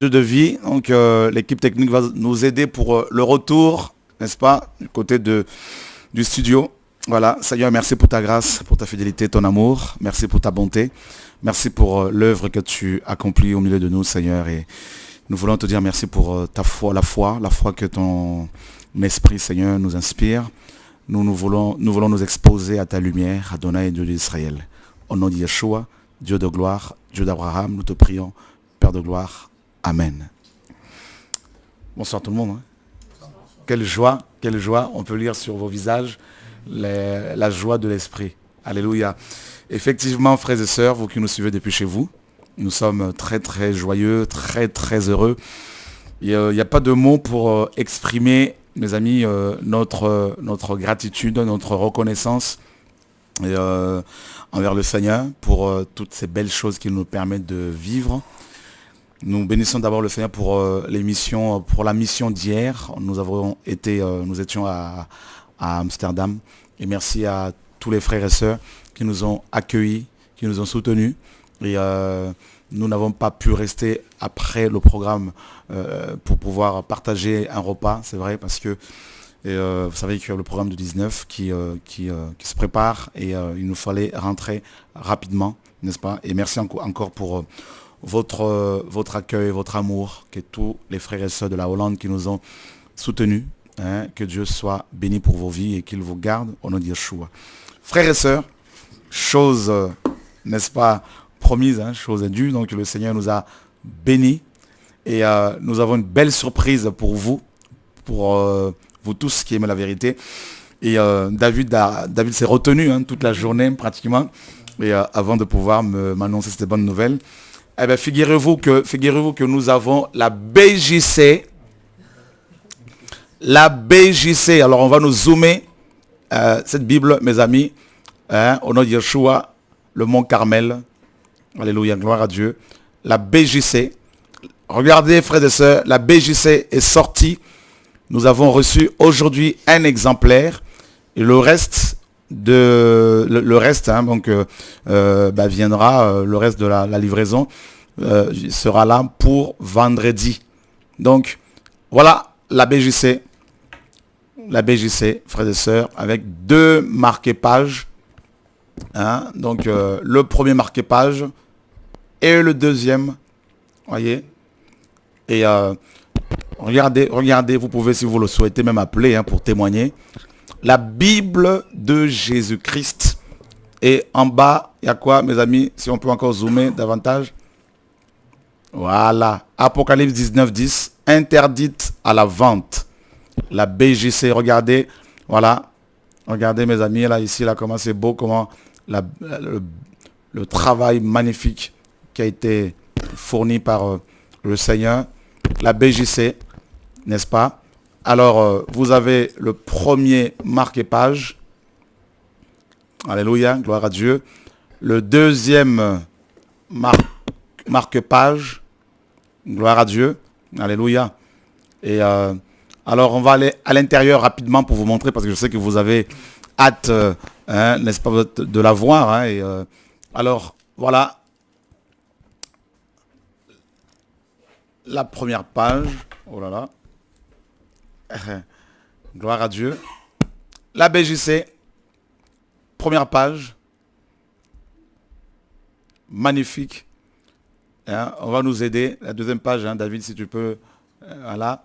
de vie. Donc l'équipe technique va nous aider pour le retour, n'est-ce pas, du côté du studio. Voilà, Seigneur, merci pour ta grâce, pour ta fidélité, ton amour. Merci pour ta bonté. Merci pour l'œuvre que tu accomplis au milieu de nous, Seigneur. Et nous voulons te dire merci pour ta foi, la foi que ton esprit, Seigneur, nous inspire. Nous voulons nous exposer à ta lumière, Adonai, Dieu d'Israël. Au nom de Yeshua, Dieu de gloire, Dieu d'Abraham, nous te prions, Père de gloire. Amen. Bonsoir tout le monde. Quelle joie, on peut lire sur vos visages la joie de l'esprit. Alléluia. Effectivement, frères et sœurs, vous qui nous suivez depuis chez vous, nous sommes très très joyeux, très très heureux. Il n'y a pas de mots pour exprimer, mes amis, notre gratitude, notre reconnaissance envers le Seigneur pour toutes ces belles choses qu'il nous permet de vivre. Nous bénissons d'abord le Seigneur pour la mission d'hier. Nous étions à Amsterdam. Et merci à tous les frères et sœurs qui nous ont accueillis, qui nous ont soutenus. Et nous n'avons pas pu rester après le programme pour pouvoir partager un repas, c'est vrai, parce que vous savez qu'il y a le programme de 19 qui se prépare et il nous fallait rentrer rapidement, n'est-ce pas? Et merci encore pour votre accueil, votre amour, que tous les frères et sœurs de la Hollande qui nous ont soutenus, hein, que Dieu soit béni pour vos vies et qu'il vous garde au nom de Yeshua. Frères et sœurs, chose, n'est-ce pas, promise, hein, chose est due, donc le Seigneur nous a bénis et nous avons une belle surprise pour vous tous qui aimez la vérité. Et David s'est retenu toute la journée pratiquement et avant de pouvoir m'annoncer cette bonne nouvelle. Eh bien, figurez-vous que nous avons la BJC. La BJC. Alors, on va nous zoomer cette Bible, mes amis, au nom de Yeshua, le mont Carmel. Alléluia, gloire à Dieu. La BJC. Regardez, frères et sœurs, la BJC est sortie. Nous avons reçu aujourd'hui un exemplaire. Et le reste viendra, le reste de la livraison sera là pour vendredi. Donc, voilà la BJC, frères et sœurs, avec 2 marqués-pages. Hein, donc, le premier marqué-page et le deuxième, voyez. Et regardez, vous pouvez, si vous le souhaitez, même appeler pour témoigner. La Bible de Jésus-Christ. Et en bas, il y a quoi, mes amis? Si on peut encore zoomer davantage. Voilà. Apocalypse 19, 10. Interdite à la vente. La BJC, regardez. Voilà. Regardez, mes amis, là, ici, là, comment c'est beau, comment le travail magnifique qui a été fourni par le Seigneur. La BJC, n'est-ce pas? Alors, vous avez le premier marqué-page. Alléluia, gloire à Dieu. Le deuxième marque-page. Gloire à Dieu. Alléluia. Et alors, on va aller à l'intérieur rapidement pour vous montrer, parce que je sais que vous avez hâte, n'est-ce pas, de la voir. Hein, et, alors, voilà. La première page. Oh là là. Gloire à Dieu. La BJC. Première page. Magnifique. Hein, on va nous aider. La deuxième page, David, si tu peux. Voilà.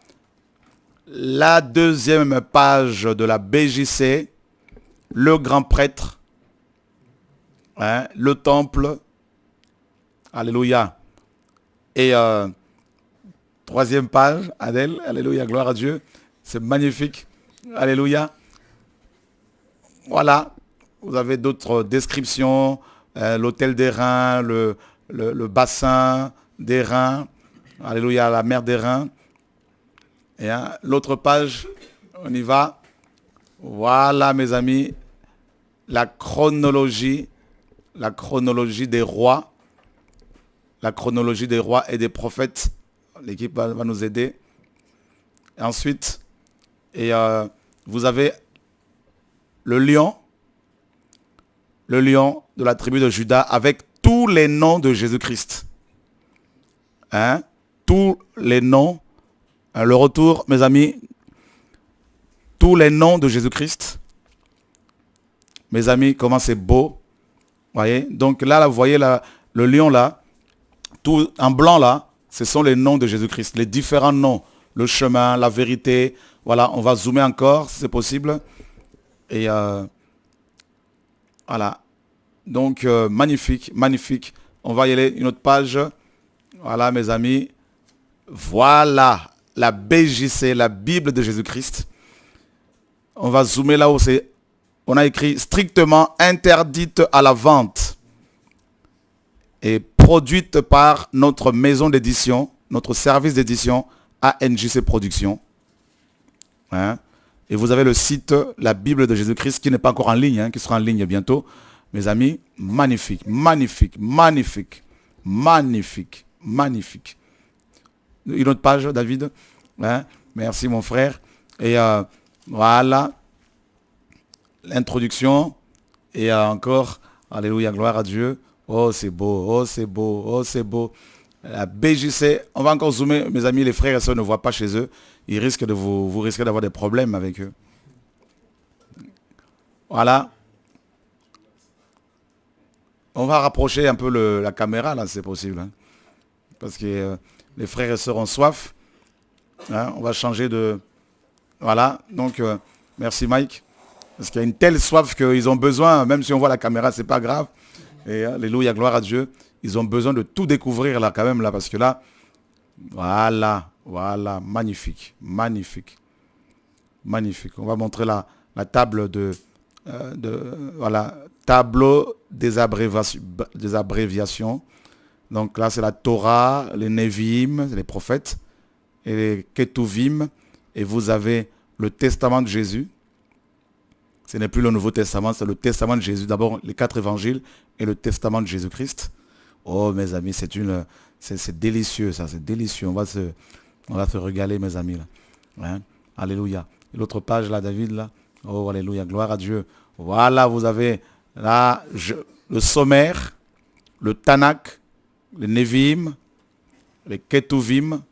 La deuxième page de la BJC. Le grand prêtre. Hein, le temple. Alléluia. Et troisième page, Adèle. Alléluia, gloire à Dieu. C'est magnifique. Alléluia. Voilà. Vous avez d'autres descriptions. L'hôtel des reins, le bassin des reins. Alléluia, la mer des reins. Et l'autre page, on y va. Voilà, mes amis. La chronologie des rois. La chronologie des rois et des prophètes. L'équipe va nous aider. Et ensuite, vous avez le lion de la tribu de Juda avec tous les noms de Jésus-Christ. Hein? tous les noms, le retour, mes amis, tous les noms de Jésus-Christ. Mes amis, comment c'est beau. Voyez? Donc là, vous voyez le lion là, tout en blanc là, ce sont les noms de Jésus-Christ, les différents noms, le chemin, la vérité. Voilà, on va zoomer encore si c'est possible. Et voilà. Donc magnifique, magnifique. On va y aller une autre page. Voilà mes amis. Voilà la BJC, la Bible de Jésus-Christ. On va zoomer là où c'est. On a écrit strictement interdite à la vente et produite par notre maison d'édition, notre service d'édition ANJC Productions. Hein? Et vous avez le site La Bible de Jésus-Christ qui n'est pas encore en ligne, hein, qui sera en ligne bientôt. Mes amis, magnifique, magnifique, magnifique, magnifique, magnifique. Une autre page, David. Hein? Merci mon frère. Et voilà. L'introduction. Et encore, alléluia, gloire à Dieu. Oh, c'est beau, oh, c'est beau, oh, c'est beau. La BJC, on va encore zoomer, mes amis, les frères et sœurs ne voient pas chez eux. Ils risquent de vous risquez d'avoir des problèmes avec eux. Voilà. On va rapprocher un peu la caméra, là, c'est possible. Hein. Parce que les frères et sœurs ont soif. Hein. On va changer de... Voilà. Donc, merci Mike. Parce qu'il y a une telle soif qu'ils ont besoin, même si on voit la caméra, c'est pas grave. Et alléluia, gloire à Dieu. Ils ont besoin de tout découvrir là, quand même, là, parce que là, voilà, voilà, magnifique, magnifique, magnifique. On va montrer la table voilà, tableau des abréviations. Donc là, c'est la Torah, les Nevi'im, les prophètes, et les Ketuvim. Et vous avez le Testament de Jésus. Ce n'est plus le Nouveau Testament, c'est le Testament de Jésus. D'abord, les 4 évangiles et le Testament de Jésus-Christ. Oh, mes amis, c'est délicieux, ça, c'est délicieux. On va se régaler, mes amis. Là. Hein? Alléluia. Et l'autre page, là, David, là. Oh, alléluia, gloire à Dieu. Voilà, vous avez là le sommaire, le Tanakh, les Nevi'im, les Ketuvim,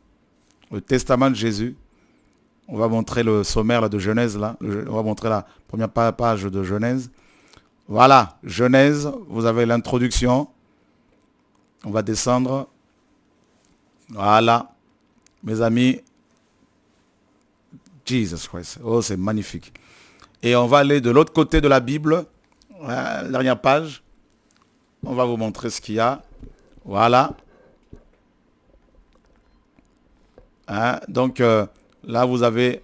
le Testament de Jésus. On va montrer le sommaire là, de Genèse. Là. On va montrer la première page de Genèse. Voilà, Genèse, vous avez l'introduction. On va descendre. Voilà. Mes amis. Jesus Christ. Oh, c'est magnifique. Et on va aller de l'autre côté de la Bible. La dernière page. On va vous montrer ce qu'il y a. Voilà. Hein, donc, là, vous avez,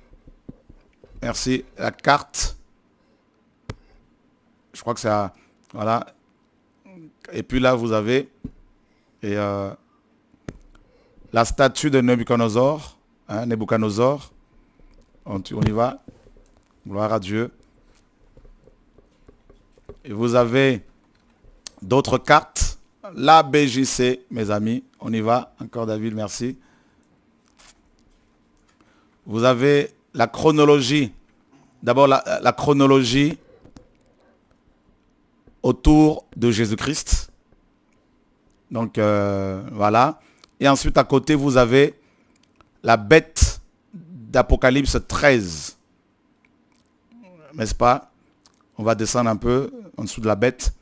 merci, la carte. Je crois que c'est, voilà. Et puis là, vous avez la statue de Nebuchadnezzar. Hein, Nebuchadnezzar. On y va. Gloire à Dieu. Et vous avez d'autres cartes. La BJC, mes amis. On y va. Encore David, merci. Vous avez la chronologie. D'abord, la chronologie autour de Jésus-Christ. Donc, voilà. Et ensuite, à côté, vous avez la bête d'Apocalypse 13. N'est-ce pas? On va descendre un peu en dessous de la bête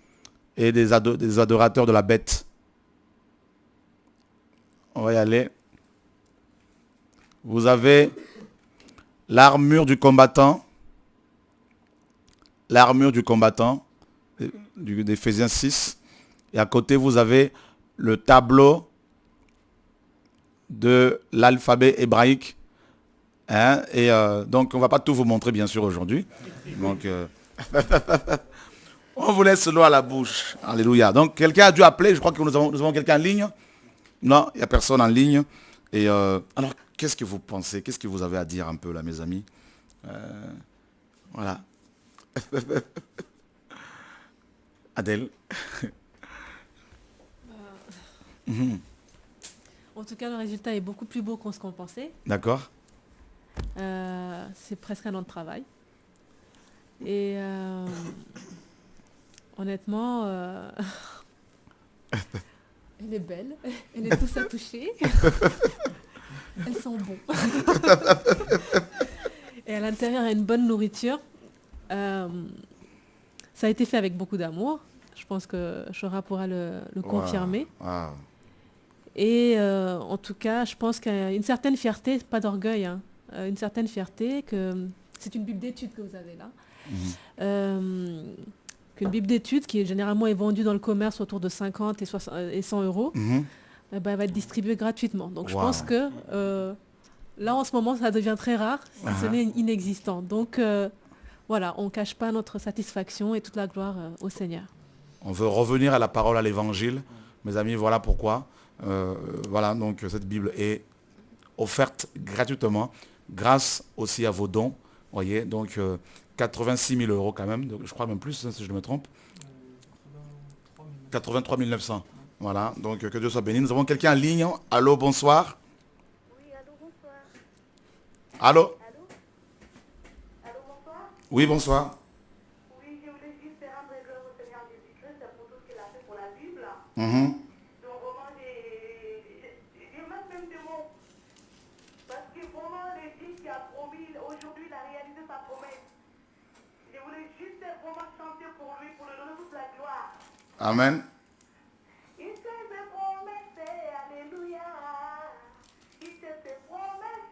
et des adorateurs de la bête. On va y aller. Vous avez l'armure du combattant. L'armure du combattant d'Éphésiens 6. Et à côté, vous avez le tableau de l'alphabet hébraïque. Hein? Et donc, on ne va pas tout vous montrer, bien sûr, aujourd'hui. Donc, on vous laisse l'eau à la bouche. Alléluia. Donc, quelqu'un a dû appeler. Je crois que nous avons quelqu'un en ligne. Non, il n'y a personne en ligne. Et alors, qu'est-ce que vous pensez? Qu'est-ce que vous avez à dire un peu, là, mes amis? Voilà. Adèle. En tout cas, le résultat est beaucoup plus beau qu'on ce qu'on pensait. D'accord. C'est presque un an de travail. Et honnêtement, elle est belle. Elle est tous à toucher. Elles sont bonnes. Et à l'intérieur, il y a une bonne nourriture. Ça a été fait avec beaucoup d'amour. Je pense que Chora pourra le confirmer. Wow. Et en tout cas, je pense qu'il y a une certaine fierté, pas d'orgueil, hein, une certaine fierté que c'est une bible d'études que vous avez là. Qu'une bible d'études qui généralement est vendue dans le commerce autour de 50 et 100 euros, elle va être distribuée gratuitement. Donc je pense que là en ce moment ça devient très rare, si ce n'est inexistant. Donc voilà, on ne cache pas notre satisfaction et toute la gloire au Seigneur. On veut revenir à la parole, à l'évangile. Mes amis, voilà pourquoi. Voilà, donc cette Bible est offerte gratuitement grâce aussi à vos dons. Voyez, donc 86 000 euros quand même, donc, je crois même plus, hein, si je me trompe. 83 900. Voilà, donc que Dieu soit béni. Nous avons quelqu'un en ligne. Allô, bonsoir. Oui, allô, bonsoir. Allô? Allô? Allô, bonsoir. Oui, bonsoir. Oui, je voulais juste rendre gloire au Seigneur Jésus-Christ pour tout ce qu'il a fait pour la Bible. Donc vraiment, je manque même de mots. Parce que vraiment, le Dieu qui a promis, aujourd'hui, il a réalisé sa promesse. Je voulais juste vraiment chanter pour lui, pour lui donner toute la gloire. Amen. Il te fait promesse, alléluia. Il te fait promesse.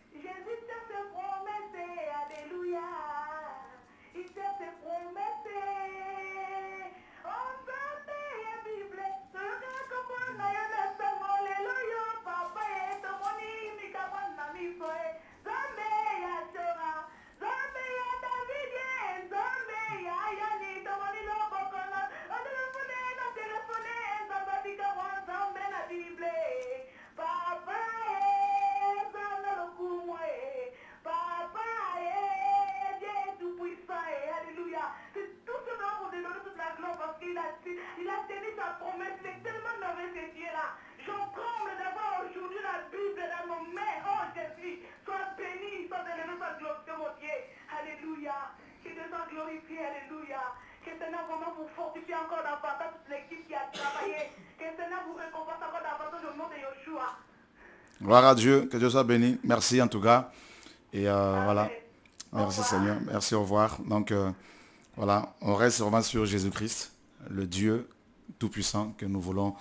Jésus te fait promesse, alléluia. Il te fait promesse. On s'appelle la Bible. Ce que qu'on a eu le serment, alléluia. Papa est mon ami, mon ami, Zambé ya Chora. Zambé ya David, Zambé ya Yani, Tomani lo Bokono. On téléphone, Zambé Zambé la Bible. Papa est Zambé le Koumoué. Papa est Dieu tout-puissant, alléluia. C'est tout ce dont vous donnez toute la gloire parce qu'il a tenu sa promesse. Il est tellement merveilleux ce Dieu-là. J'en tremble d'avoir aujourd'hui la Bible dans nos mains. Oh Jésus, sois béni, sois élevé, sois glorifié, mon Dieu. Alléluia. Que Dieu soit glorifié, alléluia. Que Seigneur vraiment vous fortifie encore davantage toute l'équipe qui a travaillé. Que Seigneur vous récompense encore davantage au nom de Yeshua. Gloire à Dieu, que Dieu soit béni. Merci en tout cas. Et voilà. Merci Seigneur. Merci, au revoir. Donc voilà, on reste vraiment sur Jésus-Christ, le Dieu tout-puissant que nous voulons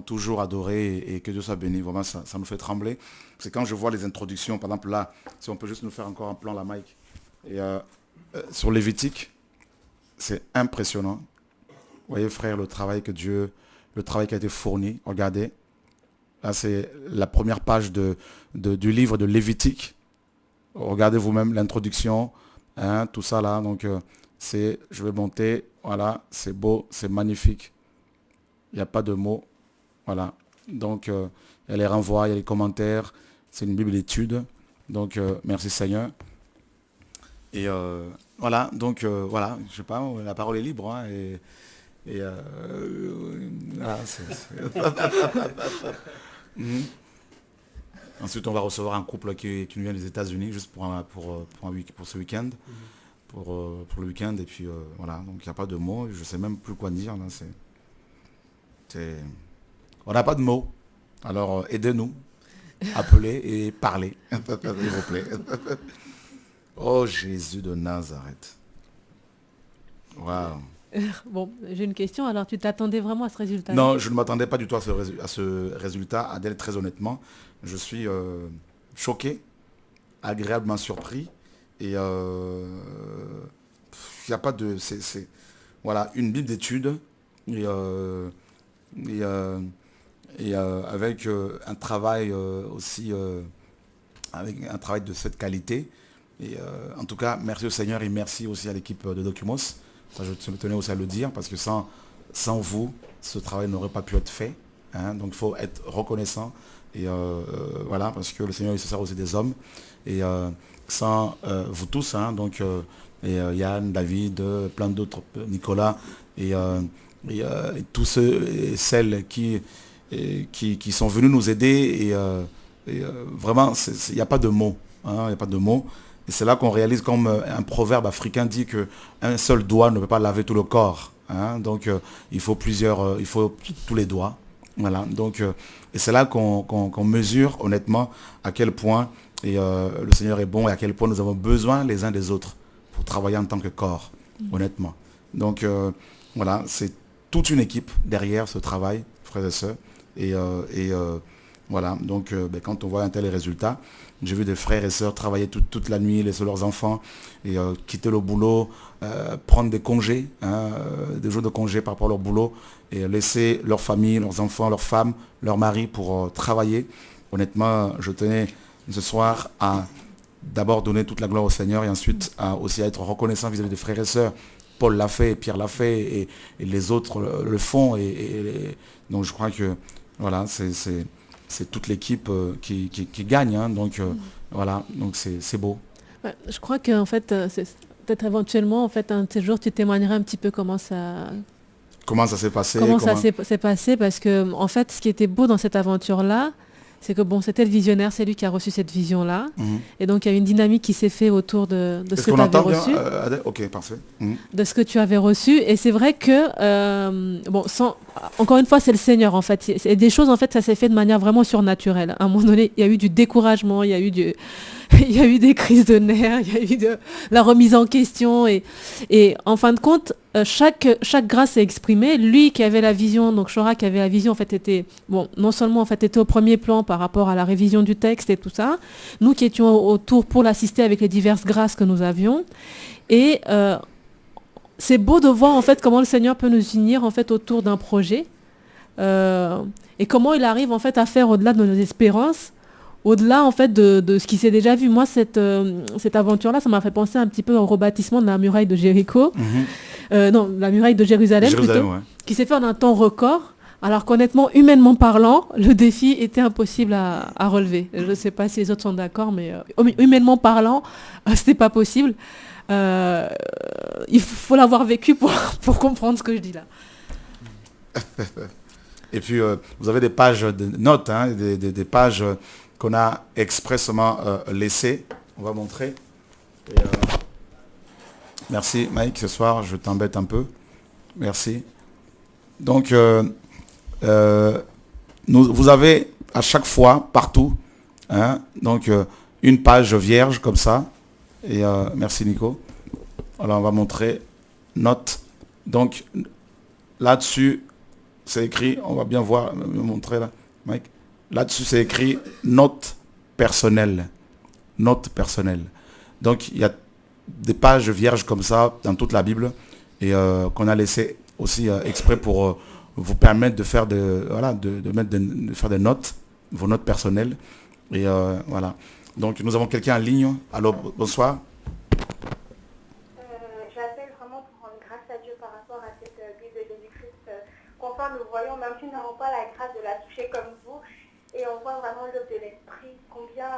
toujours adorer et que Dieu soit béni. Vraiment, ça nous fait trembler. C'est quand je vois les introductions, par exemple là, si on peut juste nous faire encore un plan, la Mike. Et sur Lévitique, c'est impressionnant. Vous voyez frère, le travail qui a été fourni. Regardez. Là, c'est la première page du livre de Lévitique. Regardez vous-même l'introduction, hein, tout ça là. Donc, je vais monter. Voilà, c'est beau, c'est magnifique. Il n'y a pas de mots. Voilà. Donc, il y a les renvois, il y a les commentaires. C'est une Bible d'études. Donc, merci Seigneur. Et voilà, donc voilà, je sais pas, la parole est libre. Hein, voilà, Ensuite, on va recevoir un couple qui nous vient des États-Unis juste pour ce week-end, pour le week-end. Et puis voilà, donc il n'y a pas de mots, je ne sais même plus quoi dire. Là, on n'a pas de mots. Alors aidez-nous, appelez et parlez, s'il vous plaît. Oh Jésus de Nazareth. Waouh. Bon, j'ai une question. Alors, tu t'attendais vraiment à ce résultat? Non, je ne m'attendais pas du tout à ce résultat. Adèle, très honnêtement, je suis choqué, agréablement surpris. Et il n'y a pas de... voilà, une Bible d'études et avec un travail aussi, avec un travail de cette qualité. Et en tout cas, merci au Seigneur et merci aussi à l'équipe de Documos. Ça, je tenais aussi à le dire parce que sans vous, ce travail n'aurait pas pu être fait. Hein, donc il faut être reconnaissant. Et voilà, parce que le Seigneur il se sert aussi des hommes. Et sans vous tous, hein, donc Yann, David, plein d'autres, Nicolas, et tous ceux et celles qui sont venus nous aider. Et vraiment, il n'y a pas de mots. Hein, il n'y a pas de mots. Et c'est là qu'on réalise, comme un proverbe africain dit, qu'un seul doigt ne peut pas laver tout le corps. Hein, donc il faut tous les doigts Voilà, donc, et c'est là qu'on mesure honnêtement à quel point le Seigneur est bon et à quel point nous avons besoin les uns des autres pour travailler en tant que corps, honnêtement. Donc, voilà, c'est toute une équipe derrière ce travail, frères et sœurs. Voilà, donc quand on voit un tel résultat, j'ai vu des frères et sœurs travailler toute la nuit, laisser leurs enfants et quitter le boulot, prendre des congés, des jours de congés par rapport à leur boulot et laisser leur famille, leurs enfants, leurs femmes, leurs maris pour travailler. Honnêtement, je tenais ce soir à d'abord donner toute la gloire au Seigneur et ensuite aussi à être reconnaissant vis-à-vis des frères et sœurs. Paul l'a fait, Pierre l'a fait et les autres le font. Donc je crois que voilà, c'est toute l'équipe qui gagne. Hein, donc voilà, donc c'est beau. Ouais, je crois qu'en fait, peut-être éventuellement, en fait, un de ces jours, tu témoignerais un petit peu comment ça s'est passé. Ça s'est passé, parce que en fait, ce qui était beau dans cette aventure-là, c'est que bon, c'était le visionnaire, c'est lui qui a reçu cette vision-là. Et donc, il y a une dynamique qui s'est faite autour de ce que tu avais reçu. Ok, parfait. De ce que tu avais reçu. Et c'est vrai que, encore une fois, c'est le Seigneur, en fait. Et des choses, en fait, ça s'est fait de manière vraiment surnaturelle. À un moment donné, il y a eu du découragement, il y a eu des crises de nerfs, il y a eu de la remise en question. Et en fin de compte, chaque grâce est exprimée. Lui qui avait la vision, donc Shora qui avait la vision, en fait, était, non seulement en fait, était au premier plan par rapport à la révision du texte et tout ça, nous qui étions autour pour l'assister avec les diverses grâces que nous avions. Et c'est beau de voir en fait comment le Seigneur peut nous unir en fait autour d'un projet et comment il arrive en fait à faire au-delà de nos espérances, au-delà en fait de ce qui s'est déjà vu. Moi, cette aventure-là, ça m'a fait penser un petit peu au rebâtissement de la muraille de Jéricho. Non, la muraille de Jérusalem plutôt, ouais. Qui s'est fait en un temps record, alors qu'honnêtement, humainement parlant, le défi était impossible à relever. Je ne sais pas si les autres sont d'accord, mais humainement parlant, c'était pas possible. Il faut l'avoir vécu pour comprendre ce que je dis là. Et puis, vous avez des pages de notes, hein, des pages qu'on a expressément laissées. On va montrer. Et, merci Mike, ce soir je t'embête un peu. Merci. Donc vous avez à chaque fois, partout, hein, donc une page vierge comme ça. Et merci Nico. Alors on va montrer notes. Donc là-dessus, c'est écrit, on va bien voir, me montrer là, Mike. Là-dessus c'est écrit notes personnelles. Notes personnelles. Donc il y a des pages vierges comme ça dans toute la Bible et qu'on a laissé aussi exprès pour vous permettre de faire de faire des notes, vos notes personnelles. Et voilà. Donc nous avons quelqu'un en ligne. Alors bonsoir. J'appelle vraiment pour rendre grâce à Dieu par rapport à cette vie de Jésus-Christ. Qu'enfin nous voyons, même si nous n'avons pas la grâce de la toucher comme vous, et on voit vraiment l'œuvre de l'esprit, combien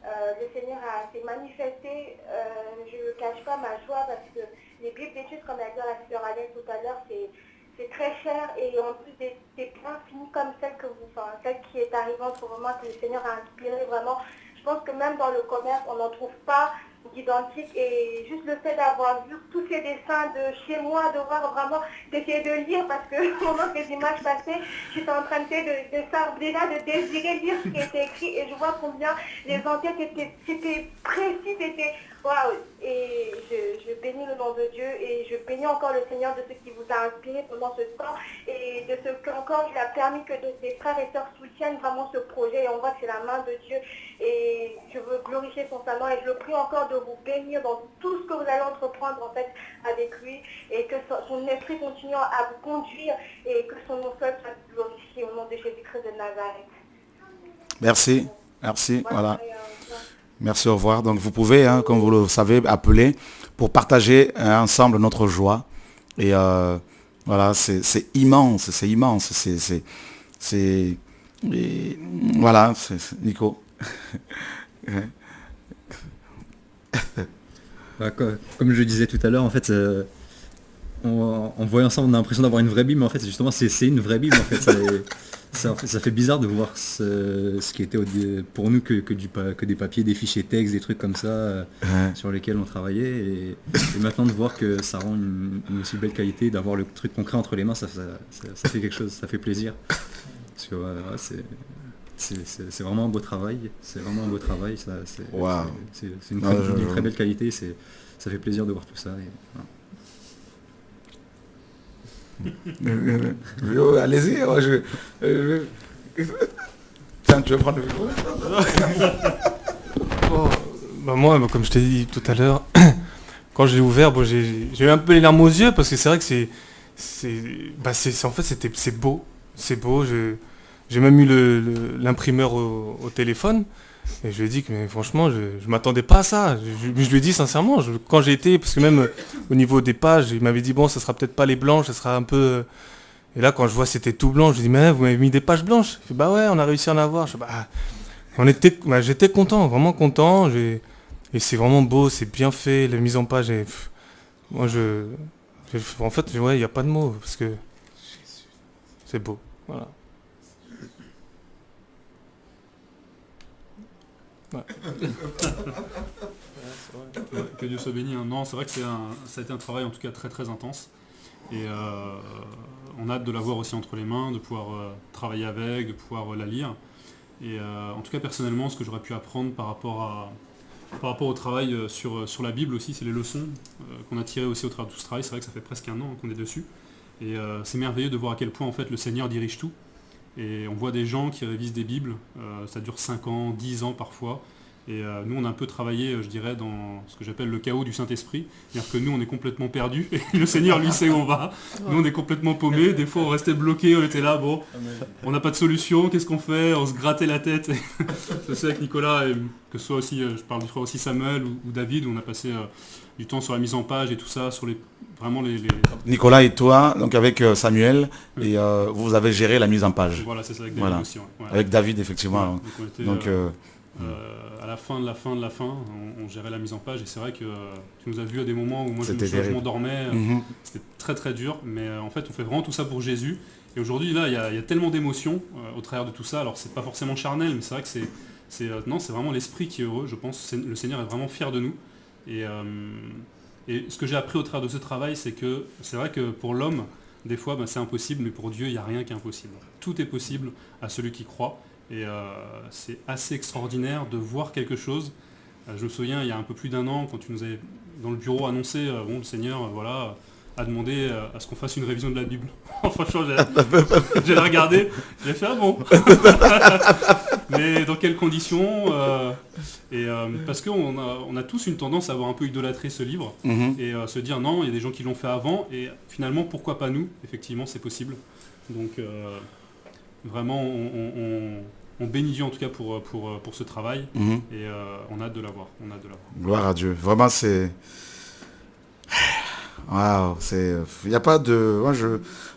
le Seigneur s'est manifesté. Je ne cache pas ma joie parce que les bibles d'études, comme l'a dit la sœur Alain tout à l'heure, c'est très cher et en plus des plans finis comme celle qui est arrivante au moment que le Seigneur a inspiré vraiment. Je pense que même dans le commerce, on n'en trouve pas d'identique et juste le fait d'avoir vu tous ces dessins de chez moi, de voir vraiment, d'essayer de lire parce que pendant que les images passaient, j'étais en train de désirer lire ce qui était écrit et je vois combien les entêtes étaient précises, étaient waouh. Et je bénis le nom de Dieu et je bénis encore le Seigneur de ce qui vous a inspiré pendant ce temps et de ce qu'encore il a permis que des frères et sœurs soutiennent vraiment ce projet et on voit que c'est la main de Dieu et je veux glorifier son nom et je le prie encore de vous bénir dans tout ce que vous allez entreprendre en fait avec lui et que son esprit continue à vous conduire et que son nom seul soit glorifié au nom de Jésus-Christ de Nazareth. Merci, merci, voilà. Merci, au revoir. Donc vous pouvez, hein, comme vous le savez, appeler pour partager ensemble notre joie. Et voilà, c'est immense, c'est immense. Voilà, c'est Nico. Comme je le disais tout à l'heure, en fait, en voyant ça, on a l'impression d'avoir une vraie Bible, mais en fait, justement, c'est une vraie Bible. En fait, ça fait bizarre de voir ce qui était pour nous que des papiers, des fichiers textes, des trucs comme ça sur lesquels on travaillait. Et maintenant de voir que ça rend une aussi belle qualité, d'avoir le truc concret entre les mains, ça fait quelque chose, ça fait plaisir. Parce que c'est vraiment un beau travail. C'est vraiment un beau travail. C'est une très belle qualité. Ça fait plaisir de voir tout ça. Allez-y, tiens, tu veux prendre le micro? Moi, comme je t'ai dit tout à l'heure, quand je l'ai ouvert, j'ai eu un peu les larmes aux yeux parce que c'est vrai que c'est beau. C'est beau. J'ai même eu l'imprimeur au téléphone. Et je lui ai dit que mais franchement, je m'attendais pas à ça. Je lui ai dit sincèrement, quand j'ai été, parce que même au niveau des pages, il m'avait dit bon, ça sera peut-être pas les blanches, ça sera un peu... Et là, quand je vois c'était tout blanc, je lui ai dit mais vous m'avez mis des pages blanches. Il fait bah ouais, on a réussi à en avoir. J'étais content, vraiment content. Et c'est vraiment beau, c'est bien fait, la mise en page. En fait, il n'y a pas de mots, parce que c'est beau. Voilà. Ouais. Que Dieu soit béni. Non, c'est vrai que ça a été un travail en tout cas très très intense. Et on a hâte de la voir aussi entre les mains, de pouvoir travailler avec, de pouvoir la lire. Et en tout cas personnellement, ce que j'aurais pu apprendre par rapport au travail sur la Bible aussi, c'est les leçons qu'on a tirées aussi au travers de tout ce travail. C'est vrai que ça fait presque un an qu'on est dessus. Et c'est merveilleux de voir à quel point en fait le Seigneur dirige tout. Et on voit des gens qui révisent des Bibles, ça dure 5 ans, 10 ans parfois. Et nous, on a un peu travaillé, je dirais, dans ce que j'appelle le chaos du Saint-Esprit. C'est-à-dire que nous, on est complètement perdus, et le Seigneur, lui, sait où on va. Nous, on est complètement paumés. Des fois, on restait bloqués, on était là, bon, on n'a pas de solution, qu'est-ce qu'on fait? On se grattait la tête. Je sais avec Nicolas, et que ce soit aussi, je parle du frère aussi Samuel ou David, où on a passé du temps sur la mise en page et tout ça, sur vraiment les... Nicolas et toi, donc avec Samuel, et vous avez géré la mise en page. Voilà, c'est ça, avec David aussi. Ouais. Avec David, effectivement. Ouais, donc à la fin, on gérait la mise en page, et c'est vrai que tu nous as vu à des moments où moi je m'endormais, c'était très très dur, mais en fait on fait vraiment tout ça pour Jésus. Et aujourd'hui là, il y a tellement d'émotions au travers de tout ça. Alors c'est pas forcément charnel, mais c'est vrai que c'est vraiment l'esprit qui est heureux, je pense. Le Seigneur est vraiment fier de nous. Et ce que j'ai appris au travers de ce travail, c'est que c'est vrai que pour l'homme, des fois c'est impossible, mais pour Dieu, il n'y a rien qui est impossible. Tout est possible à celui qui croit. Et c'est assez extraordinaire de voir quelque chose. Je me souviens, il y a un peu plus d'un an, quand tu nous avais dans le bureau annoncé, le Seigneur a demandé à ce qu'on fasse une révision de la Bible. Franchement, j'ai regardé, j'ai fait bon. Mais dans quelles conditions parce qu'on a tous une tendance à avoir un peu idolâtré ce livre et se dire non, il y a des gens qui l'ont fait avant, et finalement, pourquoi pas nous? Effectivement, c'est possible. Donc vraiment, on bénit Dieu en tout cas pour ce travail, et on a hâte de l'avoir. Gloire à Dieu. Vraiment, c'est... Waouh, il n'y a pas de...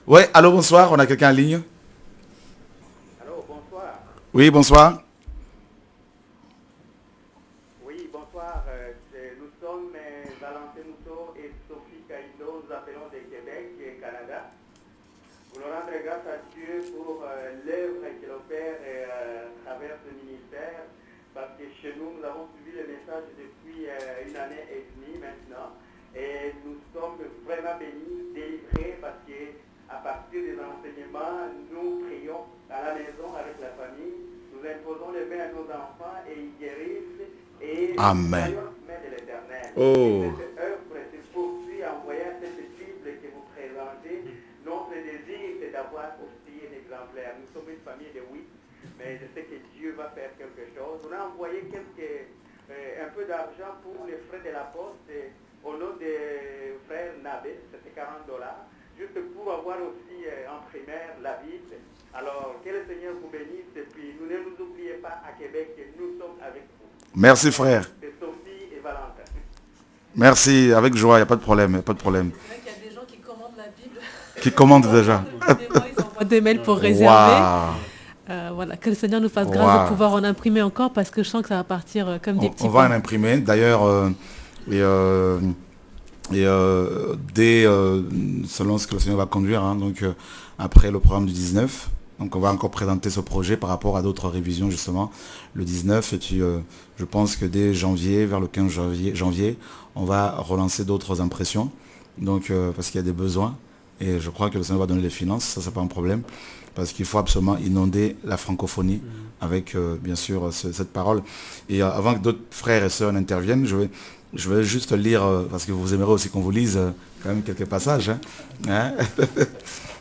Ouais, allô, bonsoir, on a quelqu'un en ligne? Allô, bonsoir. Oui, bonsoir. Oui, bonsoir. Nous sommes Valentin Mousso et Sophie Caïdo, nous appelons de Québec et Canada. Nous rendre grâce à Dieu pour l'œuvre qu'il opère à travers ce ministère, parce que chez nous, nous avons suivi le message depuis une année et demie maintenant, et nous sommes vraiment bénis, délivrés, parce qu'à partir des enseignements, nous prions à la maison avec la famille, nous imposons les mains à nos enfants et ils guérissent, et Amen. nous mains de l'Éternel. Oh. Cette œuvre se poursuit en voyant cette Bible que vous présentez. Notre désir, c'est d'avoir aussi un exemplaire. Nous sommes une famille de 8, mais je sais que Dieu va faire quelque chose. On a envoyé un peu d'argent pour les frais de la poste au nom des frères Nabé, c'était $40, juste pour avoir aussi en primaire la Bible. Alors, que le Seigneur vous bénisse, et puis ne nous oubliez pas à Québec, nous sommes avec vous. Merci frère. C'est Sophie et Valentin. Merci, avec joie, il n'y a pas de problème. C'est vrai qu'il y a des gens qui commandent la Bible. Qui commandent déjà. Ils envoient des mails pour réserver. Voilà, que le Seigneur nous fasse grâce de pouvoir en imprimer encore, parce que je sens que ça va partir comme des petits On va en imprimer. D'ailleurs, Et selon ce que le Seigneur va conduire, hein, donc après le programme du 19, donc on va encore présenter ce projet par rapport à d'autres révisions justement, le 19, et puis je pense que dès janvier, vers le 15 janvier, on va relancer d'autres impressions, donc parce qu'il y a des besoins, et je crois que le Seigneur va donner les finances, ça c'est pas un problème, parce qu'il faut absolument inonder la francophonie avec bien sûr cette parole. Et avant que d'autres frères et sœurs n'interviennent, je vais juste lire, parce que vous aimerez aussi qu'on vous lise quand même quelques passages. Hein.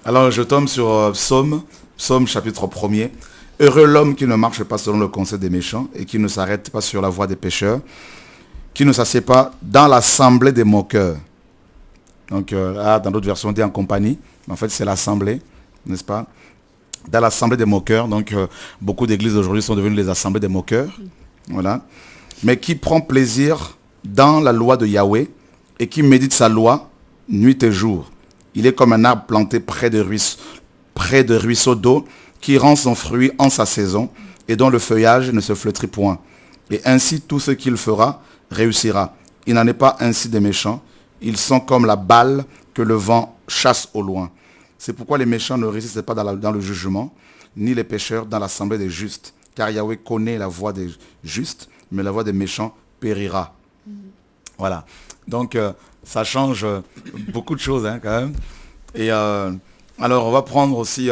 Alors je tombe sur Psaume chapitre 1er. Heureux l'homme qui ne marche pas selon le conseil des méchants et qui ne s'arrête pas sur la voie des pécheurs, qui ne s'assied pas dans l'assemblée des moqueurs. Donc là, dans d'autres versions, on dit en compagnie, mais en fait c'est l'assemblée, n'est-ce pas? Dans l'assemblée des moqueurs, donc beaucoup d'églises aujourd'hui sont devenues les assemblées des moqueurs, voilà. Mais qui prend plaisir dans la loi de Yahweh et qui médite sa loi nuit et jour. Il est comme un arbre planté près de ruisseaux d'eau qui rend son fruit en sa saison et dont le feuillage ne se flétrit point. Et ainsi tout ce qu'il fera réussira. Il n'en est pas ainsi des méchants. Ils sont comme la balle que le vent chasse au loin. C'est pourquoi les méchants ne résistent pas dans le jugement, ni les pécheurs dans l'assemblée des justes. Car Yahweh connaît la voie des justes, mais la voie des méchants périra. Voilà. Donc, ça change beaucoup de choses, hein, quand même. Et alors, on va prendre aussi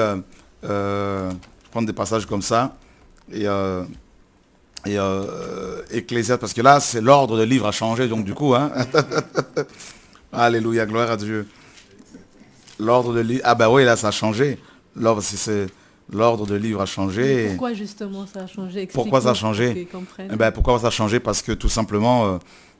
prendre des passages comme ça. Et Ecclésiaste, parce que là, c'est l'ordre de livre a changé, donc du coup, hein. Alléluia, gloire à Dieu. L'ordre de livre, ah ben oui, là, ça a changé. L'ordre de livre a changé. Mais pourquoi justement ça a changé? Pourquoi ça a changé? Pourquoi ça a changé? Parce que tout simplement,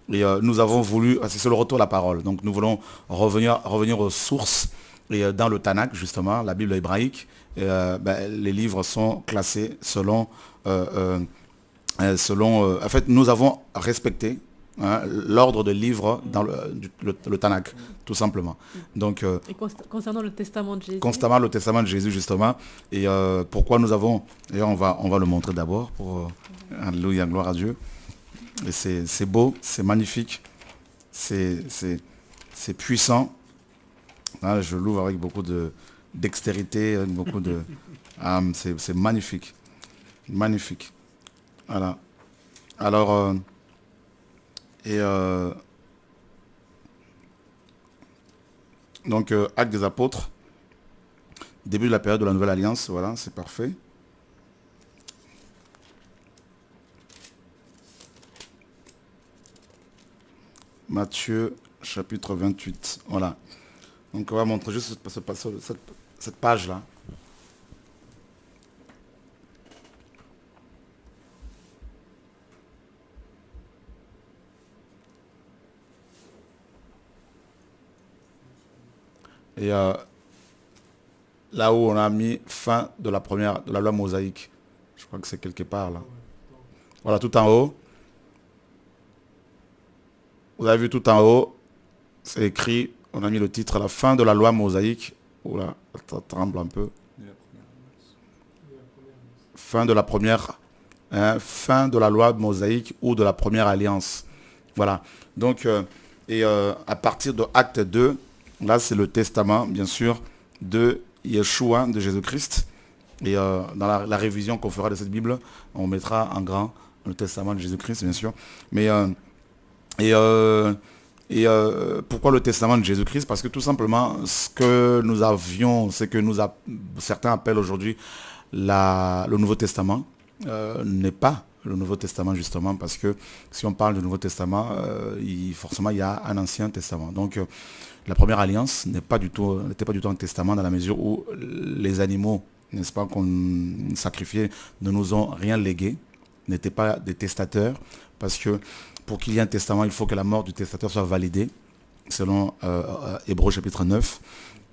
nous avons voulu, c'est le retour à la parole. Donc nous voulons revenir aux sources. Et dans le Tanakh, justement, la Bible hébraïque, les livres sont classés selon... en fait, nous avons respecté l'ordre de livres dans le Tanakh, tout simplement. Donc, et concernant le testament de Jésus. Concernant le testament de Jésus, justement. Et pourquoi nous avons... D'ailleurs, on va le montrer d'abord. Alléluia, gloire à Dieu. Et c'est beau, c'est magnifique, c'est puissant. Là, je l'ouvre avec beaucoup de dextérité, avec beaucoup de... c'est magnifique. Magnifique. Voilà. Alors... donc, Actes des Apôtres, début de la période de la Nouvelle Alliance, voilà, c'est parfait. Matthieu, chapitre 28, voilà. Donc, on va montrer juste cette page-là. Et là où on a mis fin de la loi mosaïque. Je crois que c'est quelque part là. Voilà, tout en haut. Vous avez vu tout en haut, c'est écrit, on a mis le titre, la fin de la loi mosaïque. Oula, ça tremble un peu. Fin de la première, fin de la loi mosaïque ou de la première alliance. Voilà. Donc, à partir de Acte 2, là, c'est le testament, bien sûr, de Yeshua, de Jésus-Christ. Et dans la révision qu'on fera de cette Bible, on mettra en grand le testament de Jésus-Christ, bien sûr. Mais pourquoi le testament de Jésus-Christ? Parce que tout simplement, ce que nous avions, c'est que certains appellent aujourd'hui le Nouveau Testament, n'est pas le Nouveau Testament, justement, parce que si on parle du Nouveau Testament, forcément, il y a un Ancien Testament. Donc, la première alliance n'était pas du tout un testament dans la mesure où les animaux, n'est-ce pas, qu'on sacrifiait, ne nous ont rien légué, n'étaient pas des testateurs, parce que pour qu'il y ait un testament, il faut que la mort du testateur soit validée, selon Hébreux chapitre 9.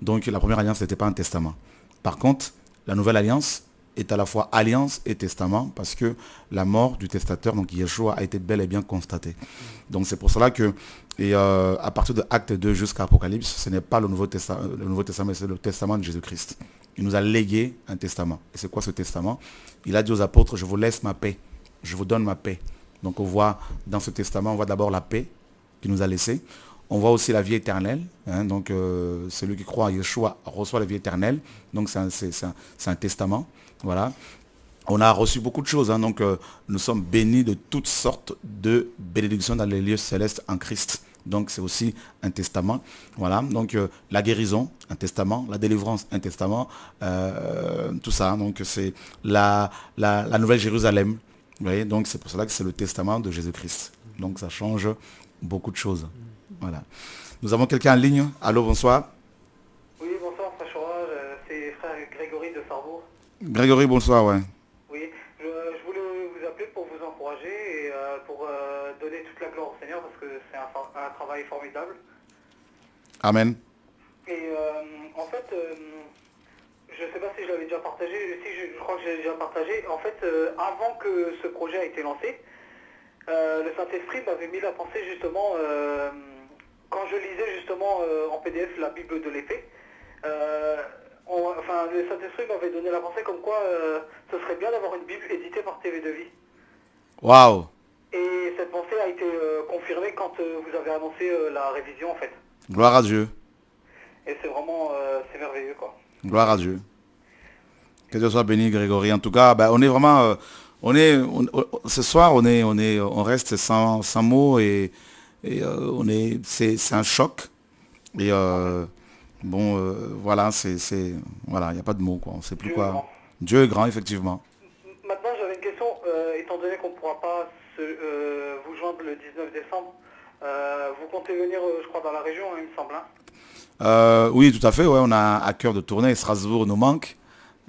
Donc la première alliance n'était pas un testament. Par contre, la nouvelle alliance est à la fois alliance et testament, parce que la mort du testateur, donc Yeshua, a été bel et bien constatée. Donc c'est pour cela que, à partir de Acte 2 jusqu'à Apocalypse, ce n'est pas le Nouveau Testament, c'est le testament de Jésus-Christ. Il nous a légué un testament. Et c'est quoi ce testament? Il a dit aux apôtres, je vous laisse ma paix, je vous donne ma paix. Donc on voit dans ce testament, on voit d'abord la paix qu'il nous a laissée. on voit aussi la vie éternelle. Hein, donc celui qui croit en Yeshua reçoit la vie éternelle. Donc c'est un testament. Voilà. On a reçu beaucoup de choses. Hein, donc nous sommes bénis de toutes sortes de bénédictions dans les lieux célestes en Christ. Donc c'est aussi un testament. Voilà. Donc la guérison, un testament. La délivrance, un testament. Tout ça. Donc c'est la Nouvelle Jérusalem. Vous voyez, donc c'est pour cela que c'est le testament de Jésus-Christ. Donc ça change beaucoup de choses. Voilà. Nous avons quelqu'un en ligne. Allô, bonsoir. Oui, bonsoir, frère Chora, c'est frère Grégory de Sarrebourg. Grégory, bonsoir, ouais. Oui, je voulais vous appeler pour vous encourager et pour donner toute la gloire au Seigneur parce que c'est un travail formidable. Amen. Et en fait, je ne sais pas si je l'avais déjà partagé, si je crois que je l'ai déjà partagé. En fait, avant que ce projet a été lancé, le Saint-Esprit m'avait mis la pensée justement, quand je lisais justement en PDF la Bible de l'épée, le Saint-Esprit m'avait donné la pensée comme quoi ce serait bien d'avoir une Bible éditée par TV de Vie. Waouh. Et cette pensée a été confirmée quand vous avez annoncé la révision en fait. Gloire à Dieu. Et c'est vraiment, c'est merveilleux quoi. Gloire à Dieu. Que Dieu soit béni, Grégory. En tout cas, on est vraiment, ce soir, on reste sans mots et c'est un choc. Et voilà, voilà, il n'y a pas de mots quoi. On ne sait plus quoi. Grand. Dieu est grand, effectivement. Maintenant, j'avais une question. Étant donné qu'on ne pourra pas vous joindre le 19 décembre, vous comptez venir, je crois, dans la région, hein, il me semble. Hein. Oui, tout à fait. Ouais, on a à cœur de tourner. Strasbourg nous manque.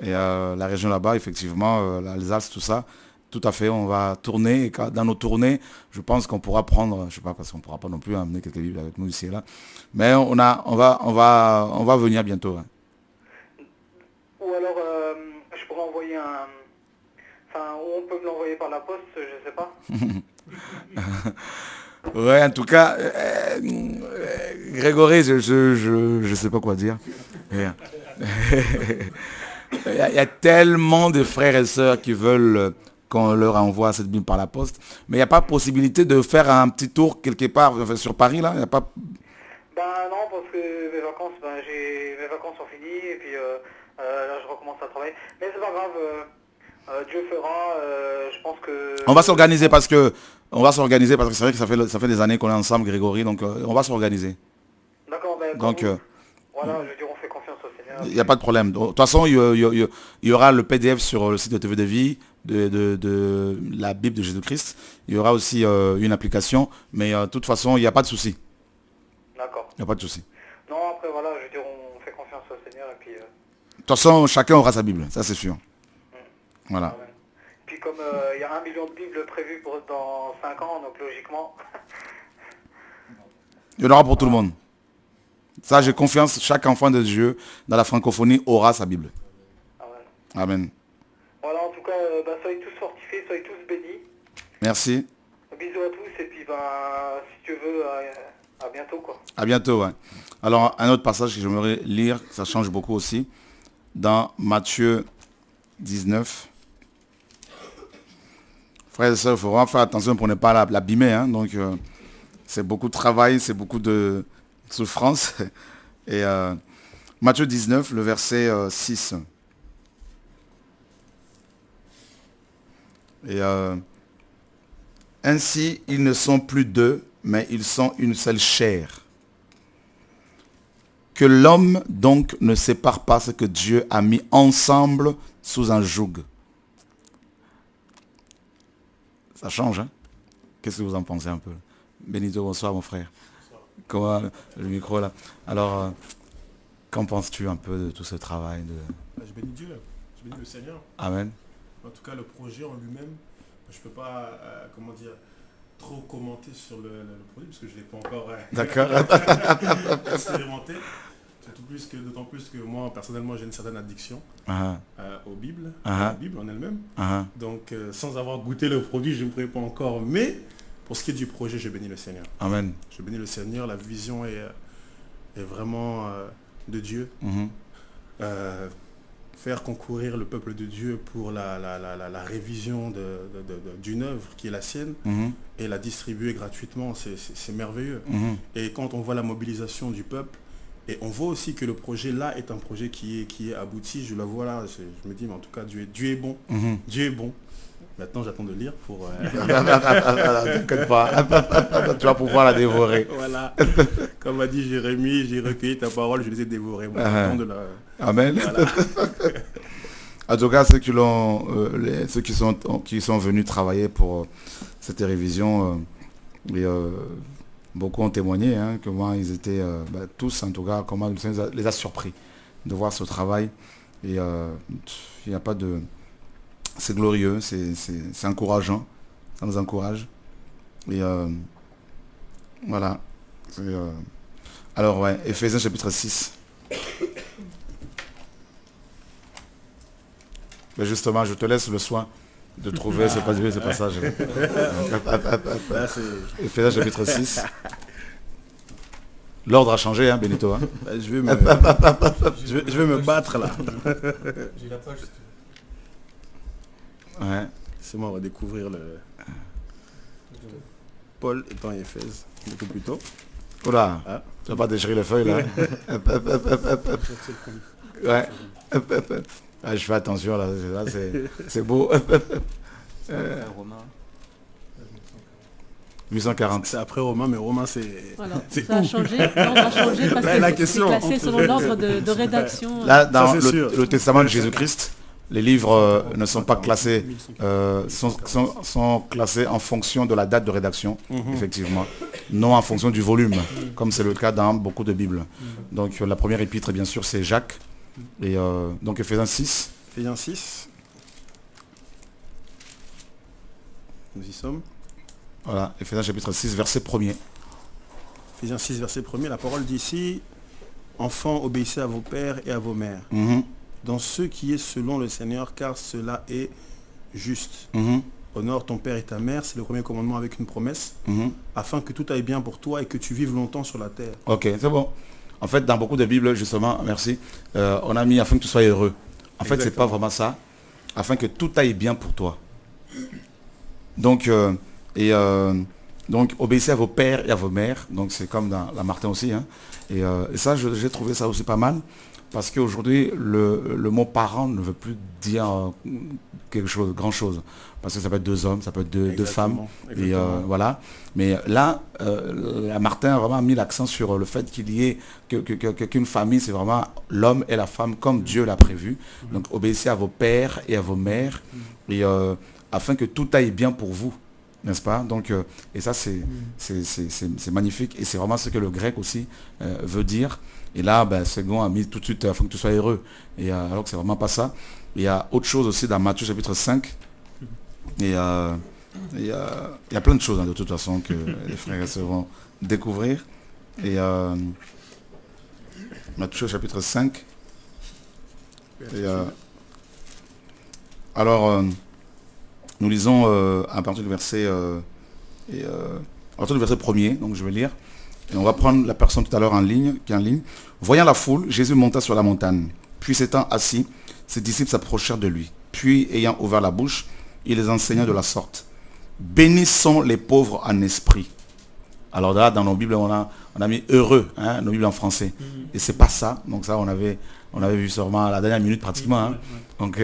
Et la région là-bas, effectivement, l'Alsace, tout ça. Tout à fait, on va tourner. Et dans nos tournées, je pense qu'on pourra prendre, je sais pas, parce qu'on ne pourra pas non plus amener quelques bibles avec nous ici et là. Mais on va venir bientôt. Hein. Ou alors, je pourrais envoyer ou on peut me l'envoyer par la poste, je sais pas. Ouais, en tout cas, Grégory, je sais pas quoi dire. Il y a tellement de frères et sœurs qui veulent qu'on leur envoie cette Bible par la poste. Mais il n'y a pas possibilité de faire un petit tour quelque part sur Paris, là. Il y a pas... Non, parce que mes vacances sont finies et puis là je recommence à travailler. Mais c'est pas grave, Dieu fera, je pense que... On va s'organiser parce que c'est vrai que ça fait des années qu'on est ensemble, Grégory, donc on va s'organiser. D'accord, donc voilà, je veux dire, on fait confiance au Seigneur. Il n'y a pas de problème. De toute façon, il y aura le PDF sur le site de TV de Vie de la Bible de Jésus-Christ. Il y aura aussi une application, mais de toute façon, il n'y a pas de souci. D'accord. Il n'y a pas de souci. Non, après, voilà, je veux dire, on fait confiance au Seigneur et puis... De toute façon, chacun aura sa Bible, ça c'est sûr. Voilà. Ouais. Puis comme il y a 1 million de Bibles prévues dans 5 ans, donc logiquement... Il y en aura pour tout le monde. Ça, j'ai confiance, chaque enfant de Dieu dans la francophonie aura sa Bible. Amen. Amen. Voilà, en tout cas, soyez tous fortifiés, soyez tous bénis. Merci. Bisous à tous et puis si tu veux, à bientôt quoi. À bientôt, ouais. Alors, un autre passage que j'aimerais lire, ça change beaucoup aussi, dans Matthieu 19. Frères et sœurs, il faut vraiment faire attention pour ne pas l'abîmer. Hein. Donc, c'est beaucoup de travail, c'est beaucoup de souffrance. Et Matthieu 19, le verset 6. Et ainsi, ils ne sont plus deux, mais ils sont une seule chair. Que l'homme donc ne sépare pas ce que Dieu a mis ensemble sous un joug. Ça change, hein? Qu'est-ce que vous en pensez un peu? Benito, bonsoir mon frère. Comment le micro là? Alors, qu'en penses-tu un peu de tout ce travail Je bénis Dieu, je bénis le Seigneur. Amen. En tout cas, le projet en lui-même, je ne peux pas, trop commenter sur le produit parce que je ne l'ai pas encore expérimenté. D'autant plus que moi, personnellement, j'ai une certaine addiction aux Bibles, à la Bible en elle-même. Donc, sans avoir goûté le produit, je ne pourrais pas encore. Mais, pour ce qui est du projet, je bénis le Seigneur. Amen. Je bénis le Seigneur. La vision est vraiment de Dieu. faire concourir le peuple de Dieu pour la révision d'une œuvre qui est la sienne et la distribuer gratuitement, c'est merveilleux. Et quand on voit la mobilisation du peuple, et on voit aussi que le projet là est un projet qui est abouti, je la vois là, je me dis mais en tout cas Dieu est bon, Dieu est bon. Maintenant j'attends de lire pour... T'inquiète pas, tu vas pouvoir la dévorer. Voilà, comme a dit Jérémie, j'ai recueilli ta parole, je les ai dévorés. Bon, Amen. Voilà. En tout cas, ceux qui sont venus travailler pour cette révision, beaucoup ont témoigné comment ils étaient, tous en tout cas, comment le Seigneur les a surpris de voir ce travail. Et il n'y a pas de... C'est glorieux, c'est encourageant, ça nous encourage. Et voilà. Alors ouais, Éphésiens chapitre 6. Mais justement, je te laisse le soin de trouver ce passage. Éphésiens chapitre 6. L'ordre a changé, Benito. Je vais me battre là. J'ai la page. Ouais. C'est moi, on va découvrir le... Paul étant Éphèse, beaucoup plus tôt. Oula, tu vas pas déchirer les feuilles là. Ouais. Je fais attention là, c'est beau. 840. C'est après Romain, mais Romain c'est... Voilà, ça a changé. Là, on a changé parce que c'est classé selon l'ordre de rédaction. Là, dans le Testament de Jésus-Christ, les livres ne sont pas classés, sont classés en fonction de la date de rédaction, effectivement, non en fonction du volume, comme c'est le cas dans beaucoup de Bibles. Donc la première épître, bien sûr, c'est Jacques. Et donc Éphésiens 6. Éphésiens 6. Nous y sommes. Voilà, Éphésiens chapitre 6, verset 1er. Éphésiens 6, verset 1er, la parole dit ici, enfants, obéissez à vos pères et à vos mères. Dans ce qui est selon le Seigneur, car cela est juste. Honore ton père et ta mère, c'est le premier commandement avec une promesse, afin que tout aille bien pour toi et que tu vives longtemps sur la terre. Ok, c'est bon. En fait, dans beaucoup de Bibles, justement, merci, on a mis afin que tu sois heureux. En fait, c'est pas vraiment ça. Afin que tout aille bien pour toi. Donc, donc obéissez à vos pères et à vos mères. Donc, c'est comme dans la Martin aussi. Et ça, j'ai trouvé ça aussi pas mal. Parce qu'aujourd'hui, le mot parent ne veut plus dire quelque chose, grand chose. Parce que ça peut être deux hommes, ça peut être deux femmes. Et voilà. Mais là, Martin a vraiment mis l'accent sur le fait qu'il y ait qu'une famille, c'est vraiment l'homme et la femme comme Dieu l'a prévu. Donc obéissez à vos pères et à vos mères. Et afin que tout aille bien pour vous. N'est-ce pas? Donc, et ça, c'est magnifique. Et c'est vraiment ce que le grec aussi veut dire. Et là, Second a mis tout de suite afin que tu sois heureux. Et alors que c'est vraiment pas ça. Il y a autre chose aussi dans Matthieu chapitre 5. Et il y a plein de choses de toute façon que les frères vont découvrir. Et Matthieu chapitre 5. Et, alors, nous lisons à partir du verset 1er, donc je vais lire. Et on va prendre la personne tout à l'heure qui est en ligne. Voyant la foule, Jésus monta sur la montagne. Puis s'étant assis, ses disciples s'approchèrent de lui. Puis, ayant ouvert la bouche, il les enseigna de la sorte. Bénissons les pauvres en esprit. Alors là, dans nos Bibles, on a mis heureux, nos Bibles en français. Et c'est pas ça. Donc ça, on avait vu sûrement à la dernière minute pratiquement. Donc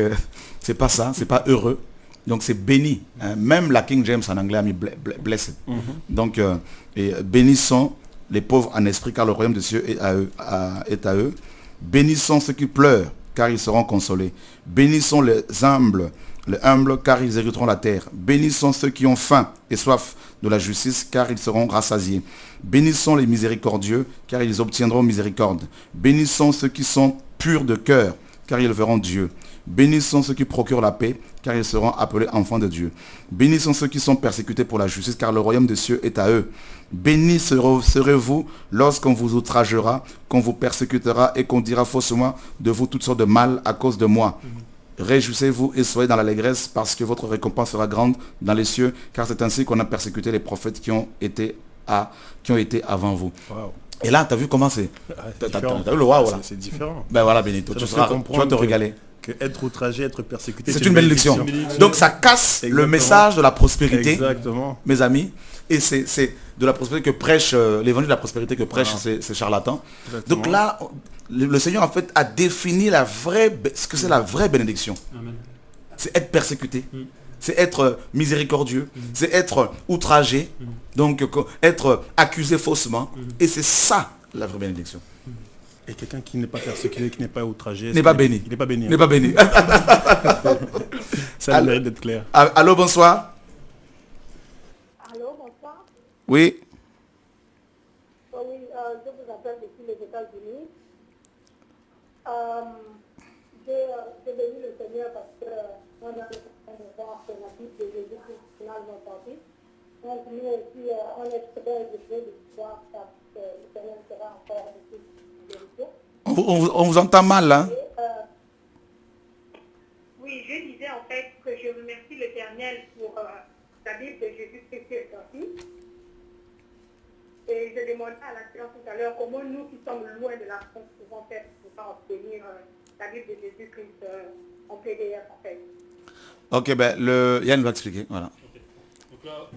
c'est pas ça, c'est pas heureux. Donc c'est béni. Même la King James en anglais a mis blessed. Donc et bénissons les pauvres en esprit, car le royaume de Dieu est à eux. Bénissons ceux qui pleurent, car ils seront consolés. Bénissons les humbles, car ils hériteront la terre. Bénissons ceux qui ont faim et soif de la justice, car ils seront rassasiés. Bénissons les miséricordieux, car ils obtiendront miséricorde. Bénissons ceux qui sont purs de cœur, car ils verront Dieu. Bénissons ceux qui procurent la paix, car ils seront appelés enfants de Dieu. Bénissons ceux qui sont persécutés pour la justice, car le royaume des cieux est à eux. Bénis serez-vous lorsqu'on vous outragera, qu'on vous persécutera et qu'on dira faussement de vous toutes sortes de mal à cause de moi. Réjouissez-vous et soyez dans l'allégresse, parce que votre récompense sera grande dans les cieux, car c'est ainsi qu'on a persécuté les prophètes qui ont été avant vous. Wow. Et là, tu as vu comment c'est... T'as vu le waouh là? C'est différent. Ben voilà, Benito, tu vas te régaler. Que être outragé, être persécuté, c'est une bénédiction. Donc ça casse le message de la prospérité, exactement, mes amis. Et c'est de la prospérité que prêche, l'évangile de la prospérité que prêche ces charlatans. Exactement. Donc là, le Seigneur en fait a défini ce que c'est la vraie bénédiction. Amen. C'est être persécuté. C'est être miséricordieux, c'est être outragé, donc être accusé faussement. Et c'est ça la vraie bénédiction. Et quelqu'un qui n'est pas persécuté, qui n'est pas outragé, n'est pas béni. Il n'est pas béni. N'est pas béni. Ça mérite d'être clair. Allô, bonsoir. Allô, bonsoir. Oui. Oui, je vous appelle depuis les États-Unis. J'ai béni le Seigneur parce qu'on a de voir que la Bible de Jésus-Christ finalement sortie. Donc nous aussi, on est très heureux de voir que le Seigneur sera encore ici. On vous entend mal, hein? Oui, je disais en fait que je remercie l'Éternel pour la Bible de Jésus-Christ qui est sortie. Et je demandais à la séance tout à l'heure comment nous qui sommes loin de la France pouvons faire pour obtenir la Bible de Jésus-Christ en PDF en fait. Ok, ben Yann va expliquer, voilà. Okay. Donc là,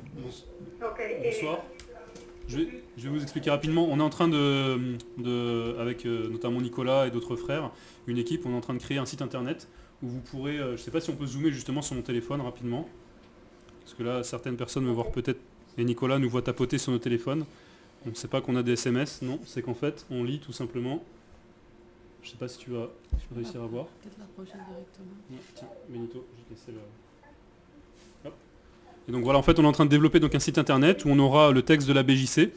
bonsoir. Je vais vous expliquer rapidement. On est en train avec notamment Nicolas et d'autres frères, une équipe, on est en train de créer un site internet où vous pourrez, je ne sais pas si on peut zoomer justement sur mon téléphone rapidement, parce que là certaines personnes me voient peut-être, et Nicolas nous voit tapoter sur nos téléphones. On ne sait pas qu'on a des SMS, non, c'est qu'en fait on lit tout simplement. Je ne sais pas si tu vas réussir à voir. Peut-être la prochaine directement. Ouais, tiens, Benito, je vais te laisser le... Hop. Et donc voilà, en fait on est en train de développer donc un site internet où on aura le texte de la BJC.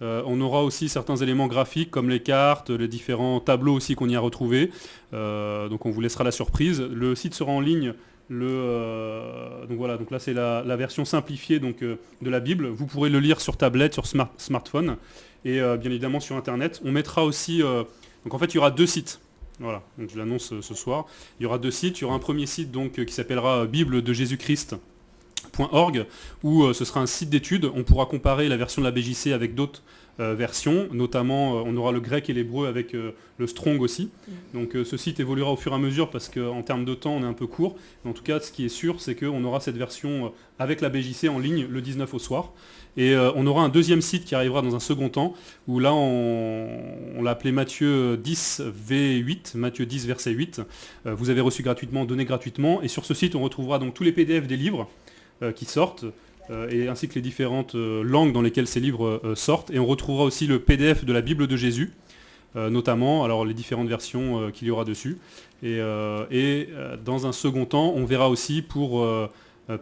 On aura aussi certains éléments graphiques comme les cartes, les différents tableaux aussi qu'on y a retrouvés. Donc on vous laissera la surprise. Le site sera en ligne. Donc voilà, donc là c'est la version simplifiée donc, de la Bible. Vous pourrez le lire sur tablette, sur smartphone et bien évidemment sur internet. On mettra aussi, donc en fait il y aura 2 sites. Voilà, donc je l'annonce ce soir. Il y aura 2 sites. Il y aura un premier site donc qui s'appellera Bible de Jésus-Christ.org où ce sera un site d'études. On pourra comparer la version de la BJC avec d'autres versions, notamment on aura le grec et l'hébreu avec le Strong aussi. Donc ce site évoluera au fur et à mesure parce qu'en termes de temps on est un peu court. Mais en tout cas ce qui est sûr c'est qu'on aura cette version avec la BJC en ligne le 19 au soir. Et on aura un deuxième site qui arrivera dans un second temps où là on l'a appelé Matthieu 10 V8, Matthieu 10 verset 8. Vous avez reçu gratuitement, donné gratuitement. Et sur ce site on retrouvera donc tous les PDF des livres qui sortent, et ainsi que les différentes langues dans lesquelles ces livres sortent. Et on retrouvera aussi le PDF de la Bible de Jésus, notamment, alors les différentes versions qu'il y aura dessus. Et dans un second temps, on verra aussi pour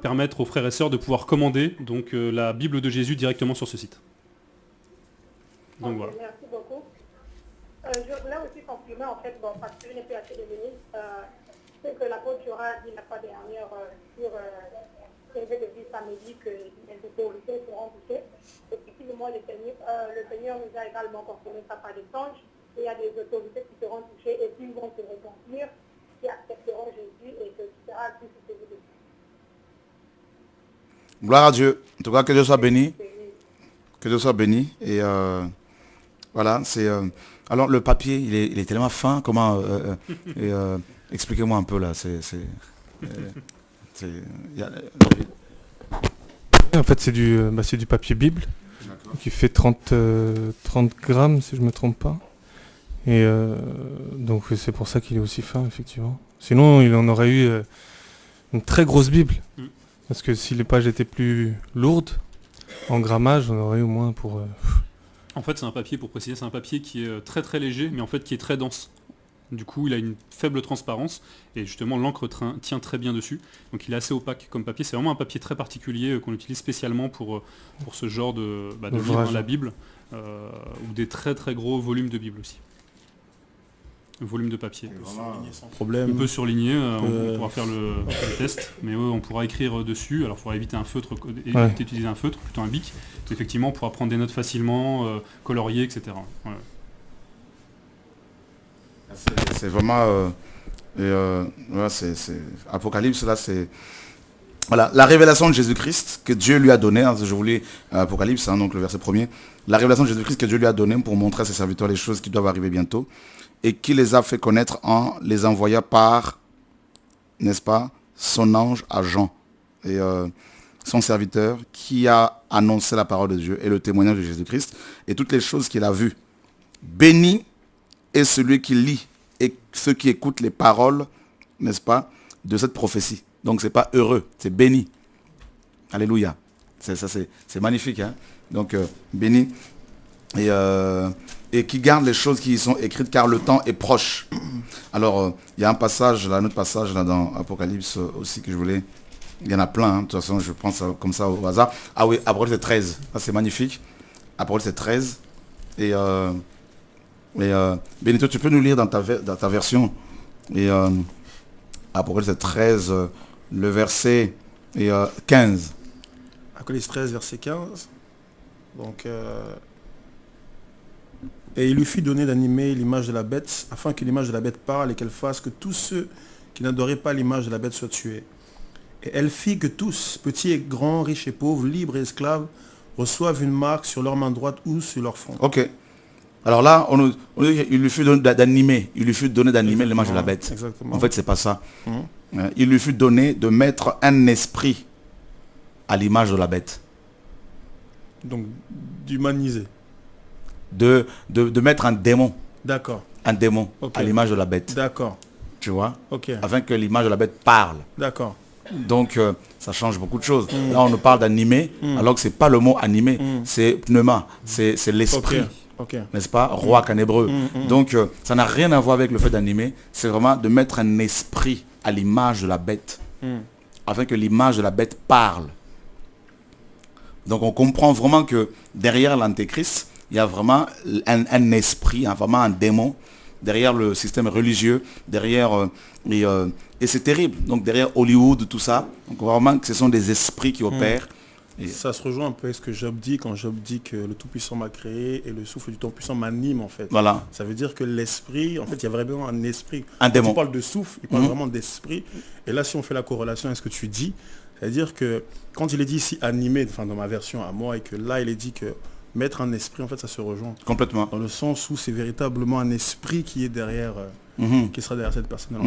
permettre aux frères et sœurs de pouvoir commander donc, la Bible de Jésus directement sur ce site. Donc voilà. Merci beaucoup. Je voulais aussi confirmer en fait, parce que je n'ai plus assez de minutes, ce que l'apôtre Joras dit la fois dernière sur de vie samedi que les autorités seront touchées. Effectivement, le Seigneur nous a également confirmé ça par des songes. Il y a des autorités qui seront touchées et qui vont se repentir, qui accepteront Jésus et que tu seras plus sauvé de Dieu. Gloire à Dieu. En tout cas, que Dieu soit béni. Que Dieu soit béni. Et voilà, c'est... alors, le papier, il est tellement fin. Comment... expliquez-moi un peu, là. En fait c'est du papier Bible qui fait 30 grammes si je ne me trompe pas. Et donc c'est pour ça qu'il est aussi fin effectivement. Sinon il en aurait eu une très grosse Bible. Parce que si les pages étaient plus lourdes en grammage, on aurait eu au moins pour... En fait c'est un papier, pour préciser, c'est un papier qui est très très léger mais en fait qui est très dense. Du coup, il a une faible transparence et justement l'encre tient très bien dessus. Donc il est assez opaque comme papier. C'est vraiment un papier très particulier qu'on utilise spécialement pour ce genre de livre, la Bible, ou des très très gros volumes de Bible aussi. Volume de papier. Sans problème. On peut surligner, on pourra faire le test, mais on pourra écrire dessus. Alors il faudra éviter un feutre, d'utiliser un feutre, plutôt un bic. Effectivement, on pourra prendre des notes facilement, colorier, etc. Ouais. C'est vraiment voilà, c'est Apocalypse là, c'est voilà la révélation de Jésus-Christ que Dieu lui a donnée. Hein, je voulais Apocalypse, hein, donc le verset 1er, la révélation de Jésus-Christ que Dieu lui a donnée pour montrer à ses serviteurs les choses qui doivent arriver bientôt et qui les a fait connaître en les envoyant par n'est-ce pas, son ange à Jean, et son serviteur, qui a annoncé la parole de Dieu et le témoignage de Jésus-Christ, et toutes les choses qu'il a vues. Béni est celui qui lit et ceux qui écoutent les paroles, n'est-ce pas, de cette prophétie. Donc c'est pas heureux, c'est béni. Alléluia. C'est magnifique. Hein? Donc béni. Et qui garde les choses qui y sont écrites, car le temps est proche. Alors, il y a un passage, là, un autre passage là, dans Apocalypse aussi que je voulais... Il y en a plein, hein. De toute façon, je prends ça comme ça au hasard. Ah oui, Apocalypse 13. Ça, c'est magnifique. Apocalypse 13. Et Benito, tu peux nous lire dans ta version. Et Apocalypse 13, le verset 15. Apocalypse 13, verset 15. Donc, et il lui fut donné d'animer l'image de la bête, afin que l'image de la bête parle et qu'elle fasse que tous ceux qui n'adoraient pas l'image de la bête soient tués. Et elle fit que tous, petits et grands, riches et pauvres, libres et esclaves, reçoivent une marque sur leur main droite ou sur leur front. Ok. Alors là, il lui fut donné d'animer. Il lui fut donné d'animer l'image de la bête. Exactement. En fait, c'est pas ça. Il lui fut donné de mettre un esprit à l'image de la bête. Donc, d'humaniser. De mettre un démon. D'accord. Un démon à l'image de la bête. D'accord. Tu vois? Ok. Afin que l'image de la bête parle. D'accord. Donc, ça change beaucoup de choses. Là, on nous parle d'animer, alors que c'est pas le mot animé. C'est pneuma. C'est l'esprit. Okay. N'est-ce pas? Roi en hébreu. Donc, ça n'a rien à voir avec le fait d'animer. C'est vraiment de mettre un esprit à l'image de la bête. Afin que l'image de la bête parle. Donc, on comprend vraiment que derrière l'antéchrist, il y a vraiment un esprit, vraiment un démon, derrière le système religieux, derrière... et c'est terrible. Donc, derrière Hollywood, tout ça, donc vraiment que ce sont des esprits qui opèrent. Et ça se rejoint un peu avec ce que Job dit, quand Job dit que le Tout-Puissant m'a créé et le souffle du Tout-Puissant m'anime, en fait. Voilà. Ça veut dire que l'esprit, en fait, il y a vraiment un esprit. Un démon. Quand il parle de souffle, il parle vraiment d'esprit. Et là, si on fait la corrélation avec ce que tu dis, c'est-à-dire que quand il est dit ici animé, enfin dans ma version à moi, et que là, il est dit que mettre un esprit, en fait, ça se rejoint. Complètement. Dans le sens où c'est véritablement un esprit qui est derrière, qui sera derrière cette personne.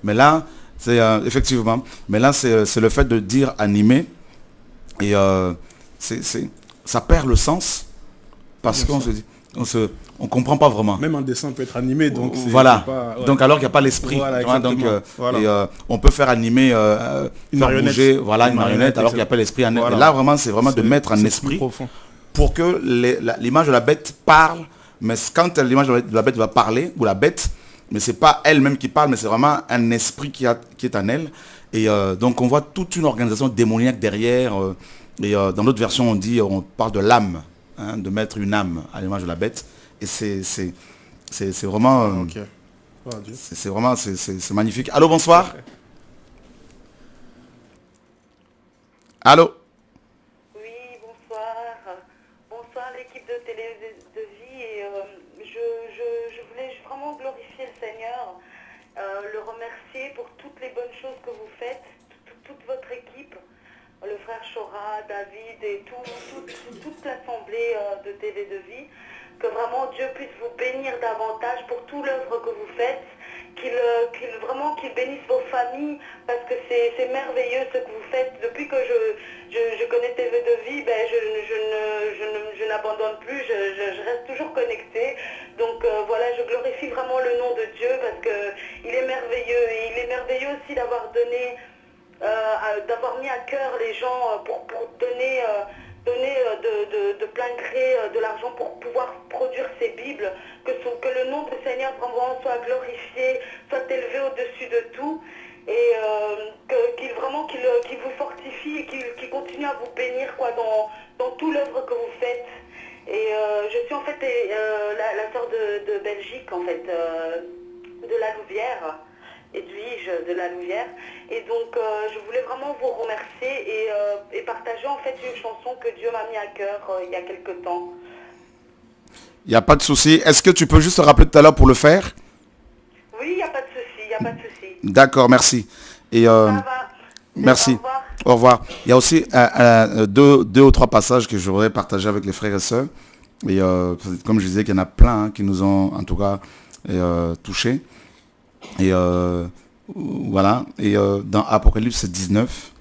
Mais là, c'est effectivement, mais là, c'est le fait de dire animé. Et ça perd le sens parce qu'on se dit, on comprend pas vraiment. Même un dessin peut être animé, donc voilà. Pas, ouais. Donc alors qu'il n'y a pas l'esprit, voilà, donc voilà. on peut faire animer, une faire marionnette. bouger, voilà, une marionnette, alors qu'il n'y a pas l'esprit. Voilà. Et là vraiment, c'est vraiment de mettre un esprit pour que l'image de la bête parle. Mais quand l'image de la bête va parler, ou la bête, mais c'est pas elle-même qui parle, mais c'est vraiment un esprit qui est en elle. Et donc on voit toute une organisation démoniaque derrière. Et dans d'autres versions, on parle de l'âme, hein, de mettre une âme à l'image de la bête. Et c'est vraiment... c'est vraiment c'est magnifique. Allô, bonsoir. Allô. Oui, bonsoir. Bonsoir l'équipe de Télé de Vie. Et, je voulais vraiment glorifier le Seigneur, le remercier pour toutes les bonnes choses que vous faites, toute votre équipe, le frère Chora, David et toute l'assemblée de Télé de Vie. Que vraiment Dieu puisse vous bénir davantage pour toute l'œuvre que vous faites, qu'il bénisse vos familles, parce que c'est merveilleux ce que vous faites. Depuis que je connais TV de Vie, ben je n'abandonne plus, je reste toujours connectée. Donc voilà, je glorifie vraiment le nom de Dieu parce qu'il est merveilleux. Et il est merveilleux aussi d'avoir donné, d'avoir mis à cœur les gens pour donner de plein gré de l'argent pour pouvoir produire ces Bibles, que le nom du Seigneur vraiment soit glorifié, soit élevé au-dessus de tout, et qu'il vous fortifie et qu'il continue à vous bénir dans toute l'œuvre que vous faites. Et je suis en fait la sœur de Belgique, en fait, de la Louvière. Edwige de la Louvière, et donc je voulais vraiment vous remercier et partager en fait une chanson que Dieu m'a mis à cœur il y a quelque temps. Il n'y a pas de souci. Est-ce que tu peux juste te rappeler tout à l'heure pour le faire? Oui, il n'y a pas de souci, il n'y a pas de souci. D'accord, merci. Et ça va. merci. Au revoir. Il y a aussi deux ou trois passages que je voudrais partager avec les frères et sœurs. Et comme je disais, qu'il y en a plein qui nous ont en tout cas touchés. Et Voilà. Et dans Apocalypse 19,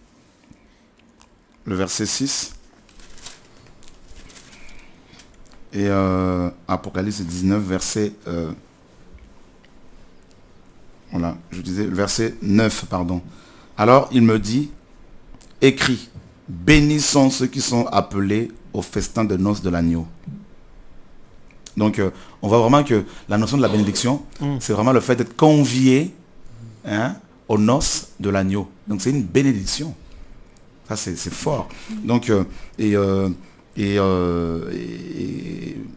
le verset 6. Et Apocalypse 19, verset... voilà, je disais le verset 9, pardon. Alors il me dit, écris, bénis sont ceux qui sont appelés au festin de noces de l'agneau. Donc on voit vraiment que la notion de la bénédiction, c'est vraiment le fait d'être convié aux noces de l'agneau. Donc c'est une bénédiction. Ça c'est fort. Donc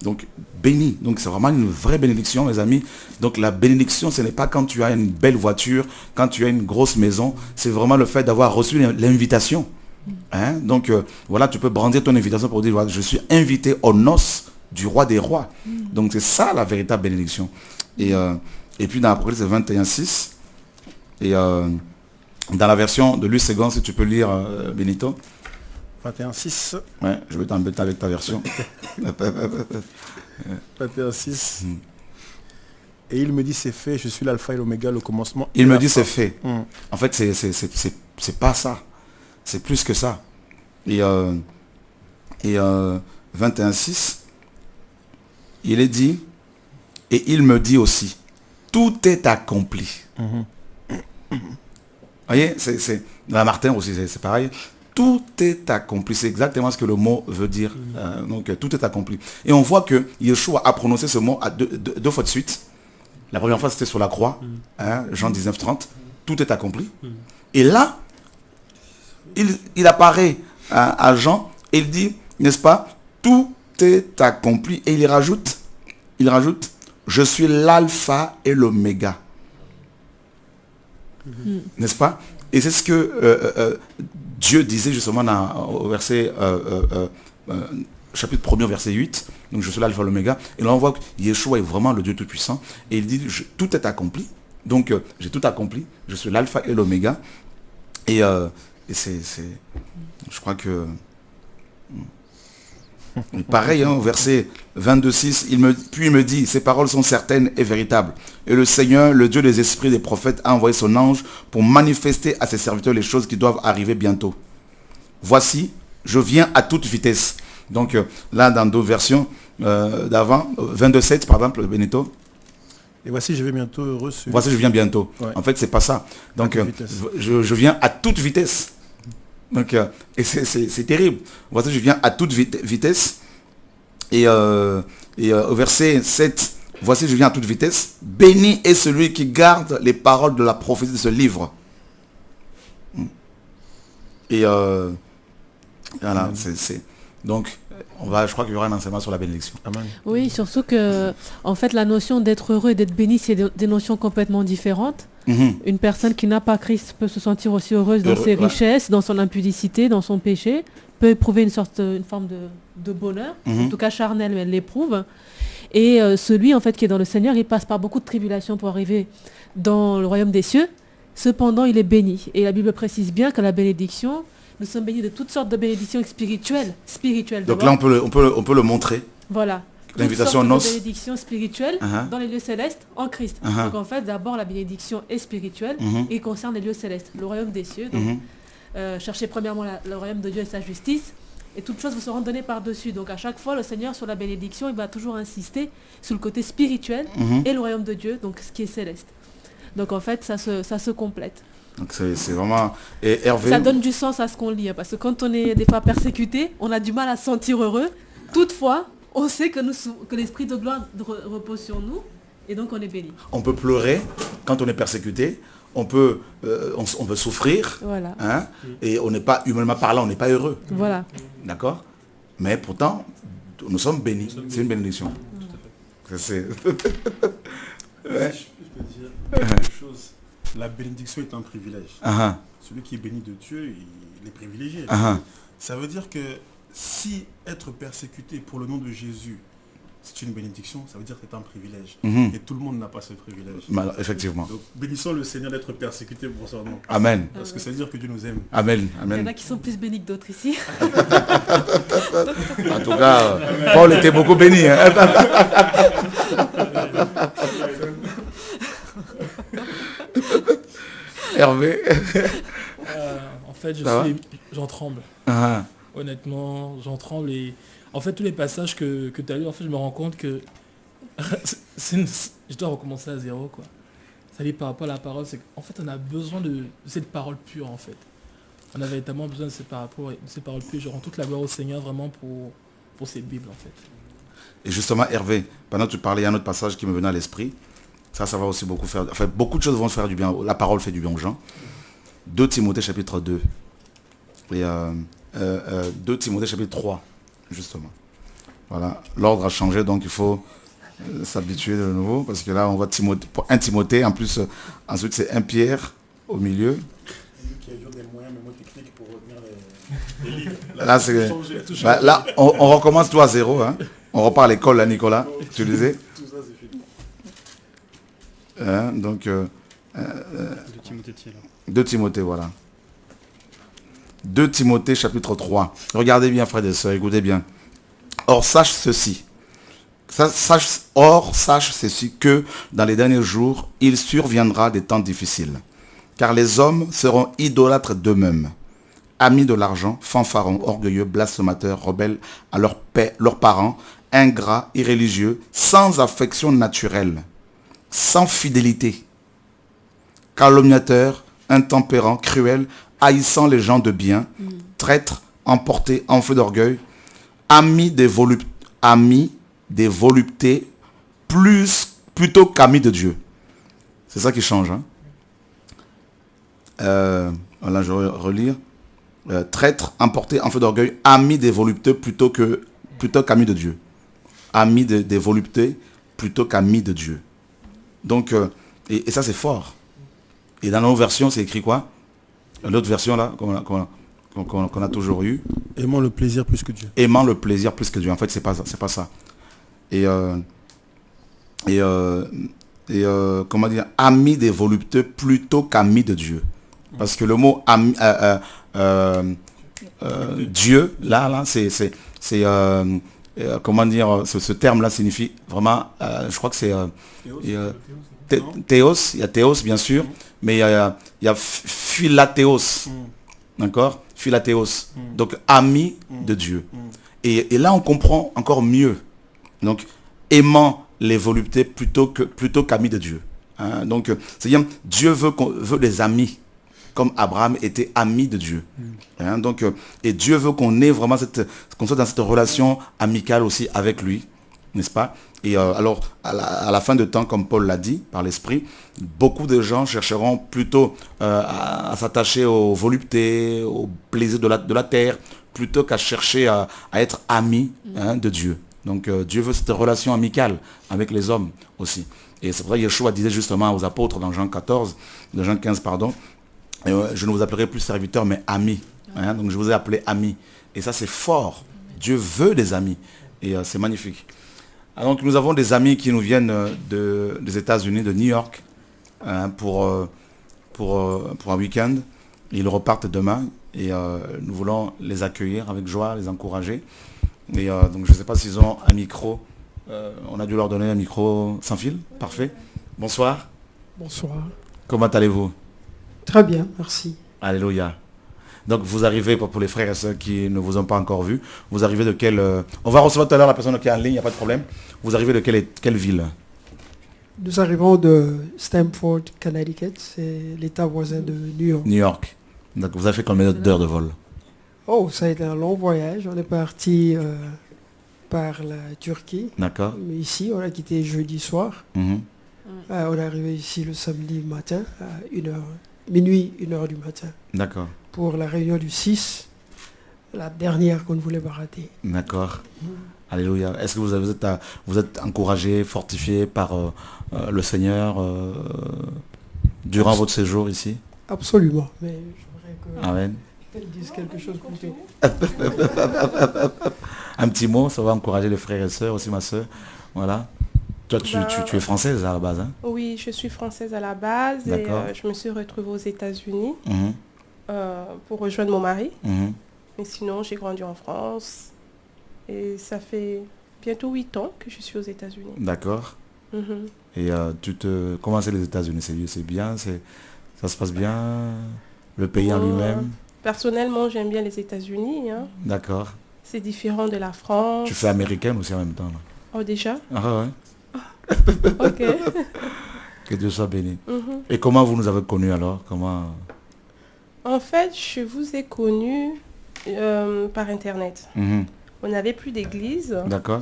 donc béni. Donc c'est vraiment une vraie bénédiction, mes amis. Donc la bénédiction, ce n'est pas quand tu as une belle voiture, quand tu as une grosse maison, c'est vraiment le fait d'avoir reçu l'invitation. Donc voilà, tu peux brandir ton invitation pour dire, voilà, je suis invité aux noces du roi des rois. Donc c'est ça la véritable bénédiction. Et puis dans Apocalypse 21:6, et dans la version de Louis II, si tu peux lire, Benito. 21:6. Ouais, je vais t'embêter avec ta version. 21:6. Et il me dit, c'est fait, je suis l'alpha et l'oméga, le commencement. Il me dit, c'est fait. En fait, c'est pas ça. C'est plus que ça. Et 21:6, il est dit, et il me dit aussi, tout est accompli. Vous voyez, dans Martin aussi, c'est pareil. Tout est accompli. C'est exactement ce que le mot veut dire. Donc, tout est accompli. Et on voit que Yeshua a prononcé ce mot à deux fois de suite. La première fois, c'était sur la croix. Jean 19:30. Tout est accompli. Et là, il apparaît à Jean et il dit, n'est-ce pas, tout est accompli. Et il rajoute, je suis l'alpha et l'oméga. N'est-ce pas? Et c'est ce que Dieu disait justement au verset, chapitre 1er, verset 8. Donc je suis l'alpha et l'oméga. Et là on voit que Yeshua est vraiment le Dieu Tout-Puissant. Et il dit, tout est accompli. Donc j'ai tout accompli. Je suis l'alpha et l'oméga. Et c'est, je crois que... Pareil, au verset 22:6, puis il me dit, ces paroles sont certaines et véritables. Et le Seigneur, le Dieu des esprits des prophètes, a envoyé son ange pour manifester à ses serviteurs les choses qui doivent arriver bientôt. Voici, je viens à toute vitesse. Donc là, dans d'autres versions d'avant, 22:7 par exemple, Benito. Et voici, je vais bientôt heureux. Voici, je viens bientôt. Ouais. En fait, c'est pas ça. Donc, je viens à toute vitesse. Donc, et c'est terrible. Voici, je viens à toute vitesse. Et au verset 7, voici, je viens à toute vitesse. Béni est celui qui garde les paroles de la prophétie de ce livre. Et voilà, donc, je crois qu'il y aura un enseignement sur la bénédiction. Amen. Oui, surtout que, en fait, la notion d'être heureux et d'être béni, c'est des notions complètement différentes. Une personne qui n'a pas Christ peut se sentir aussi heureuse dans ses richesses, dans son impudicité, dans son péché, peut éprouver une forme de bonheur, en tout cas charnel, mais elle l'éprouve. Et celui, en fait, qui est dans le Seigneur, il passe par beaucoup de tribulations pour arriver dans le royaume des cieux. Cependant, il est béni. Et la Bible précise bien que la bénédiction, nous sommes bénis de toutes sortes de bénédictions spirituelles. Donc là, on peut le montrer. Voilà. L'invitation aux noces. De bénédiction spirituelle dans les lieux célestes en Christ. Donc en fait, d'abord, la bénédiction est spirituelle et concerne les lieux célestes, le royaume des cieux. Donc, cherchez premièrement le royaume de Dieu et sa justice, et toutes choses vous seront données par-dessus. Donc à chaque fois, le Seigneur, sur la bénédiction, il va toujours insister sur le côté spirituel et le royaume de Dieu, donc ce qui est céleste. Donc en fait, ça se complète. Donc c'est vraiment... Et Hervé... Ça donne du sens à ce qu'on lit, parce que quand on est des fois persécuté, on a du mal à se sentir heureux. Toutefois, on sait que l'esprit de gloire repose sur nous, et donc on est béni. On peut pleurer quand on est persécuté, on peut souffrir, voilà. Et on n'est pas, humainement parlant, on n'est pas heureux. Voilà. D'accord? Mais pourtant, nous sommes bénis. C'est une bénédiction. C'est... Si je peux dire quelque chose, la bénédiction est un privilège. Celui qui est béni de Dieu, il est privilégié. Ça veut dire que si être persécuté pour le nom de Jésus, c'est une bénédiction, ça veut dire que c'est un privilège. Et tout le monde n'a pas ce privilège. Effectivement. Donc bénissons le Seigneur d'être persécuté pour son nom. Amen. Parce que ça veut dire que Dieu nous aime. Amen. Il y en a qui sont plus bénis que d'autres ici. En tout cas, Paul était beaucoup béni. Hervé. En fait, j'en tremble. Honnêtement, j'en tremble. Et en fait, tous les passages que tu as lus, en fait, je me rends compte que je dois recommencer à zéro, quoi. Ça dit par rapport à la parole, c'est qu'en fait, on a besoin de cette parole pure, en fait. On a véritablement besoin de ces paroles pures. Je rends toute la gloire au Seigneur vraiment pour cette Bible, en fait. Et justement, Hervé, pendant que tu parlais, il y a un autre passage qui me venait à l'esprit. Ça va aussi beaucoup faire... Enfin, beaucoup de choses vont se faire du bien. La parole fait du bien aux gens. 2 Timothée chapitre 2. Et 2 Timothée chapitre 3, justement. Voilà. L'ordre a changé, donc il faut s'habituer de nouveau. Parce que là, on voit Timothée, pour 1 Timothée. En plus, ensuite, c'est 1 Pierre au milieu. Là, on recommence tout à zéro. Hein. On repart à l'école, là, Nicolas. Tu disais donc, 2 Timothée, voilà. 2 Timothée, chapitre 3. Regardez bien, frères et sœurs, écoutez bien. Or, sache ceci. Sache ceci que dans les derniers jours, il surviendra des temps difficiles. Car les hommes seront idolâtres d'eux-mêmes, amis de l'argent, fanfarons, orgueilleux, blasphémateurs, rebelles à leurs parents, ingrats, irréligieux, sans affection naturelle, sans fidélité, calomniateurs, intempérants, cruels, haïssant les gens de bien, traîtres, emportés en feu d'orgueil, amis des voluptés, plutôt qu'amis de Dieu. C'est ça qui change. Hein? Voilà, je vais relire. Traîtres, emportés en feu d'orgueil, amis des voluptés plutôt qu'amis de Dieu. Amis des voluptés plutôt qu'amis de Dieu. Donc, et ça c'est fort. Et dans nos versions, c'est écrit quoi? L'autre version là, qu'on a toujours eu. Aimant le plaisir plus que Dieu. Aimant le plaisir plus que Dieu. En fait, c'est pas ça. Et comment dire, amis des voluptés plutôt qu'amis de Dieu. Parce que le mot ami, Dieu, là, c'est comment dire, ce terme-là signifie vraiment, je crois que c'est théos, il y a théos bien sûr, mais il y a philathéos, d'accord, philathéos, donc ami de Dieu. Et là on comprend encore mieux, donc aimant les voluptés plutôt qu'amis de Dieu. Hein? Donc c'est-à-dire Dieu veut des amis, comme Abraham était ami de Dieu. Hein? Donc, et Dieu veut qu'on ait vraiment qu'on soit dans cette relation amicale aussi avec lui, n'est-ce pas? Et alors, à la fin de temps, comme Paul l'a dit, par l'Esprit, beaucoup de gens chercheront plutôt à s'attacher aux voluptés, aux plaisirs de la terre, plutôt qu'à chercher à être amis de Dieu. Donc, Dieu veut cette relation amicale avec les hommes aussi. Et c'est pour ça que Yeshua disait justement aux apôtres dans Jean 15, pardon, je ne vous appellerai plus serviteur, mais ami. Hein? Donc, je vous ai appelé ami. Et ça, c'est fort. Dieu veut des amis. Et c'est magnifique. Donc nous avons des amis qui nous viennent des États-Unis, de New York, pour un week-end. Ils repartent demain et nous voulons les accueillir avec joie, les encourager. Et donc je ne sais pas s'ils ont un micro. On a dû leur donner un micro sans fil. Parfait. Bonsoir. Bonsoir. Comment allez-vous? Très bien, merci. Alléluia. Donc vous arrivez, pour les frères et sœurs qui ne vous ont pas encore vu, vous arrivez de quelle... on va recevoir tout à l'heure la personne qui est en ligne, il n'y a pas de problème. Vous arrivez de quelle ville? Nous arrivons de Stamford, Connecticut, c'est l'état voisin de New York. New York. Donc vous avez fait combien d'heures de vol? Oh, ça a été un long voyage. On est parti par la Turquie. D'accord. Mais ici, on a quitté jeudi soir. On est arrivé ici le samedi matin, à minuit, 1h du matin. D'accord. Pour la réunion du 6, la dernière qu'on ne voulait pas rater. D'accord. Alléluia. Est-ce que vous êtes encouragé, fortifié par le Seigneur durant votre séjour ici? Absolument. Mais je voudrais qu'elle dise quelque chose plutôt. Un petit mot, ça va encourager les frères et sœurs, aussi ma sœur. Voilà. Toi, tu es française à la base, hein? Oui, je suis française à la base et je me suis retrouvée aux États-Unis pour rejoindre mon mari. Mais sinon, j'ai grandi en France et ça fait bientôt 8 ans que je suis aux États-Unis. D'accord. Et comment c'est les États-Unis? C'est bien, Ça se passe bien? Le pays en lui-même? Personnellement, j'aime bien les États-Unis. Hein. D'accord. C'est différent de la France. Tu fais américaine aussi en même temps là. Oh, déjà? Ah ouais. Ok. Que Dieu soit béni. Et comment vous nous avez connus alors? Comment... En fait, je vous ai connu par Internet. On n'avait plus d'église. D'accord.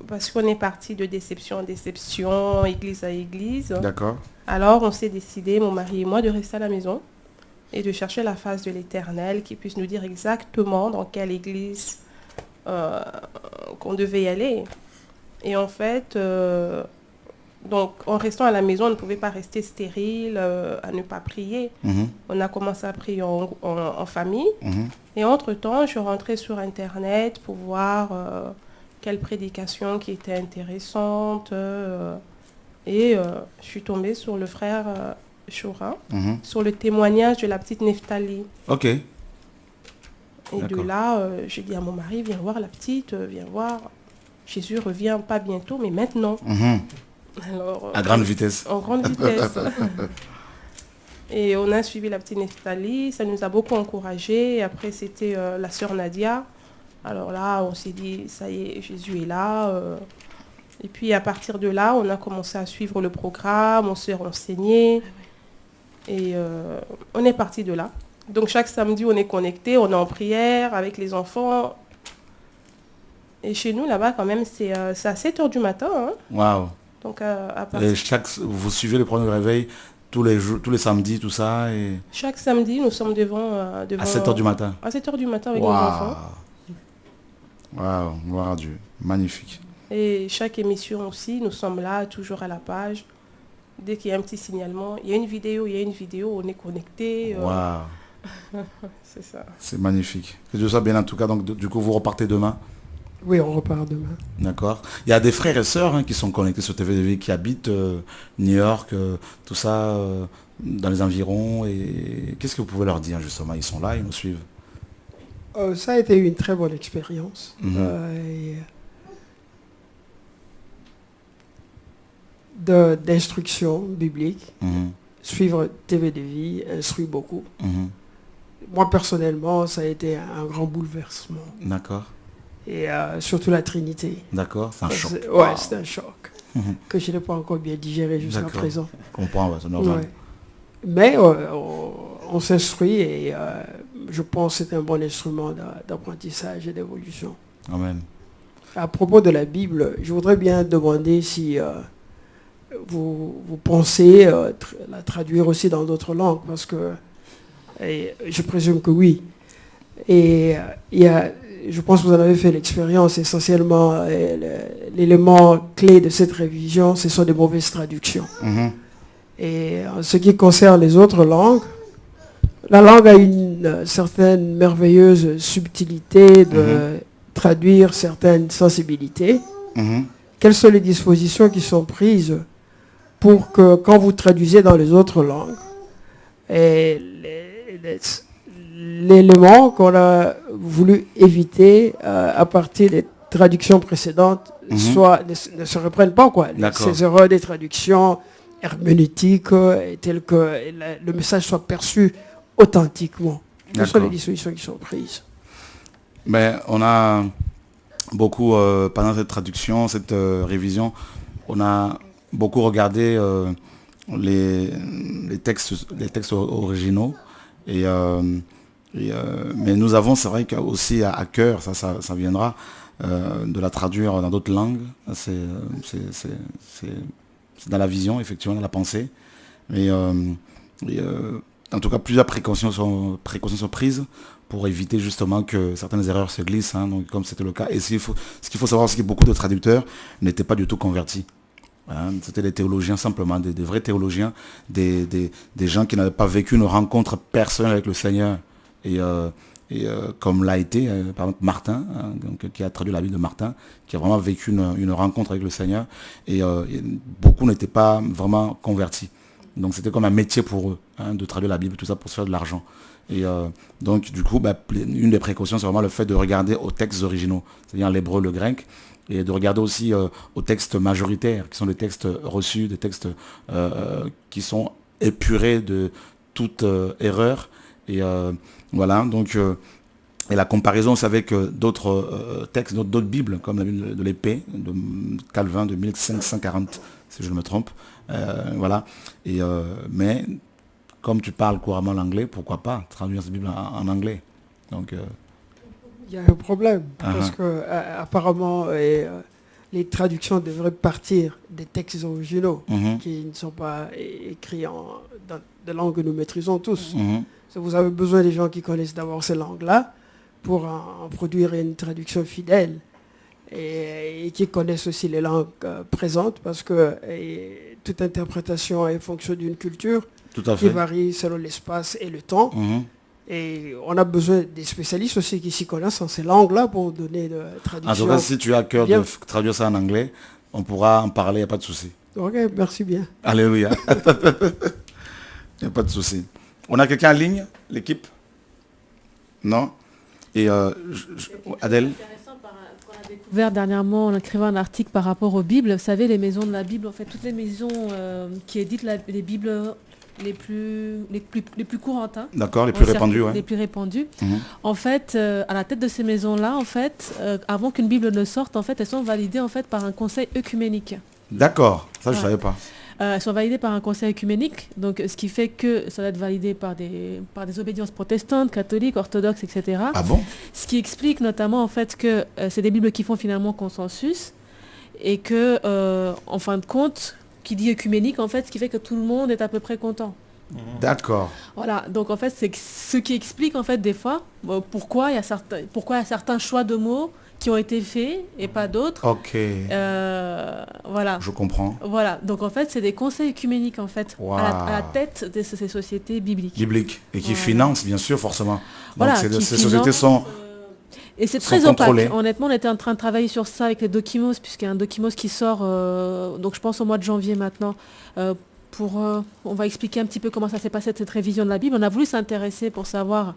Parce qu'on est parti de déception en déception, église à église. D'accord. Alors, on s'est décidé, mon mari et moi, de rester à la maison et de chercher la face de l'Éternel qui puisse nous dire exactement dans quelle église qu'on devait y aller. Et en fait, donc en restant à la maison, on ne pouvait pas rester stérile, à ne pas prier. On a commencé à prier en famille. Et entre-temps, je rentrais sur Internet pour voir quelle prédication qui était intéressante. Et je suis tombée sur le frère Choura, sur le témoignage de la petite Nephtali. Ok. Et de là, j'ai dit à mon mari, viens voir la petite, viens voir. Jésus revient pas bientôt, mais maintenant. Alors, à grande vitesse. En grande vitesse. Et on a suivi la petite Nephtali, ça nous a beaucoup encouragés. Et après, c'était la sœur Nadia. Alors là, on s'est dit, ça y est, Jésus est là. Et puis à partir de là, on a commencé à suivre le programme, on s'est renseigné. Et on est parti de là. Donc chaque samedi, on est connecté, on est en prière avec les enfants. Et chez nous, là-bas, quand même, c'est à 7h du matin. Hein. Waouh. Donc, et vous suivez le premier réveil tous les samedis, tout ça et... Chaque samedi, nous sommes devant à 7h du matin. À 7h du matin avec nos enfants. Waouh, gloire à Dieu. Magnifique. Et chaque émission aussi, nous sommes là, toujours à la page. Dès qu'il y a un petit signalement, il y a une vidéo, on est connecté. Waouh. C'est ça. C'est magnifique. Que Dieu soit bien en tout cas. Donc du coup, vous repartez demain? Oui, on repart demain. D'accord. Il y a des frères et sœurs qui sont connectés sur TVDV qui habitent New York, tout ça, dans les environs. Et qu'est-ce que vous pouvez leur dire justement? Ils sont là, ils nous suivent. Ça a été une très bonne expérience. D'instruction biblique. Suivre TVDV instruit beaucoup. Moi, personnellement, ça a été un grand bouleversement. D'accord. Et surtout la Trinité. D'accord, c'est un choc. Ouais, c'est un choc que je n'ai pas encore bien digéré jusqu'à présent. Je comprends, c'est normal. Ouais. Mais on s'instruit et je pense que c'est un bon instrument d'apprentissage et d'évolution. Amen. À propos de la Bible, je voudrais bien demander si vous pensez la traduire aussi dans d'autres langues, parce que je présume que oui. Et je pense que vous en avez fait l'expérience. Essentiellement, l'élément clé de cette révision, ce sont des mauvaises traductions. Et en ce qui concerne les autres langues, la langue a une certaine merveilleuse subtilité de traduire certaines sensibilités. Quelles sont les dispositions qui sont prises pour que quand vous traduisez dans les autres langues, l'élément qu'on a voulu éviter à partir des traductions précédentes ne se reprennent pas, quoi. Ces erreurs des traductions herméneutiques telles que le message soit perçu authentiquement. Quelles sont les dispositions qui sont prises? On a beaucoup, pendant cette traduction, cette révision, on a beaucoup regardé les textes originaux. Mais nous avons, c'est vrai aussi à cœur, ça viendra, de la traduire dans d'autres langues. C'est dans la vision, effectivement, dans la pensée. En tout cas, plusieurs précautions sont prises pour éviter justement que certaines erreurs se glissent, donc, comme c'était le cas. Et ce qu'il faut savoir, c'est que beaucoup de traducteurs n'étaient pas du tout convertis. C'était des théologiens simplement, des vrais théologiens, des gens qui n'avaient pas vécu une rencontre personnelle avec le Seigneur. Et comme l'a été, par exemple, Martin, qui a traduit la Bible de Martin, qui a vraiment vécu une rencontre avec le Seigneur. Et beaucoup n'étaient pas vraiment convertis. Donc c'était comme un métier pour eux, de traduire la Bible, tout ça pour se faire de l'argent. Et donc du coup, une des précautions, c'est vraiment le fait de regarder aux textes originaux, c'est-à-dire l'hébreu, le grec, et de regarder aussi aux textes majoritaires, qui sont des textes reçus, des textes qui sont épurés de toute erreur. Et voilà, donc, et la comparaison, c'est avec d'autres textes, d'autres Bibles, comme la Bible de l'épée, de Calvin de 1540, si je ne me trompe. Voilà. Et, mais comme tu parles couramment l'anglais, pourquoi pas traduire cette Bible en anglais. Donc, il y a un problème, parce que apparemment, les traductions devraient partir des textes originaux qui ne sont pas écrits dans des langues que nous maîtrisons tous. Vous avez besoin des gens qui connaissent d'abord ces langues-là pour en produire une traduction fidèle et qui connaissent aussi les langues présentes, parce que toute interprétation est en fonction d'une culture qui varie selon l'espace et le temps. Et on a besoin des spécialistes aussi qui s'y connaissent en ces langues-là pour donner de traduction. En tout cas, si tu as à cœur de traduire ça en anglais, on pourra en parler, il n'y a pas de souci. Ok, merci bien. Alléluia. Il n'y a pas de souci. On a quelqu'un en ligne, l'équipe? Non? Et Adèle? Découvert dernièrement en écrivant un article par rapport aux Bibles. Vous savez, les maisons de la Bible, en fait, toutes les maisons qui éditent les Bibles les plus courantes. Hein, d'accord, les plus répandues. Ouais. Les plus répandues. En fait, à la tête de ces maisons-là, en fait, avant qu'une Bible ne sorte, en fait, elles sont validées en fait, par un conseil œcuménique. D'accord, ça je ne savais pas. Elles sont validées par un conseil œcuménique, donc ce qui fait que ça va être validé par des obédiences protestantes, catholiques, orthodoxes, etc. Ah bon? Ce qui explique notamment en fait que c'est des Bibles qui font finalement consensus et que, en fin de compte, qui dit œcuménique, en fait, ce qui fait que tout le monde est à peu près content. D'accord. Voilà, donc en fait, c'est ce qui explique en fait des fois pourquoi il y a certains choix de mots qui ont été faits et pas d'autres. Ok. Voilà. Je comprends. Voilà, donc en fait, c'est des conseils œcuméniques en fait, à la tête de ces sociétés bibliques. Bibliques, et qui financent bien sûr forcément. Donc voilà, ces sociétés sont... Et c'est très opaque. Honnêtement, on était en train de travailler sur ça avec les Docimos, puisqu'il y a un Docimos qui sort, donc je pense au mois de janvier maintenant, on va expliquer un petit peu comment ça s'est passé cette révision de la Bible. On a voulu s'intéresser pour savoir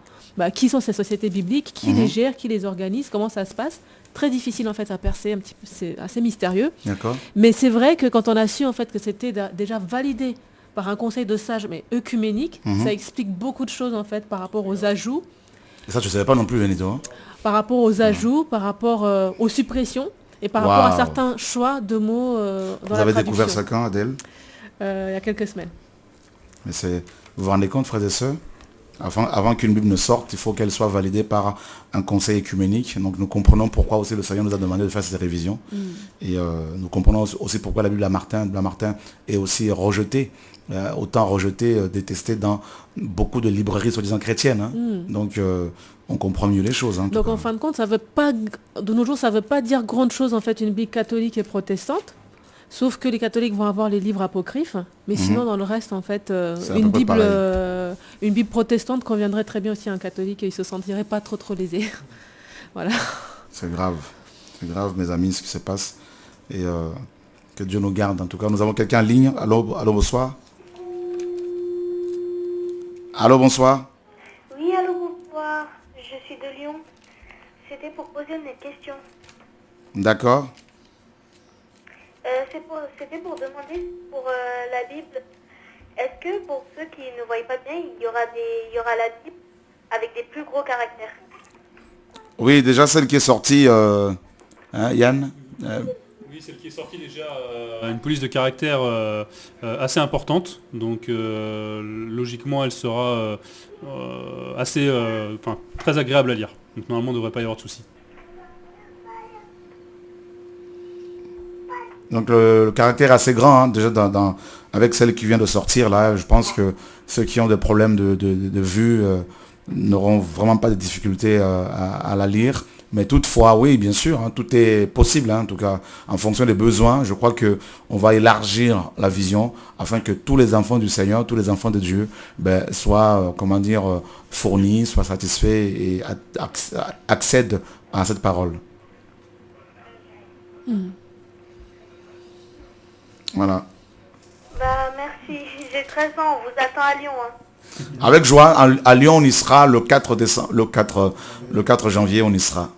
qui sont ces sociétés bibliques, qui les gèrent, qui les organise, comment ça se passe. Très difficile en fait à percer, un petit peu, c'est assez mystérieux. D'accord. Mais c'est vrai que quand on a su en fait que c'était déjà validé par un conseil de sages, mais œcuménique, ça explique beaucoup de choses en fait par rapport aux ajouts. Et ça, tu ne savais pas non plus, Benito, hein? Par rapport aux ajouts, par rapport aux suppressions et par rapport à certains choix de mots dans la traduction. Vous avez découvert ça quand, Adèle? Il y a quelques semaines. Mais vous vous rendez compte, frères et sœurs, avant qu'une Bible ne sorte, il faut qu'elle soit validée par un conseil œcuménique. Donc nous comprenons pourquoi aussi le Seigneur nous a demandé de faire ces révisions. Et nous comprenons aussi pourquoi la Bible de Martin est aussi rejetée. Autant rejetée, détestée dans beaucoup de librairies soi-disant chrétiennes. Hein. Donc on comprend mieux les choses. Hein, donc en fin de compte, de nos jours, ça ne veut pas dire grande chose en fait une Bible catholique et protestante. Sauf que les catholiques vont avoir les livres apocryphes, mais sinon dans le reste, en fait, une Bible protestante conviendrait très bien aussi à un catholique et il se sentirait pas trop lésé. Voilà. C'est grave, mes amis, ce qui se passe. Et que Dieu nous garde. En tout cas, nous avons quelqu'un en ligne. Allô, bonsoir. Allô, bonsoir. Oui, allô, bonsoir. Je suis de Lyon. C'était pour poser une question. D'accord. C'était pour demander pour la Bible. Est-ce que pour ceux qui ne voient pas bien, il y aura la Bible avec des plus gros caractères? Oui, déjà celle qui est sortie, Yann. Oui, celle qui est sortie déjà a une police de caractère assez importante. Donc logiquement, elle sera très agréable à lire. Donc normalement, il ne devrait pas y avoir de soucis. Donc le caractère est assez grand, hein, déjà avec celle qui vient de sortir là, je pense que ceux qui ont des problèmes de vue n'auront vraiment pas de difficulté à la lire. Mais toutefois, oui, bien sûr, hein, tout est possible, hein, en tout cas, en fonction des besoins. Je crois qu'on va élargir la vision afin que tous les enfants du Seigneur, tous les enfants de Dieu, soient, fournis, soient satisfaits et accèdent à cette parole. Voilà. Merci. J'ai 13 ans. On vous attend à Lyon. Hein. Avec joie. À Lyon, on y sera le 4 décembre, le 4 janvier, on y sera.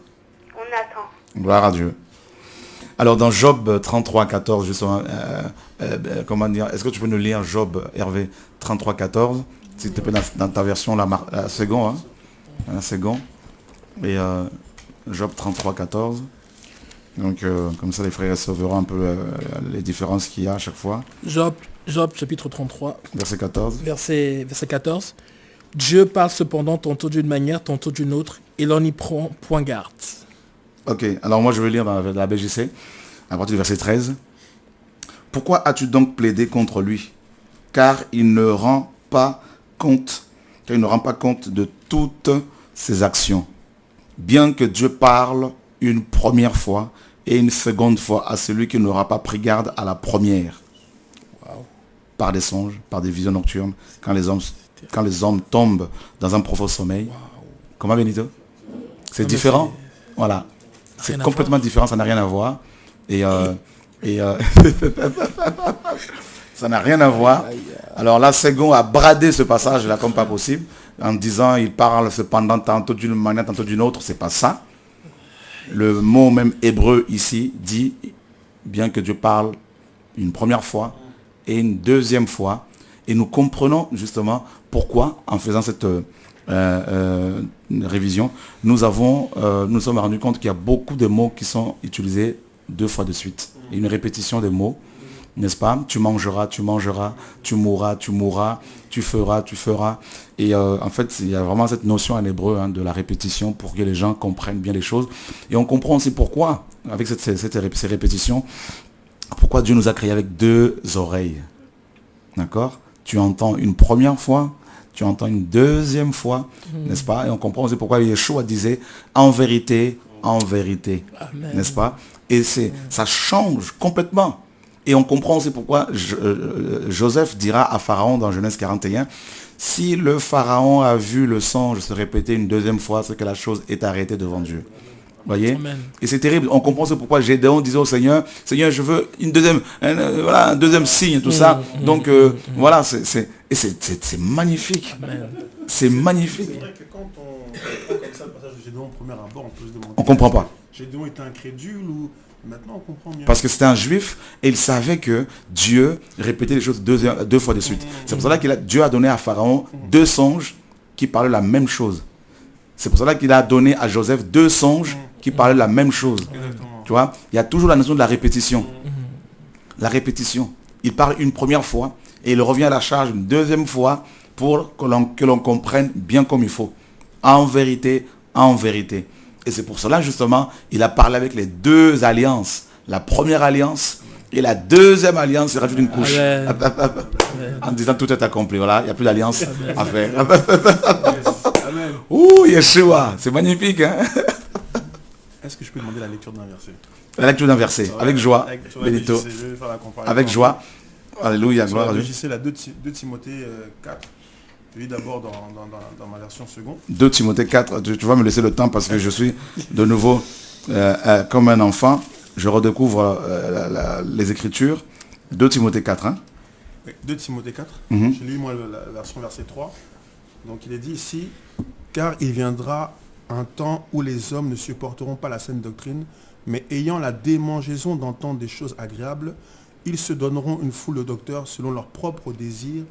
On attend. Gloire à Dieu. Alors, dans Job 33, 14, justement, est-ce que tu peux nous lire Job, Hervé, 33, 14? S'il te plaît, dans ta version, la seconde. Hein, la seconde. Et Job 33, 14. Donc, comme ça, les frères sauveront un peu les différences qu'il y a à chaque fois. Job chapitre 33. Verset 14. Verset 14. Dieu parle cependant tantôt d'une manière, tantôt d'une autre, et l'on n'y prend point garde. Ok, alors moi je vais lire dans la BJC, à partir du verset 13. Pourquoi as-tu donc plaidé contre lui? Car il ne rend pas compte de toutes ses actions. Bien que Dieu parle une première fois et une seconde fois à celui qui n'aura pas pris garde à la première. Wow. Par des songes, par des visions nocturnes, quand les hommes tombent dans un profond sommeil. Wow. Comment, Benito? C'est différent. Voilà. C'est complètement différent, ça n'a rien à voir. Et ça n'a rien à voir. Alors là, Ségon a bradé ce passage là comme pas possible, en disant il parle cependant tantôt d'une manière, tantôt d'une autre. C'est pas ça. Le mot même hébreu ici dit, bien que Dieu parle une première fois et une deuxième fois, et nous comprenons justement pourquoi, en faisant cette révision, nous sommes rendus compte qu'il y a beaucoup de mots qui sont utilisés 2 fois de suite. Et une répétition des mots, n'est-ce pas? Tu mangeras, tu mourras, tu feras. Et en fait, il y a vraiment cette notion en hébreu de la répétition pour que les gens comprennent bien les choses. Et on comprend aussi pourquoi, avec ces répétitions, pourquoi Dieu nous a créés avec 2 oreilles. D'accord? Tu entends une première fois, tu entends une deuxième fois, n'est-ce pas? Et on comprend aussi pourquoi Yeshua disait en vérité, n'est-ce pas? Et ça change complètement. Et on comprend aussi pourquoi Joseph dira à Pharaon dans Genèse 41, si le Pharaon a vu le songe se répéter une deuxième fois, c'est que la chose est arrêtée devant Dieu. Voyez? Et c'est terrible. On comprend c'est pourquoi Gédéon disait au Seigneur, Seigneur, je veux une deuxième, un deuxième signe, tout ça. Donc voilà, c'est magnifique. C'est magnifique. C'est vrai que quand on prend comme ça le passage de Gédéon au premier abord, on peut se demander. On comprend pas. Gédéon était incrédule ou maintenant on comprend mieux. Parce que c'était un juif et il savait que Dieu répétait les choses 2 fois de suite. C'est pour cela que Dieu a donné à Pharaon 2 songes qui parlaient la même chose. C'est pour cela qu'il a donné à Joseph 2 songes qui parlaient la même chose. Exactement. Tu vois, il y a toujours la notion de la répétition. La répétition. Il parle une première fois et il revient à la charge une deuxième fois pour que l'on comprenne bien comme il faut. En vérité, en vérité. Et c'est pour cela, justement, il a parlé avec les 2 alliances. La première alliance et la deuxième alliance, il rajoute une couche. En disant tout est accompli. Voilà, il n'y a plus d'alliance à faire. Ouh, Yeshua, c'est magnifique. Hein? Est-ce que je peux demander la lecture d'un verset? La lecture d'un verset, avec joie, Benito. Avec joie. Alléluia, gloire à Dieu. C'est la 2 Timothée 4. Je lis d'abord dans ma version seconde. 2 Timothée 4, tu vas me laisser le temps parce que je suis de nouveau comme un enfant. Je redécouvre les Écritures. 2 Timothée 4. Hein? 2 Timothée 4. Je lis moi la version verset 3. Donc il est dit ici, car il viendra un temps où les hommes ne supporteront pas la saine doctrine, mais ayant la démangeaison d'entendre des choses agréables, ils se donneront une foule de docteurs selon leurs propres désirs,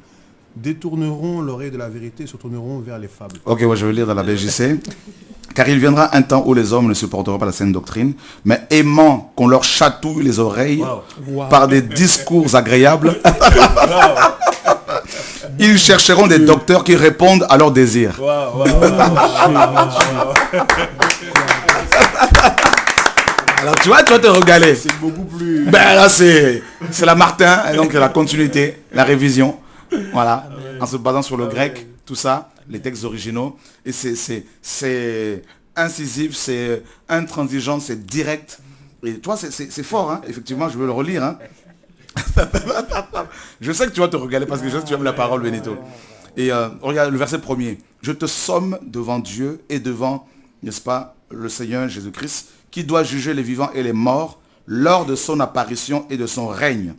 détourneront l'oreille de la vérité et se tourneront vers les fables. Ok, ouais, je vais lire dans la BJC. Car il viendra un temps où les hommes ne supporteront pas la saine doctrine, mais aimant qu'on leur chatouille les oreilles par des discours agréables, ils chercheront des docteurs qui répondent à leurs désirs. Alors tu vas te regaler. C'est beaucoup plus... Ben là c'est la Martin, et donc la continuité, la révision. Voilà, en se basant sur le grec, tout ça, les textes originaux. Et c'est incisif, c'est intransigeant, c'est direct. Et toi, c'est fort, hein. Effectivement, je veux le relire. Hein. Je sais que tu vas te regaler parce que je sais que tu aimes la parole, Benito. Et regarde le verset 1er. Je te somme devant Dieu et devant, n'est-ce pas, le Seigneur Jésus-Christ, qui doit juger les vivants et les morts lors de son apparition et de son règne.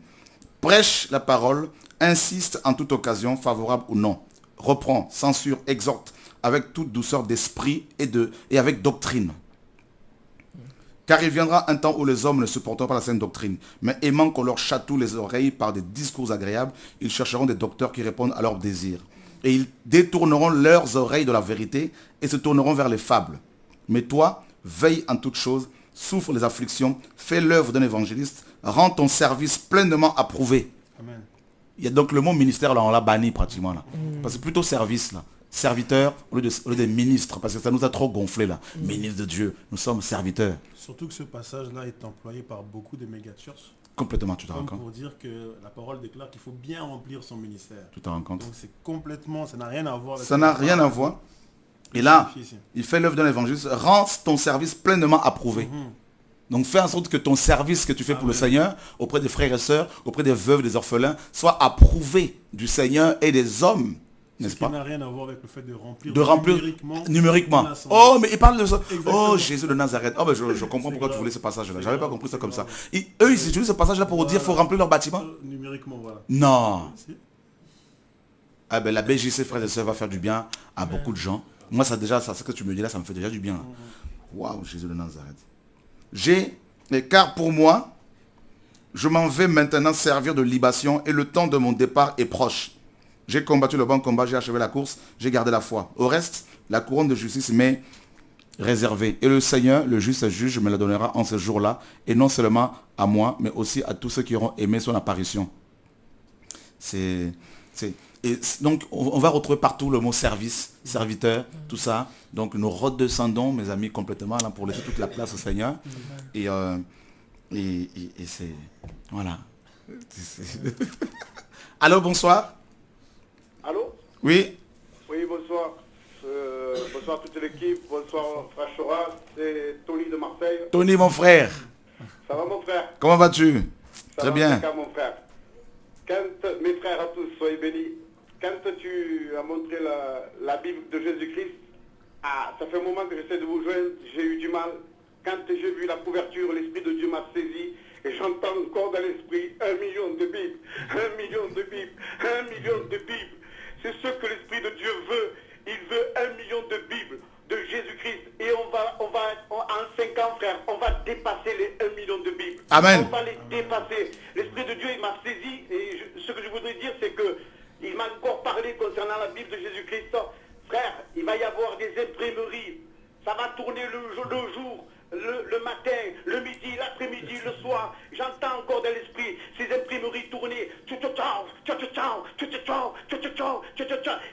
Prêche la parole, insiste en toute occasion, favorable ou non. Reprend, censure, exhorte, avec toute douceur d'esprit et avec doctrine. Car il viendra un temps où les hommes ne supporteront pas la saine doctrine, mais aimant qu'on leur chatouille les oreilles par des discours agréables, ils chercheront des docteurs qui répondent à leurs désirs. et ils détourneront leurs oreilles de la vérité et se tourneront vers les fables. Mais toi, veille en toutes choses, souffre les afflictions, fais l'œuvre d'un évangéliste, rends ton service pleinement approuvé. Amen. Il y a donc le mot ministère, là, on l'a banni pratiquement. Là. Parce que plutôt service, là. Serviteur au lieu de ministre, parce que ça nous a trop gonflé là. Ministre de Dieu, nous sommes serviteurs. Surtout que ce passage-là est employé par beaucoup de méga-churches. Complètement, tu te rends compte. Pour dire que la parole déclare qu'il faut bien remplir son ministère. Tu te rends compte. Donc c'est complètement, ça n'a rien à voir. Ça n'a rien à voir. Et là, il fait l'œuvre d'un évangéliste, rends ton service pleinement approuvé. Donc fais en sorte que ton service que tu fais pour le Seigneur, auprès des frères et sœurs, auprès des veuves, des orphelins, soit approuvé du Seigneur et des hommes. N'est-ce pas? Ça n'a rien à voir avec le fait de remplir, numériquement. Oh, mais il parle de ça. Exactement. Oh, Jésus de Nazareth. Oh, ben je comprends pourquoi tu voulais ce passage-là. J'avais pas compris ça comme ça. Eux, ils utilisent ce passage-là pour dire qu'il faut remplir leur bâtiment. Numériquement, voilà. Non. Ah ben la BJC, frères et sœurs, va faire du bien à beaucoup de gens. Moi, ça déjà, ce que tu me dis là, ça me fait déjà du bien. Waouh, Jésus de Nazareth. Car pour moi, je m'en vais maintenant servir de libation et le temps de mon départ est proche. J'ai combattu le bon combat, j'ai achevé la course, j'ai gardé la foi. Au reste, la couronne de justice m'est réservée. Et le Seigneur, le juste juge, me la donnera en ce jour-là. Et non seulement à moi, mais aussi à tous ceux qui auront aimé son apparition. Et donc, on va retrouver partout le mot service, serviteur, tout ça. Donc, nous redescendons, mes amis, complètement, là, pour laisser toute la place au Seigneur. Et c'est... Voilà. Allô, bonsoir. Allô? Oui. Oui, bonsoir. Bonsoir toute l'équipe. Bonsoir frère Chora. C'est Tony de Marseille. Tony, mon frère. Ça va mon frère? Comment vas-tu? Très bien. Mon frère. Quand, mes frères à tous, soyez bénis. Quand tu as montré la Bible de Jésus-Christ, ça fait un moment que j'essaie de vous joindre. J'ai eu du mal. Quand j'ai vu la couverture, l'Esprit de Dieu m'a saisi. Et j'entends encore dans l'esprit 1 million de Bibles. 1 million de Bibles. 1 million de Bibles. C'est ce que l'Esprit de Dieu veut. Il veut 1 million de Bibles de Jésus-Christ. Et on va en 5 ans, frère, on va dépasser les 1 million de Bibles. Amen. On va les dépasser. L'Esprit de Dieu, il m'a saisi. Et ce que je voudrais dire, c'est que il m'a encore parlé concernant la Bible de Jésus-Christ. Frère, il va y avoir des imprimeries. Ça va tourner le jour. Le matin, le midi, l'après-midi, le soir, j'entends encore dans l'esprit ces imprimeries tourner.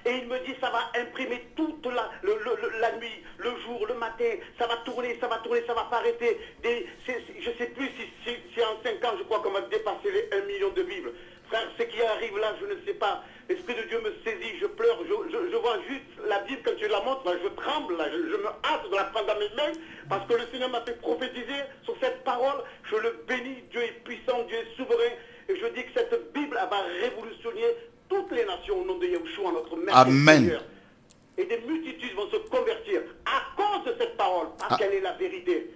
Et il me dit ça va imprimer toute la nuit, le jour, le matin, ça va tourner, ça va pas arrêter. Je ne sais plus si en 5 ans, je crois qu'on va dépasser les 1 million de Bibles. Frère, ce qui arrive là, je ne sais pas. L'Esprit de Dieu me saisit, je pleure, je vois juste la Bible quand tu la montres, là, je tremble, là, je me hâte de la prendre dans mes mains, parce que le Seigneur m'a fait prophétiser sur cette parole. Je le bénis, Dieu est puissant, Dieu est souverain, et je dis que cette Bible, elle va révolutionner toutes les nations au nom de Yahushua, notre Maître. Amen. Seigneur. Et des multitudes vont se convertir à cause de cette parole, parce qu'elle est la vérité.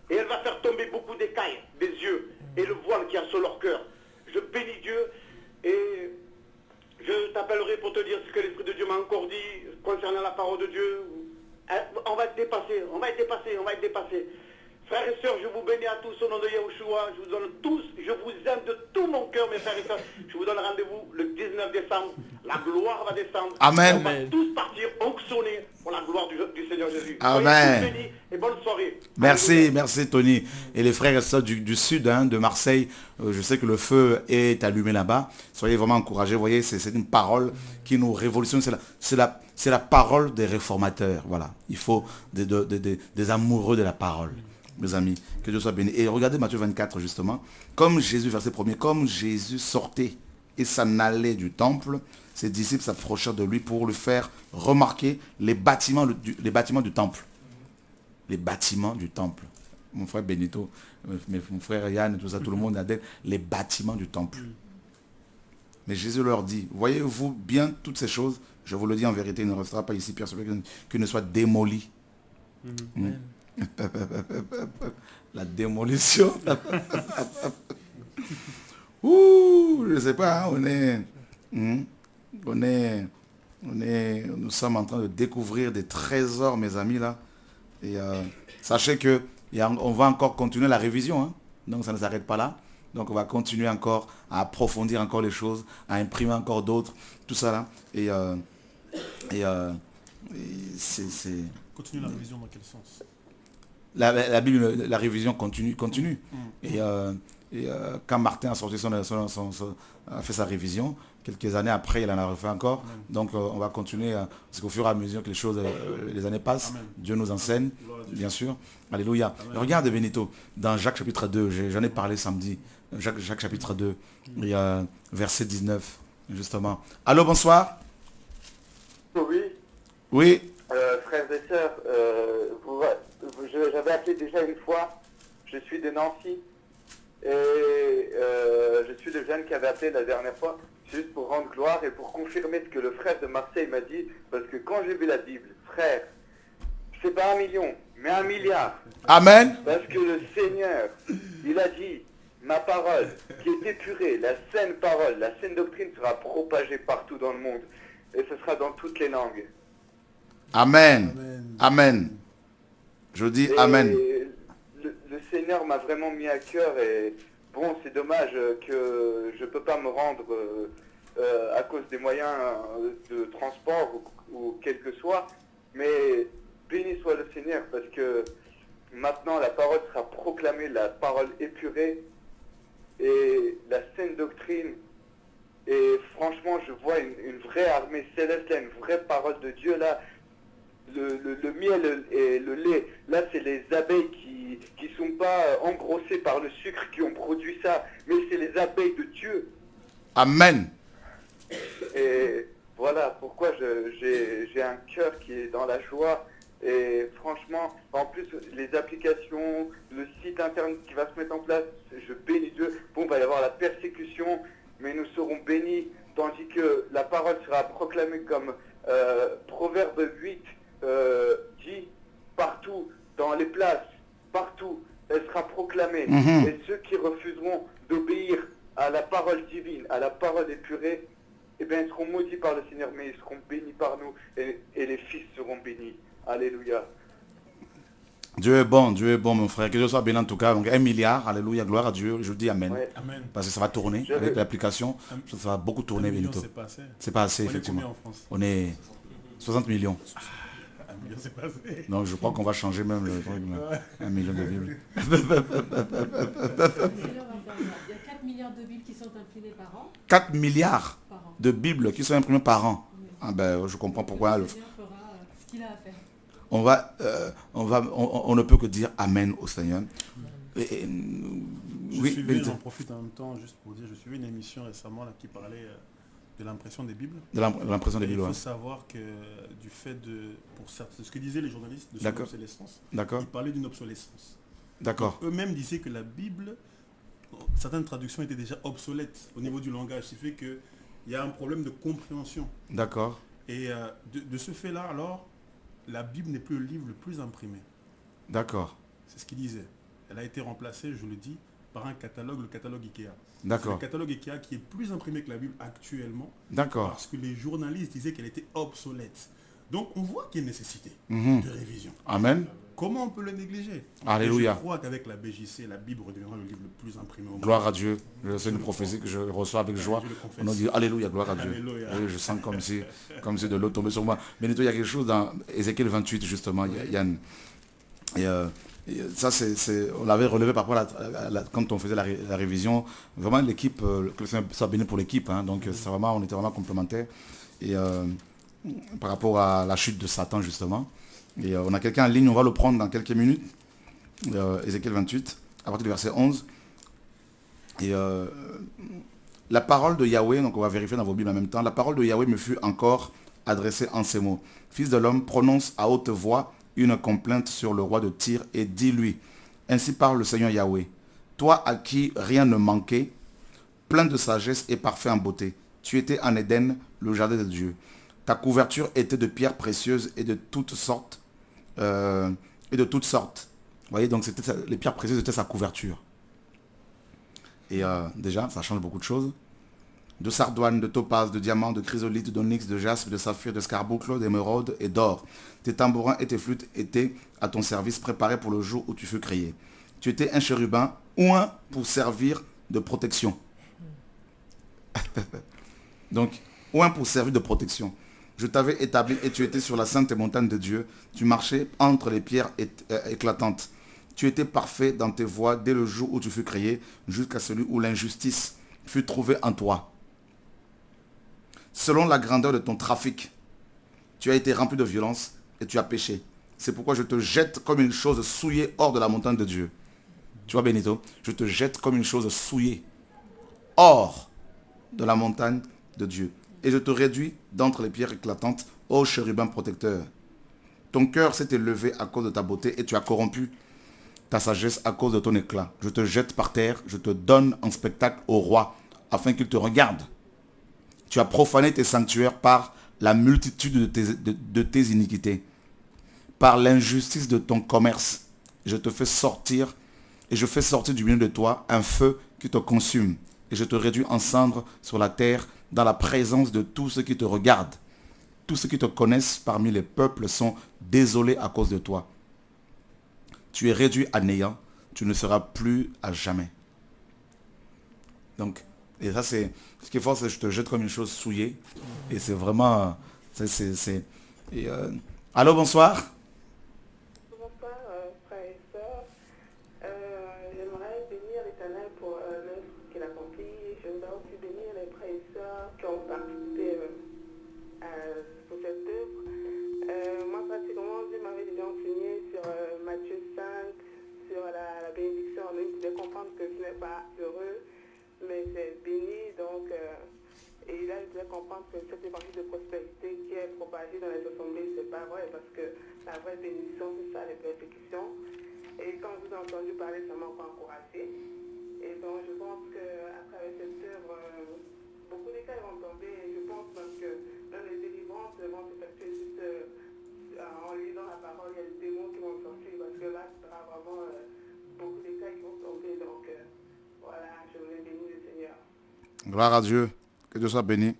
Et elle va faire tomber beaucoup d'écailles des yeux, et le voile qui a sur leur cœur. Je bénis Dieu, et je t'appellerai pour te dire ce que l'Esprit de Dieu m'a encore dit concernant la parole de Dieu. On va être dépassé, on va être dépassé, on va être dépassé. Frères et sœurs, je vous bénis à tous au nom de Yahushua. Je vous donne tous, je vous aime de tout mon cœur, mes frères et sœurs. Je vous donne rendez-vous le 19 décembre. La gloire va descendre. Amen. On va tous partir onctionnés pour la gloire du Seigneur Jésus. Amen. Soyez tous bénis et bonne soirée. Merci, merci Tony. Et les frères et sœurs du sud, de Marseille, je sais que le feu est allumé là-bas. Soyez vraiment encouragés. Vous voyez, c'est une parole qui nous révolutionne. C'est la parole des réformateurs. Voilà. Il faut des amoureux de la parole. Mes amis, que Dieu soit béni. Et regardez Matthieu 24 justement. Comme Jésus, verset 1er, comme Jésus sortait et s'en allait du temple, ses disciples s'approchèrent de lui pour lui faire remarquer les bâtiments du temple. Les bâtiments du temple. Mon frère Benito, mon frère Yann, tout ça, tout le monde a dit les bâtiments du temple. Mais Jésus leur dit, voyez-vous bien toutes ces choses, je vous le dis en vérité, il ne restera pas ici pierre sur pierre qui ne soit démoli. La démolition. Ouh, je ne sais pas, nous sommes en train de découvrir des trésors, mes amis, là. Et sachez que on va encore continuer la révision, hein. Donc ça ne s'arrête pas là. Donc on va continuer encore à approfondir encore les choses, à imprimer encore d'autres, tout ça là. Et c'est... Continue la révision dans quel sens? La Bible, la révision continue. Et quand Martin a sorti a fait sa révision, quelques années après, il en a refait encore. Amen. Donc on va continuer, parce qu'au fur et à mesure que les choses, les années passent, Amen. Dieu nous enseigne, bien sûr. Alléluia. Regarde Benito, dans Jacques chapitre 2, j'en ai parlé samedi, Jacques chapitre 2, il y a verset 19, justement. Allô, bonsoir. Oui. Oui. Frères et sœurs, j'avais appelé déjà une fois, je suis de Nancy, et je suis le jeune qui avait appelé la dernière fois, juste pour rendre gloire et pour confirmer ce que le frère de Marseille m'a dit, parce que quand j'ai vu la Bible, frère, c'est pas 1 million, mais 1 milliard. Amen. Parce que le Seigneur, il a dit, ma parole, qui est épurée, la saine parole, la saine doctrine sera propagée partout dans le monde, et ce sera dans toutes les langues. Amen. Amen. Je dis Amen. Le Seigneur m'a vraiment mis à cœur et bon, c'est dommage que je ne peux pas me rendre à cause des moyens de transport ou quel que soit, mais béni soit le Seigneur parce que maintenant la parole sera proclamée, la parole épurée et la saine doctrine. Et franchement, je vois une vraie armée céleste, là, une vraie parole de Dieu là. Le miel et le lait, là c'est les abeilles qui sont pas engrossées par le sucre qui ont produit ça, mais c'est les abeilles de Dieu. Amen. Et voilà pourquoi j'ai un cœur qui est dans la joie. Et franchement, en plus les applications, le site internet qui va se mettre en place, je bénis Dieu. Bon, il va y avoir la persécution, mais nous serons bénis, tandis que la parole sera proclamée comme Proverbe 8 dit partout, dans les places, partout, elle sera proclamée. Et ceux qui refuseront d'obéir à la parole divine, à la parole épurée, eh bien, ils seront maudits par le Seigneur, mais ils seront bénis par nous, et les fils seront bénis. Alléluia. Dieu est bon, mon frère. Que Dieu soit béni en tout cas. Donc 1 milliard, alléluia, gloire à Dieu. Je dis Amen. Ouais. Amen. Parce que ça va tourner avec l'application. Ça va beaucoup tourner bientôt. C'est pas assez, effectivement. On est 60 millions. 1 million, c'est pas assez. Donc je crois qu'on va changer même le truc. 1 million de Bibles. Il y a 4 milliards de Bibles qui sont imprimées par an. 4 milliards de Bibles qui sont imprimées par an. Ah ben, je comprends pourquoi. Le Seigneur fera ce qu'il a à faire. On ne peut que dire Amen au Seigneur. J'en profite en même temps juste pour dire, je suivais une émission récemment là, qui parlait de l'impression des Bibles. De l'impression des Bibles, il faut savoir que du fait de, pour certains, ce que disaient les journalistes de l'obsolescence, ils parlaient d'une obsolescence. D'accord. Eux-mêmes disaient que la Bible, certaines traductions étaient déjà obsolètes au niveau du langage, ce qui fait qu'il y a un problème de compréhension. D'accord. Et de ce fait-là, alors, la Bible n'est plus le livre le plus imprimé. D'accord. C'est ce qu'il disait. Elle a été remplacée, je le dis, par un catalogue, le catalogue Ikea. D'accord. C'est le catalogue Ikea qui est plus imprimé que la Bible actuellement. D'accord. Parce que les journalistes disaient qu'elle était obsolète. Donc on voit qu'il y a une nécessité de révision. Amen. Comment on peut le négliger? Alléluia. Et je crois qu'avec la BJC, la Bible redeviendra le livre le plus imprimé au monde. Gloire à Dieu. C'est une prophétie que je reçois avec joie. On a dit Alléluia, gloire à Dieu. Alléluia. Je sens comme si de l'eau tombait sur moi. Mais il y a quelque chose dans Ézéchiel 28, justement. Ça, on l'avait relevé par rapport quand on faisait la révision. Vraiment, l'équipe, que le Seigneur soit béni pour l'équipe. Donc, on était vraiment complémentaires. Et par rapport à la chute de Satan, justement. Et on a quelqu'un en ligne, on va le prendre dans quelques minutes. Ézéchiel 28, à partir du verset 11. Et la parole de Yahweh, donc on va vérifier dans vos Bibles en même temps. La parole de Yahweh me fut encore adressée en ces mots. Fils de l'homme, prononce à haute voix une complainte sur le roi de Tyr et dis-lui, ainsi parle le Seigneur Yahweh, toi à qui rien ne manquait, plein de sagesse et parfait en beauté. Tu étais en Éden, le jardin de Dieu. Ta couverture était de pierres précieuses et de toutes sortes. Vous voyez, donc les pierres précieuses étaient sa couverture. Et déjà, ça change beaucoup de choses. De sardoine, de topaz, de diamant, de chrysolite, d'onyx, de jaspe, de saphir, de scarboucle, d'émeraude et d'or. Tes tambourins et tes flûtes étaient à ton service, préparés pour le jour où tu fus créé. Tu étais un chérubin ou un pour servir de protection. Donc, ou un pour servir de protection. Je t'avais établi et tu étais sur la sainte montagne de Dieu. Tu marchais entre les pierres éclatantes. Tu étais parfait dans tes voies dès le jour où tu fus créé, jusqu'à celui où l'injustice fut trouvée en toi. Selon la grandeur de ton trafic, tu as été rempli de violence et tu as péché. C'est pourquoi je te jette comme une chose souillée hors de la montagne de Dieu. Tu vois, Benito, je te jette comme une chose souillée hors de la montagne de Dieu. Et je te réduis d'entre les pierres éclatantes, ô chérubin protecteur. Ton cœur s'est élevé à cause de ta beauté et tu as corrompu ta sagesse à cause de ton éclat. Je te jette par terre, je te donne en spectacle au roi, afin qu'il te regarde. Tu as profané tes sanctuaires par la multitude de tes iniquités, par l'injustice de ton commerce. Je te fais sortir, et je fais sortir du milieu de toi un feu qui te consume, et je te réduis en cendres sur la terre, dans la présence de tous ceux qui te regardent. Tous ceux qui te connaissent parmi les peuples sont désolés à cause de toi. Tu es réduit à néant, tu ne seras plus à jamais. Donc, et ça c'est, ce qui est fort, c'est que je te jette comme une chose souillée. Et c'est vraiment, allô, bonsoir. Bonsoir, frères et sœurs. J'aimerais bénir l'Éternel pour l'œuvre qu'il accomplit. J'aimerais aussi bénir les frères et sœurs qui ont participé pour cette œuvre. Moi, pratiquement, Dieu m'avait déjà enseigné sur Matthieu 5, sur la bénédiction. Il devait comprendre que ce n'est pas heureux, mais c'est béni. Donc, et là, il devait comprendre que cette évangile de prospérité qui est propagée dans les assemblées, c'est pas vrai, parce que la vraie bénédiction, c'est ça, les persécutions. Et quand je vous ai entendu parler, ça m'a encore encouragé. Et donc, je pense qu'à travers cette œuvre, beaucoup de cas vont tomber. Et je pense même que dans les délivrances vont s'effectuer juste en lisant la parole, il y a des démons qui vont sortir, parce que là, il y aura vraiment beaucoup de cas qui vont tomber. Donc, voilà, je voulais bénir le Seigneur. Gloire à Dieu. Que Dieu soit béni. Amen.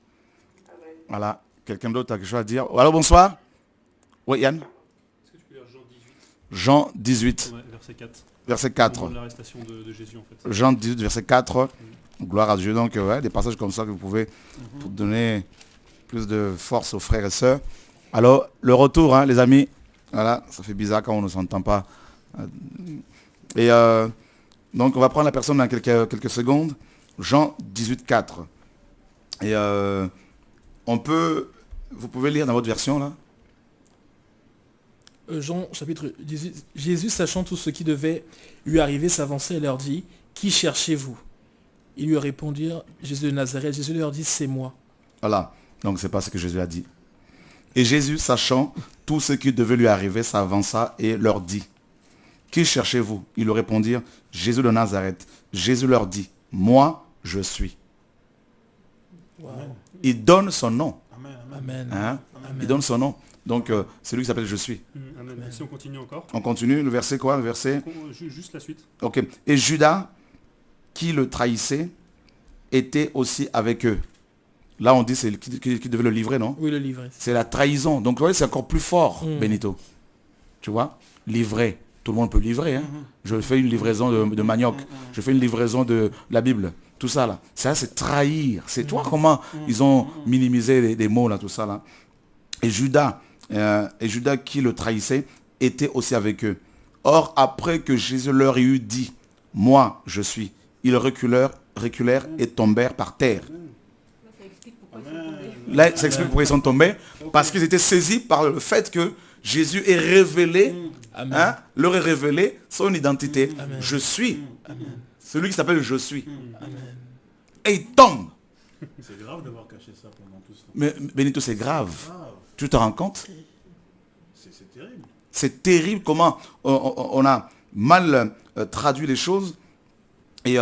Voilà. Quelqu'un d'autre a quelque chose à dire? Alors, bonsoir. Oui, Yann. Est-ce que tu peux lire Jean Jean 18? 18. Ouais, verset 4. Verset 4. Au moment de l'arrestation de Jésus, en fait. Jean 18, verset 4. Gloire à Dieu. Donc, ouais, des passages comme ça que vous pouvez pour donner plus de force aux frères et sœurs. Alors, le retour, hein, les amis. Voilà, ça fait bizarre quand on ne s'entend pas. Et donc, on va prendre la personne dans quelques secondes. Jean 18, 4. Et vous pouvez lire dans votre version là. Jean chapitre 18. Jésus, sachant tout ce qui devait lui arriver, s'avançait et leur dit, qui cherchez-vous? Ils lui répondirent, Jésus de Nazareth. Jésus leur dit, c'est moi. Voilà, donc c'est pas ce que Jésus a dit. Et Jésus, sachant tout ce qui devait lui arriver, s'avança et leur dit, qui cherchez-vous? Ils lui répondirent, Jésus de Nazareth. Jésus leur dit, moi je suis. Wow. Il donne son nom. Amen. Hein? Amen. Il donne son nom. Donc c'est lui qui s'appelle Je suis. Amen. Si on continue encore. On continue. Le verset quoi? Le verset. Juste la suite. Ok. Et Judas, qui le trahissait, était aussi avec eux. Là on dit c'est qui devait le livrer, non? Oui, le livrer. C'est la trahison. Donc vous voyez, c'est encore plus fort, Benito. Tu vois? Livrer. Tout le monde peut livrer. Hein? Je fais une livraison de manioc. Je fais une livraison de la Bible. Tout ça là, ça c'est trahir. C'est toi comment ils ont minimisé les mots là, tout ça là. Et Judas qui le trahissait était aussi avec eux. Or après que Jésus leur eut dit, moi je suis, ils reculèrent et tombèrent par terre. Là, ça explique pourquoi ils sont tombés, parce qu'ils étaient saisis par le fait que Jésus est révélé, hein, leur est révélé son identité. Amen. Je suis. Amen. Celui qui s'appelle Je suis. Amen. Et il tombe. C'est grave d'avoir caché ça pendant tout ça. Mais Benito, c'est grave. Tu te rends compte? C'est terrible. C'est terrible comment on a mal traduit les choses. Et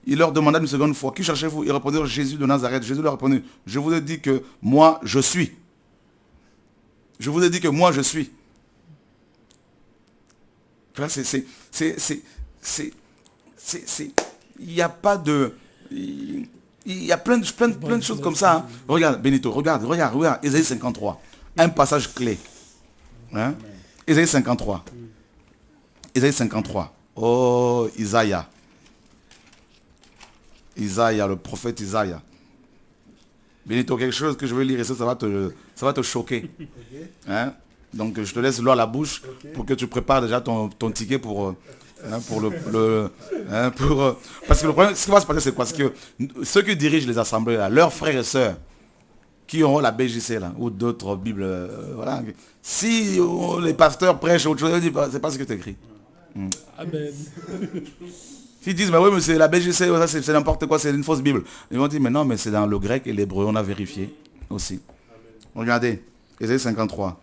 il leur demanda une seconde fois, qui cherchez-vous? Ils répondirent, Jésus de Nazareth. Jésus leur répondit, je vous ai dit que moi je suis. Je vous ai dit que moi je suis. Là, il n'y a pas de... Il y a plein de choses comme ça. Hein. Regarde, Benito, regarde, Ésaïe 53. Un passage clé. Hein? Ésaïe 53. Ésaïe 53. Oh, Isaïe. Isaïe, le prophète Isaïe. Benito, quelque chose que je veux lire ici, ça va te choquer. Okay. Hein? Donc je te laisse l'eau à la bouche pour que tu prépares déjà ton ticket pour parce que le problème, ce qui va se passer, c'est quoi? Parce que ceux qui dirigent les assemblées, là, leurs frères et sœurs, qui auront la BJC là, ou d'autres Bibles, voilà. Si les pasteurs prêchent autre chose, c'est pas ce que tu écris. Amen. S'ils disent, mais oui, mais c'est la BGC, c'est n'importe quoi, c'est une fausse Bible. Ils vont dire, mais non, mais c'est dans le grec et l'hébreu, on a vérifié aussi. Regardez, Ésaïe 53.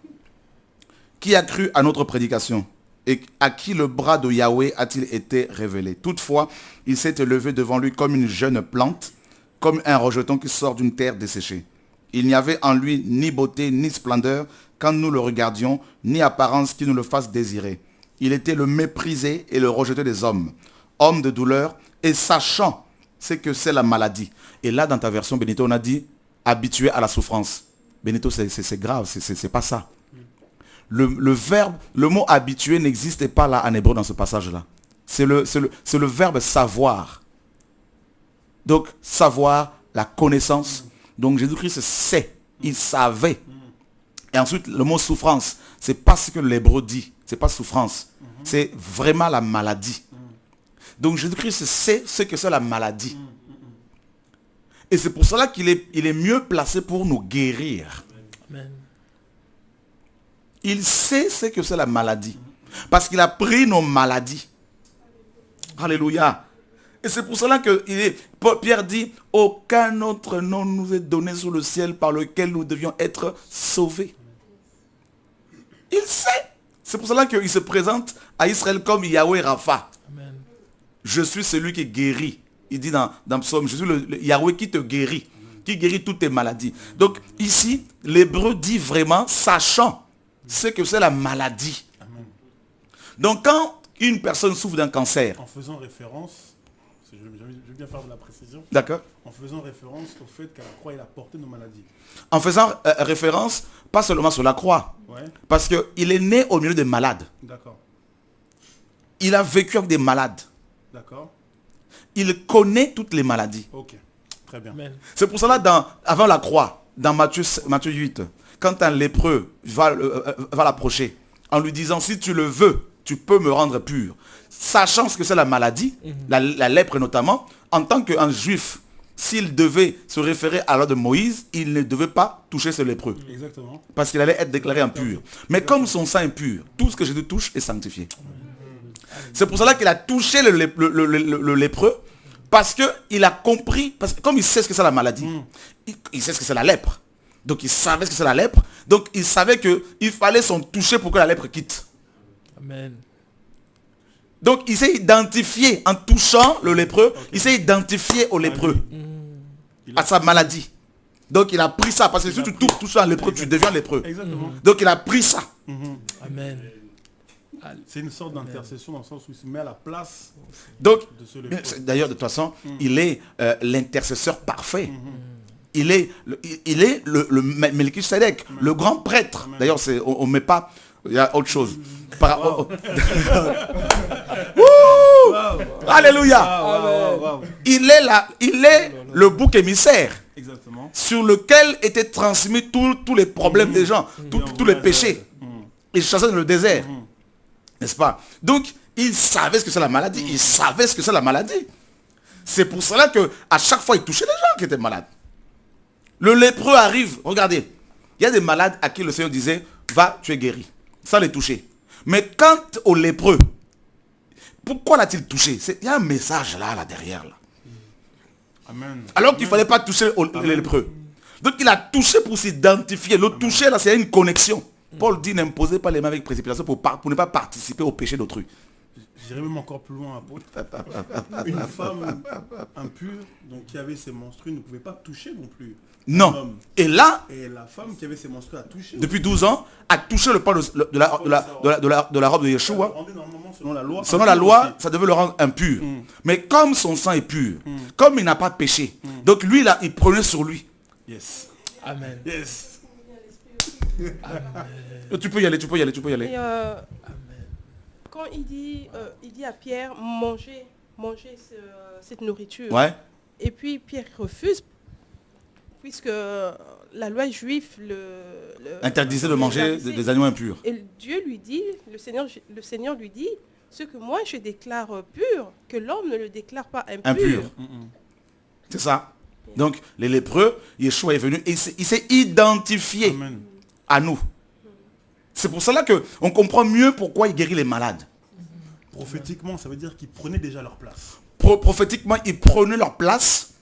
Qui a cru à notre prédication? Et à qui le bras de Yahweh a-t-il été révélé? Toutefois, il s'est élevé devant lui comme une jeune plante, comme un rejeton qui sort d'une terre desséchée. Il n'y avait en lui ni beauté, ni splendeur, quand nous le regardions, ni apparence qui nous le fasse désirer. Il était le méprisé et le rejeté des hommes, homme de douleur, et sachant ce que c'est la maladie. Et là, dans ta version, Benito, on a dit habitué à la souffrance. Benito, c'est grave, c'est pas ça. Le mot habitué n'existait pas là en hébreu dans ce passage-là. C'est le verbe savoir. Donc, savoir, la connaissance. Donc, Jésus-Christ sait, il savait. Et ensuite, le mot souffrance, c'est pas ce que l'hébreu dit. C'est pas souffrance. C'est vraiment la maladie. Donc Jésus-Christ sait ce que c'est la maladie. Et c'est pour cela qu'il est mieux placé pour nous guérir. Amen. Il sait ce que c'est la maladie. Parce qu'il a pris nos maladies. Alléluia. Et c'est pour cela que Pierre dit, aucun autre nom nous est donné sous le ciel par lequel nous devions être sauvés. Il sait. C'est pour cela qu'il se présente à Israël comme Yahweh Rapha. Amen. Je suis celui qui guérit. Il dit dans Psaume, je suis le Yahweh qui te guérit, qui guérit toutes tes maladies. Donc ici, l'hébreu dit vraiment, sachant ce que c'est la maladie. Amen. Donc quand une personne souffre d'un cancer. En faisant référence, je veux bien faire de la précision. D'accord. En faisant référence au fait qu'à la croix, il a porté nos maladies. En faisant référence, pas seulement sur la croix. Ouais. Parce qu'il est né au milieu des malades. D'accord. Il a vécu avec des malades. D'accord. Il connaît toutes les maladies. Ok. Très bien. C'est pour cela, avant la croix, dans Matthieu 8, quand un lépreux va l'approcher, en lui disant, si tu le veux, tu peux me rendre pur. Sachant ce que c'est la maladie, la lèpre notamment, en tant qu'un juif, s'il devait se référer à la loi de Moïse, il ne devait pas toucher ce lépreux. Exactement. Parce qu'il allait être déclaré impur. Mais comme son sang est pur, tout ce que Jésus touche est sanctifié. C'est pour cela qu'il a touché le lépreux, parce qu'il a compris, parce que comme il sait ce que c'est la maladie, il sait ce que c'est la lèpre. Donc il savait ce que c'est la lèpre. Donc il savait qu'il fallait son toucher pour que la lèpre quitte. Amen. Donc il s'est identifié en touchant le lépreux, il s'est identifié au lépreux, à sa maladie. Donc il a pris ça, parce que si tu touches un lépreux, tu deviens lépreux. Exactement. Donc il a pris ça. Amen. C'est une sorte d'intercession dans le sens où il se met à la place de ce lépreux. D'ailleurs, de toute façon, il est l'intercesseur parfait. Il est le Melchisedec, le grand prêtre. D'ailleurs, on ne met pas, il y a autre chose. Alléluia. Il est le bouc émissaire. Exactement. Sur lequel étaient transmis tous les problèmes des gens, tous les péchés. Il chassait dans le désert. N'est-ce pas? Donc, il savait ce que c'est la maladie. Il savait ce que c'est la maladie. C'est pour cela qu'à chaque fois, il touchait les gens qui étaient malades. Le lépreux arrive. Regardez. Il y a des malades à qui le Seigneur disait, va, tu es guéri. Sans les toucher. Mais quant au lépreux, pourquoi l'a-t-il touché? Il y a un message là derrière. Là. Amen. Alors qu'il ne fallait pas toucher les lépreux. Donc, il a touché pour s'identifier. Le toucher, là, c'est une connexion. Paul dit, n'imposez pas les mains avec précipitation pour ne pas participer au péché d'autrui. J'irai même encore plus loin. Une femme impure, donc qui avait ses menstrues, ne pouvait pas toucher non plus. Non. Et là, la femme qui avait ses menstrues a touché. Depuis 12 ans, a touché le pan de la robe de Yeshua. Selon la loi, ça devait le rendre impur. Mais comme son sang est pur, comme il n'a pas péché, donc lui, là, il prenait sur lui. Yes. Amen. Yes. Tu peux y aller. Et quand il dit à Pierre, manger cette nourriture. Ouais. Et puis Pierre refuse, puisque la loi juive interdisait de manger des animaux impurs. Et Dieu lui dit, le Seigneur lui dit, ce que moi je déclare pur, que l'homme ne le déclare pas impur. C'est ça. Donc les lépreux, Yeshua est venu et il s'est identifié à nous. C'est pour cela qu'on comprend mieux pourquoi il guérit les malades. Prophétiquement, ça veut dire qu'ils prenaient déjà leur place. Prophétiquement, ils prenaient leur place.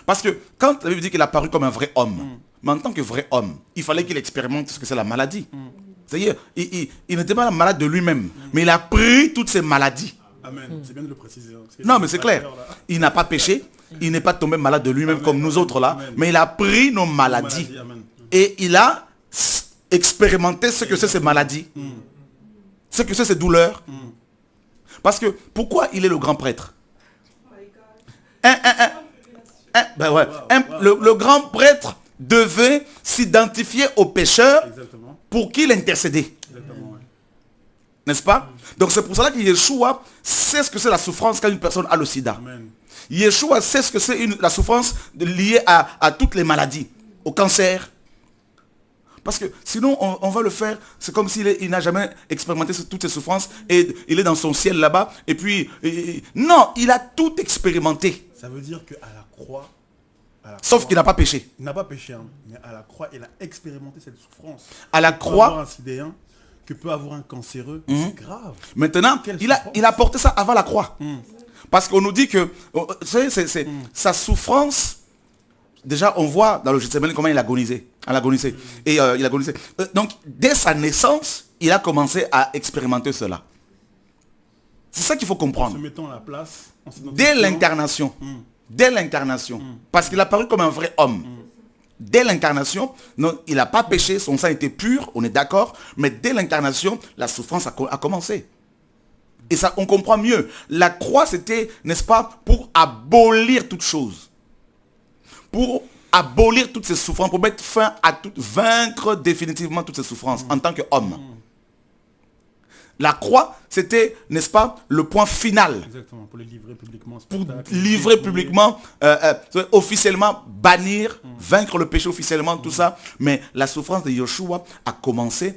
Parce que quand la Bible dit qu'il a apparu comme un vrai homme, mais en tant que vrai homme, il fallait qu'il expérimente ce que c'est la maladie. C'est-à-dire, il n'était pas malade de lui-même, mais il a pris toutes ces maladies. Amen. C'est bien de le préciser. Non, mais c'est clair. Il n'a pas péché, il n'est pas tombé malade de lui-même comme nous autres là, mais il a pris nos maladies. Et il a expérimenté ce que c'est ces maladies, ce que c'est ces douleurs. Parce que, pourquoi il est le grand prêtre? Le grand prêtre devait s'identifier aux pécheurs pour qu'il intercédait. N'est-ce pas? Donc c'est pour cela que Yeshua sait ce que c'est la souffrance quand une personne a le sida. Yeshua sait ce que c'est la souffrance liée à toutes les maladies, au cancer. Parce que sinon on va le faire, c'est comme s'il n'a jamais expérimenté toutes ces souffrances et il est dans son ciel là-bas. Et puis, non, il a tout expérimenté. Ça veut dire qu'à la croix... Sauf qu'il n'a pas péché. Il n'a pas péché, hein, mais à la croix, il a expérimenté cette souffrance. À la croix... Avoir un sidéen, que peut avoir un cancéreux, c'est grave. Maintenant, il a porté ça avant la croix. Parce qu'on nous dit que sa souffrance... Déjà, on voit dans le Gethsémani comment il agonisait. Et il agonisait. Donc, dès sa naissance, il a commencé à expérimenter cela. C'est ça qu'il faut comprendre. En se mettant à la place. Dès l'incarnation. Dès l'incarnation. Parce qu'il a paru comme un vrai homme. Dès l'incarnation, il n'a pas péché, son sang était pur, on est d'accord. Mais dès l'incarnation, la souffrance a commencé. Et ça, on comprend mieux. La croix, c'était, n'est-ce pas, pour abolir toute chose. Pour abolir toutes ces souffrances, pour mettre fin à tout, vaincre définitivement toutes ces souffrances en tant qu'homme. La croix, c'était, n'est-ce pas, le point final. Exactement, pour les livrer publiquement. Pour livrer publiquement, officiellement, bannir, vaincre le péché officiellement, tout ça. Mais la souffrance de Yeshua a commencé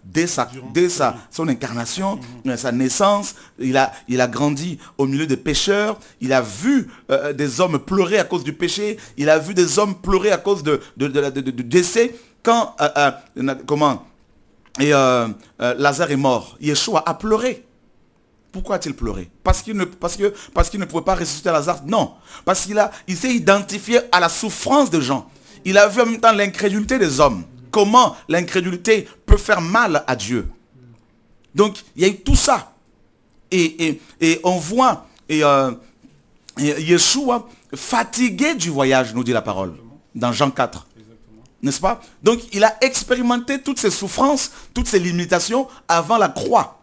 dès son incarnation, sa naissance. Il a grandi au milieu des pécheurs. Il a vu des hommes pleurer à cause du péché. Il a vu des hommes pleurer à cause de décès. Quand, Lazare est mort, Yeshua a pleuré. Pourquoi a-t-il pleuré? Parce qu'il ne pouvait pas ressusciter Lazare? Non. Parce qu'il s'est identifié à la souffrance des gens. Il a vu en même temps l'incrédulité des hommes. Comment l'incrédulité peut faire mal à Dieu. Donc, il y a eu tout ça. Et on voit Yeshua fatigué du voyage, nous dit la parole, dans Jean 4. N'est-ce pas? Donc, il a expérimenté toutes ces souffrances, toutes ces limitations avant la croix.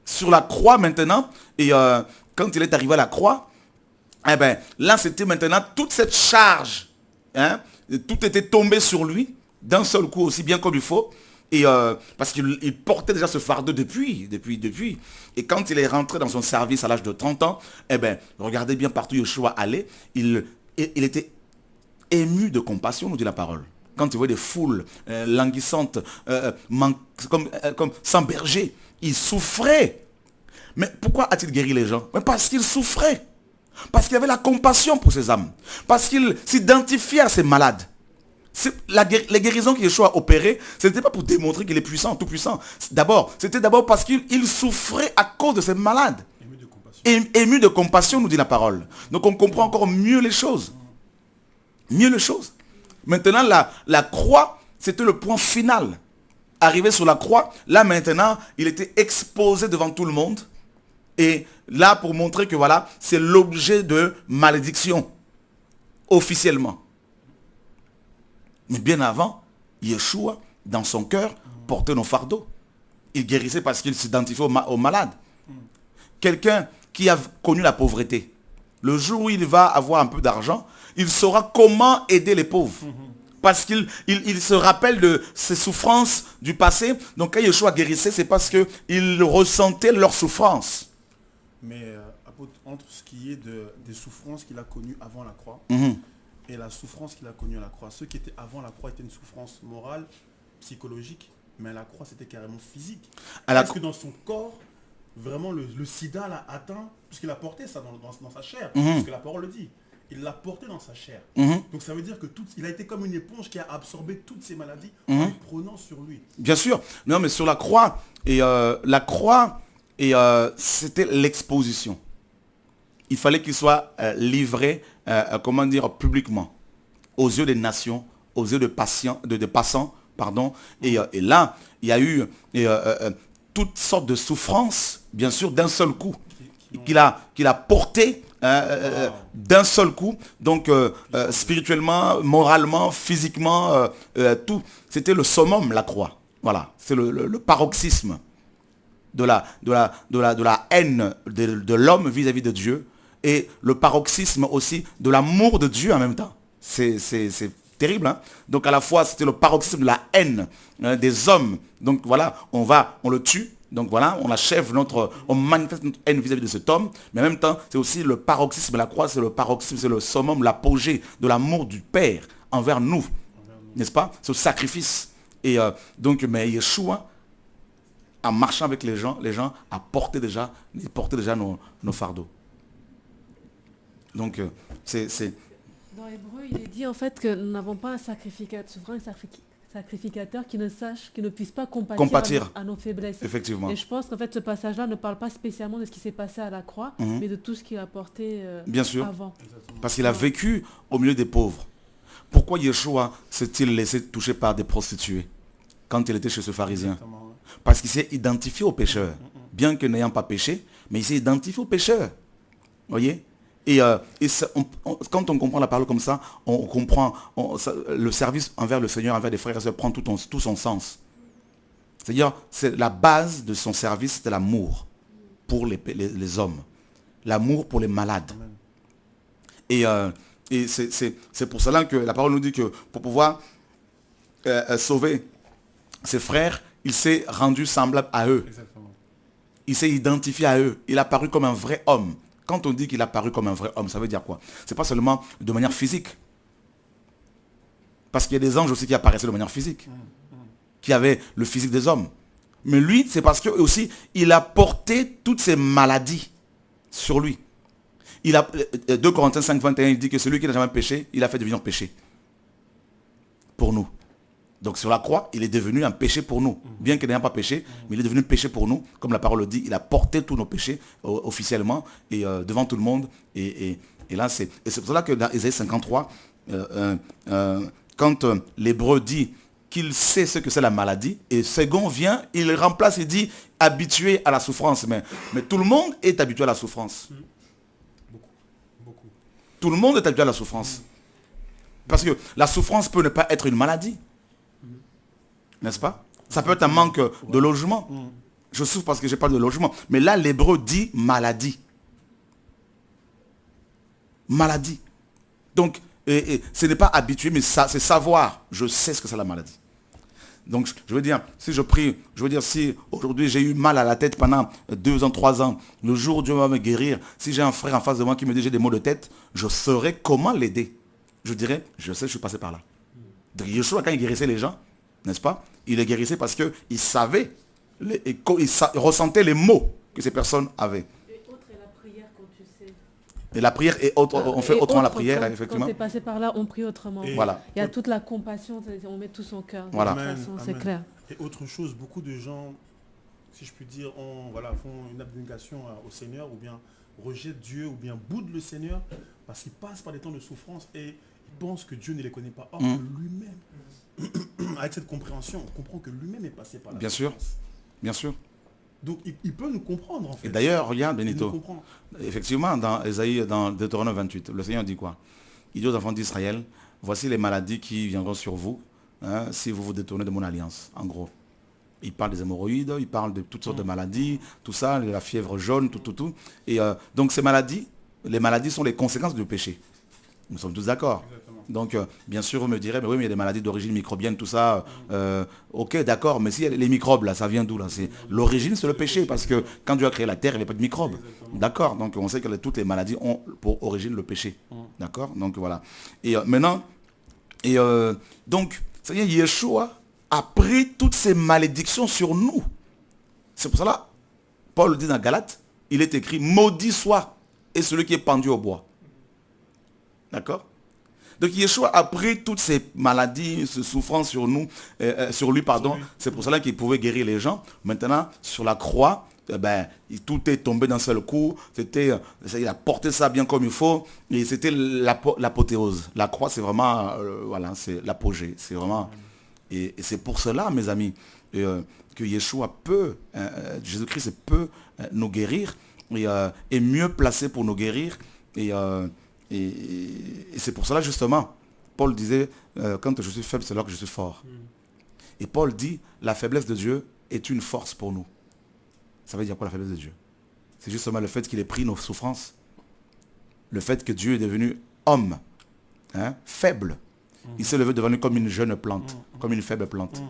Sur la croix maintenant, et quand il est arrivé à la croix, eh ben, là, c'était maintenant toute cette charge. Hein, tout était tombé sur lui, d'un seul coup, aussi bien comme il faut. Et parce qu'il portait déjà ce fardeau depuis. Et quand il est rentré dans son service à l'âge de 30 ans, eh ben, regardez bien partout où Yeshua allait, il était ému de compassion, nous dit la parole. Quand il voit des foules languissantes, comme sans berger, il souffrait. Mais pourquoi a-t-il guéri les gens? Mais parce qu'il souffrait. Parce qu'il avait la compassion pour ses âmes. Parce qu'il s'identifiait à ses malades. Les guérisons que Yeshua a opérées, ce n'était pas pour démontrer qu'il est puissant, tout puissant. C'était d'abord parce qu'il souffrait à cause de ses malades. Ému de compassion, nous dit la parole. Donc on comprend encore mieux les choses. Maintenant, la croix, c'était le point final. Arrivé sur la croix, là maintenant, il était exposé devant tout le monde. Et là, pour montrer que voilà, c'est l'objet de malédiction, officiellement. Mais bien avant, Yeshua, dans son cœur, portait nos fardeaux. Il guérissait parce qu'il s'identifiait aux malades. Quelqu'un qui a connu la pauvreté, le jour où il va avoir un peu d'argent, il saura comment aider les pauvres. Parce qu'il se rappelle de ses souffrances du passé. Donc quand Yeshua guérissait, c'est parce qu'il ressentait leur souffrance. Mais à apôtre, entre ce qui est des souffrances qu'il a connues avant la croix et la souffrance qu'il a connue à la croix. Ce qui était avant la croix était une souffrance morale, psychologique, mais à la croix c'était carrément physique. Parce que dans son corps, vraiment le sida l'a atteint, puisqu'il a porté ça dans sa chair, parce que la parole le dit. Il l'a porté dans sa chair. Donc ça veut dire que il a été comme une éponge qui a absorbé toutes ces maladies en les prenant sur lui. Bien sûr. Non, mais sur la croix, c'était l'exposition. Il fallait qu'il soit livré, publiquement, aux yeux des nations, aux yeux de passants, pardon. Et là, il y a eu toutes sortes de souffrances, bien sûr, d'un seul coup, qu'il a porté d'un seul coup, donc spirituellement, moralement, physiquement, tout. C'était le summum, la croix. Voilà, c'est le paroxysme de la haine de l'homme vis-à-vis de Dieu, et le paroxysme aussi de l'amour de Dieu en même temps. C'est terrible, hein? Donc à la fois c'était le paroxysme de la haine des hommes. Donc voilà, on le tue. Donc voilà, on achève on manifeste notre haine vis-à-vis de cet homme, mais en même temps, c'est aussi le paroxysme de la croix, c'est le paroxysme, c'est le summum, l'apogée de l'amour du Père envers nous, n'est-ce pas? Ce sacrifice. Et mais Yeshua, en marchant avec les gens a porté déjà nos fardeaux. Donc c'est... Dans l'hébreu, il est dit en fait que nous n'avons pas un sacrificateur souverain, sacrificateur qui ne puisse pas compatir à nos faiblesses. Effectivement. Et je pense qu'en fait ce passage-là ne parle pas spécialement de ce qui s'est passé à la croix, mais de tout ce qu'il a apporté bien sûr, avant. Parce qu'il a vécu au milieu des pauvres. Pourquoi Yeshua s'est-il laissé toucher par des prostituées quand il était chez ce pharisien? Parce qu'il s'est identifié aux pécheurs. Bien que n'ayant pas péché, mais il s'est identifié aux pécheurs. Vous voyez? Et quand on comprend la parole comme ça, on comprend le service envers le Seigneur, envers les frères et sœurs, prend tout son sens. C'est-à-dire, c'est la base de son service, c'était l'amour pour les hommes, l'amour pour les malades. Et c'est pour cela que la parole nous dit que pour pouvoir sauver ses frères, il s'est rendu semblable à eux. Exactement. Il s'est identifié à eux. Il a paru comme un vrai homme. Quand on dit qu'il a paru comme un vrai homme, ça veut dire quoi? C'est pas seulement de manière physique. Parce qu'il y a des anges aussi qui apparaissaient de manière physique. Qui avaient le physique des hommes. Mais lui, c'est parce que aussi, il a porté toutes ces maladies sur lui. 2 Corinthiens 5, 21, il dit que celui qui n'a jamais péché, il a fait devenir péché. Pour nous. Donc sur la croix, il est devenu un péché pour nous. Bien qu'il n'ait pas péché, mais il est devenu péché pour nous. Comme la parole le dit, il a porté tous nos péchés officiellement et devant tout le monde. Et là, c'est pour cela que dans Ésaïe 53, quand l'hébreu dit qu'il sait ce que c'est la maladie, et second vient, il remplace et dit habitué à la souffrance. Mais tout le monde est habitué à la souffrance. Beaucoup. Tout le monde est habitué à la souffrance. Parce que la souffrance peut ne pas être une maladie. N'est-ce pas? Ça peut être un manque de logement. Je souffre parce que je n'ai pas de logement. Mais là, l'hébreu dit maladie. Maladie. Donc, ce n'est pas habitué, mais c'est savoir. Je sais ce que c'est la maladie. Donc, je veux dire, si je prie, si aujourd'hui j'ai eu mal à la tête pendant 2 ans, 3 ans, le jour où Dieu va me guérir, si j'ai un frère en face de moi qui me dit j'ai des maux de tête, je saurais comment l'aider. Je dirais, je sais, je suis passé par là. Donc, Yeshua, quand il guérissait les gens, n'est-ce pas? Il les guérissait parce qu'il savait, il ressentait les maux que ces personnes avaient. Et autre est la prière quand tu sais. Et la prière est autre, on fait autrement la prière, effectivement. Quand tu es passé par là, on prie autrement. Voilà. Il y a toute la compassion, on met tout son cœur. Voilà. C'est clair. Et autre chose, beaucoup de gens, si je puis dire, font une abnégation au Seigneur, ou bien rejettent Dieu, ou bien boudent le Seigneur, parce qu'ils passent par des temps de souffrance et ils pensent que Dieu ne les connaît pas. Or, que lui-même, avec cette compréhension, on comprend que lui-même est passé par la souffrance. Bien sûr. Donc il peut nous comprendre en fait. Et d'ailleurs, regarde Benito, effectivement, dans Ésaïe, dans Deutéronome 28, le Seigneur dit quoi? Il dit aux enfants d'Israël, voici les maladies qui viendront sur vous, hein, si vous vous détournez de mon alliance, en gros. Il parle des hémorroïdes, il parle de toutes sortes de maladies, tout ça, la fièvre jaune, tout. Et donc ces maladies, les maladies sont les conséquences du péché. Nous sommes tous d'accord. Donc, bien sûr, vous me direz, mais oui, mais il y a des maladies d'origine microbienne, tout ça. Ok, d'accord, mais si les microbes, là, ça vient d'où là? L'origine, c'est le péché, parce que quand Dieu a créé la terre, il n'y avait pas de microbes. D'accord. Donc, on sait que toutes les maladies ont pour origine le péché. D'accord. Donc, voilà. Et maintenant, donc, c'est-à-dire, Yeshua a pris toutes ces malédictions sur nous. C'est pour cela, Paul dit dans Galates, il est écrit, maudit soit, et celui qui est pendu au bois. D'accord. Donc Yeshua a pris toutes ces maladies, ces souffrances sur nous, sur lui, pardon. C'est pour cela qu'il pouvait guérir les gens. Maintenant, sur la croix, tout est tombé d'un seul coup. Il a porté ça bien comme il faut. Et c'était l'apothéose. La croix, c'est vraiment, voilà, c'est l'apogée. C'est vraiment. Et c'est pour cela, mes amis, que Yeshua peut, Jésus-Christ peut nous guérir et mieux placé pour nous guérir. Et c'est pour cela, justement, Paul disait, quand je suis faible, c'est là que je suis fort. Et Paul dit, la faiblesse de Dieu est une force pour nous. Ça veut dire quoi, la faiblesse de Dieu? C'est justement le fait qu'il ait pris nos souffrances. Le fait que Dieu est devenu homme, faible. Il s'est levé devant nous comme une jeune plante, comme une faible plante.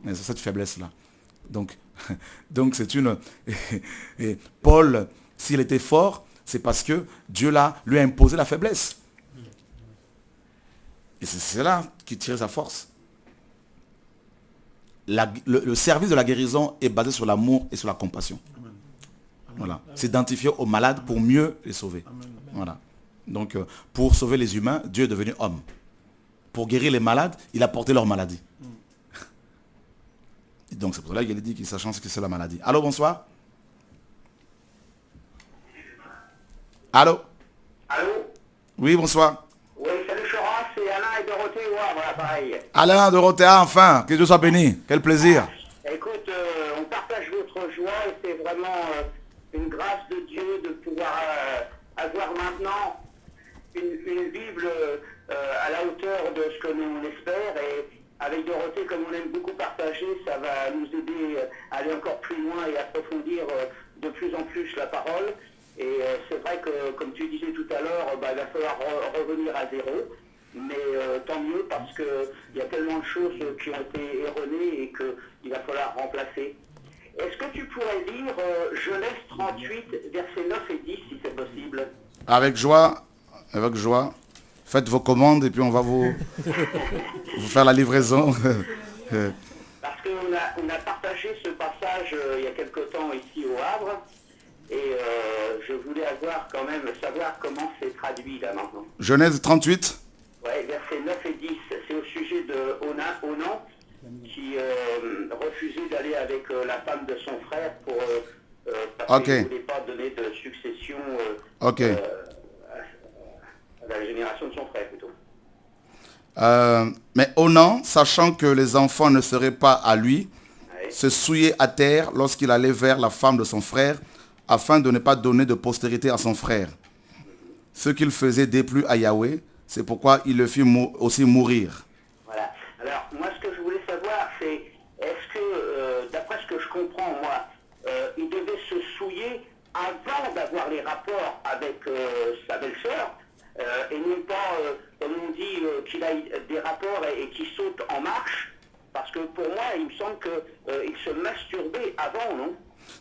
C'est cette faiblesse-là. Donc c'est une... Et Paul, s'il était fort, c'est parce que Dieu lui a imposé la faiblesse. Et c'est là qu'il tire sa force. Le service de la guérison est basé sur l'amour et sur la compassion. Voilà. S'identifier aux malades pour mieux les sauver. Voilà. Donc pour sauver les humains, Dieu est devenu homme. Pour guérir les malades, il a porté leur maladie. Et donc c'est pour cela qu'il a dit qu'il sachant ce que c'est la maladie. Allô, bonsoir. Allô? Allô? Oui, bonsoir. Oui, salut Florence, c'est Alain et Dorothée, voilà, pareil. Alain, Dorothée, enfin, que Dieu soit béni. Quel plaisir. Écoute, on partage votre joie et c'est vraiment une grâce de Dieu de pouvoir avoir maintenant une Bible à la hauteur de ce que nous espère. Et avec Dorothée, comme on aime beaucoup partager, ça va nous aider à aller encore plus loin et approfondir de plus en plus la parole. Et c'est vrai que, comme tu disais tout à l'heure, il va falloir revenir à zéro. Mais tant mieux parce qu'il y a tellement de choses qui ont été erronées et qu'il va falloir remplacer. Est-ce que tu pourrais lire Genèse 38, versets 9 et 10, si c'est possible? Avec joie, avec joie. Faites vos commandes et puis on va vous faire la livraison. Parce qu'on a partagé ce passage il y a quelque temps ici au Havre. Et je voulais savoir comment c'est traduit là maintenant. Genèse 38. Oui, versets 9 et 10. C'est au sujet de Onan qui refusait d'aller avec la femme de son frère parce qu'il ne voulait pas donner de succession à la génération de son frère plutôt. Mais Onan, sachant que les enfants ne seraient pas à lui, se souillait à terre lorsqu'il allait vers la femme de son frère, afin de ne pas donner de postérité à son frère. Ce qu'il faisait déplut à Yahweh, c'est pourquoi il le fit aussi mourir. Voilà. Alors, moi, ce que je voulais savoir, c'est, est-ce que, d'après ce que je comprends, moi, il devait se souiller avant d'avoir les rapports avec sa belle-sœur, et non pas, comme on dit, qu'il a des rapports et qu'il saute en marche, parce que pour moi, il me semble qu'il se masturbait avant, non?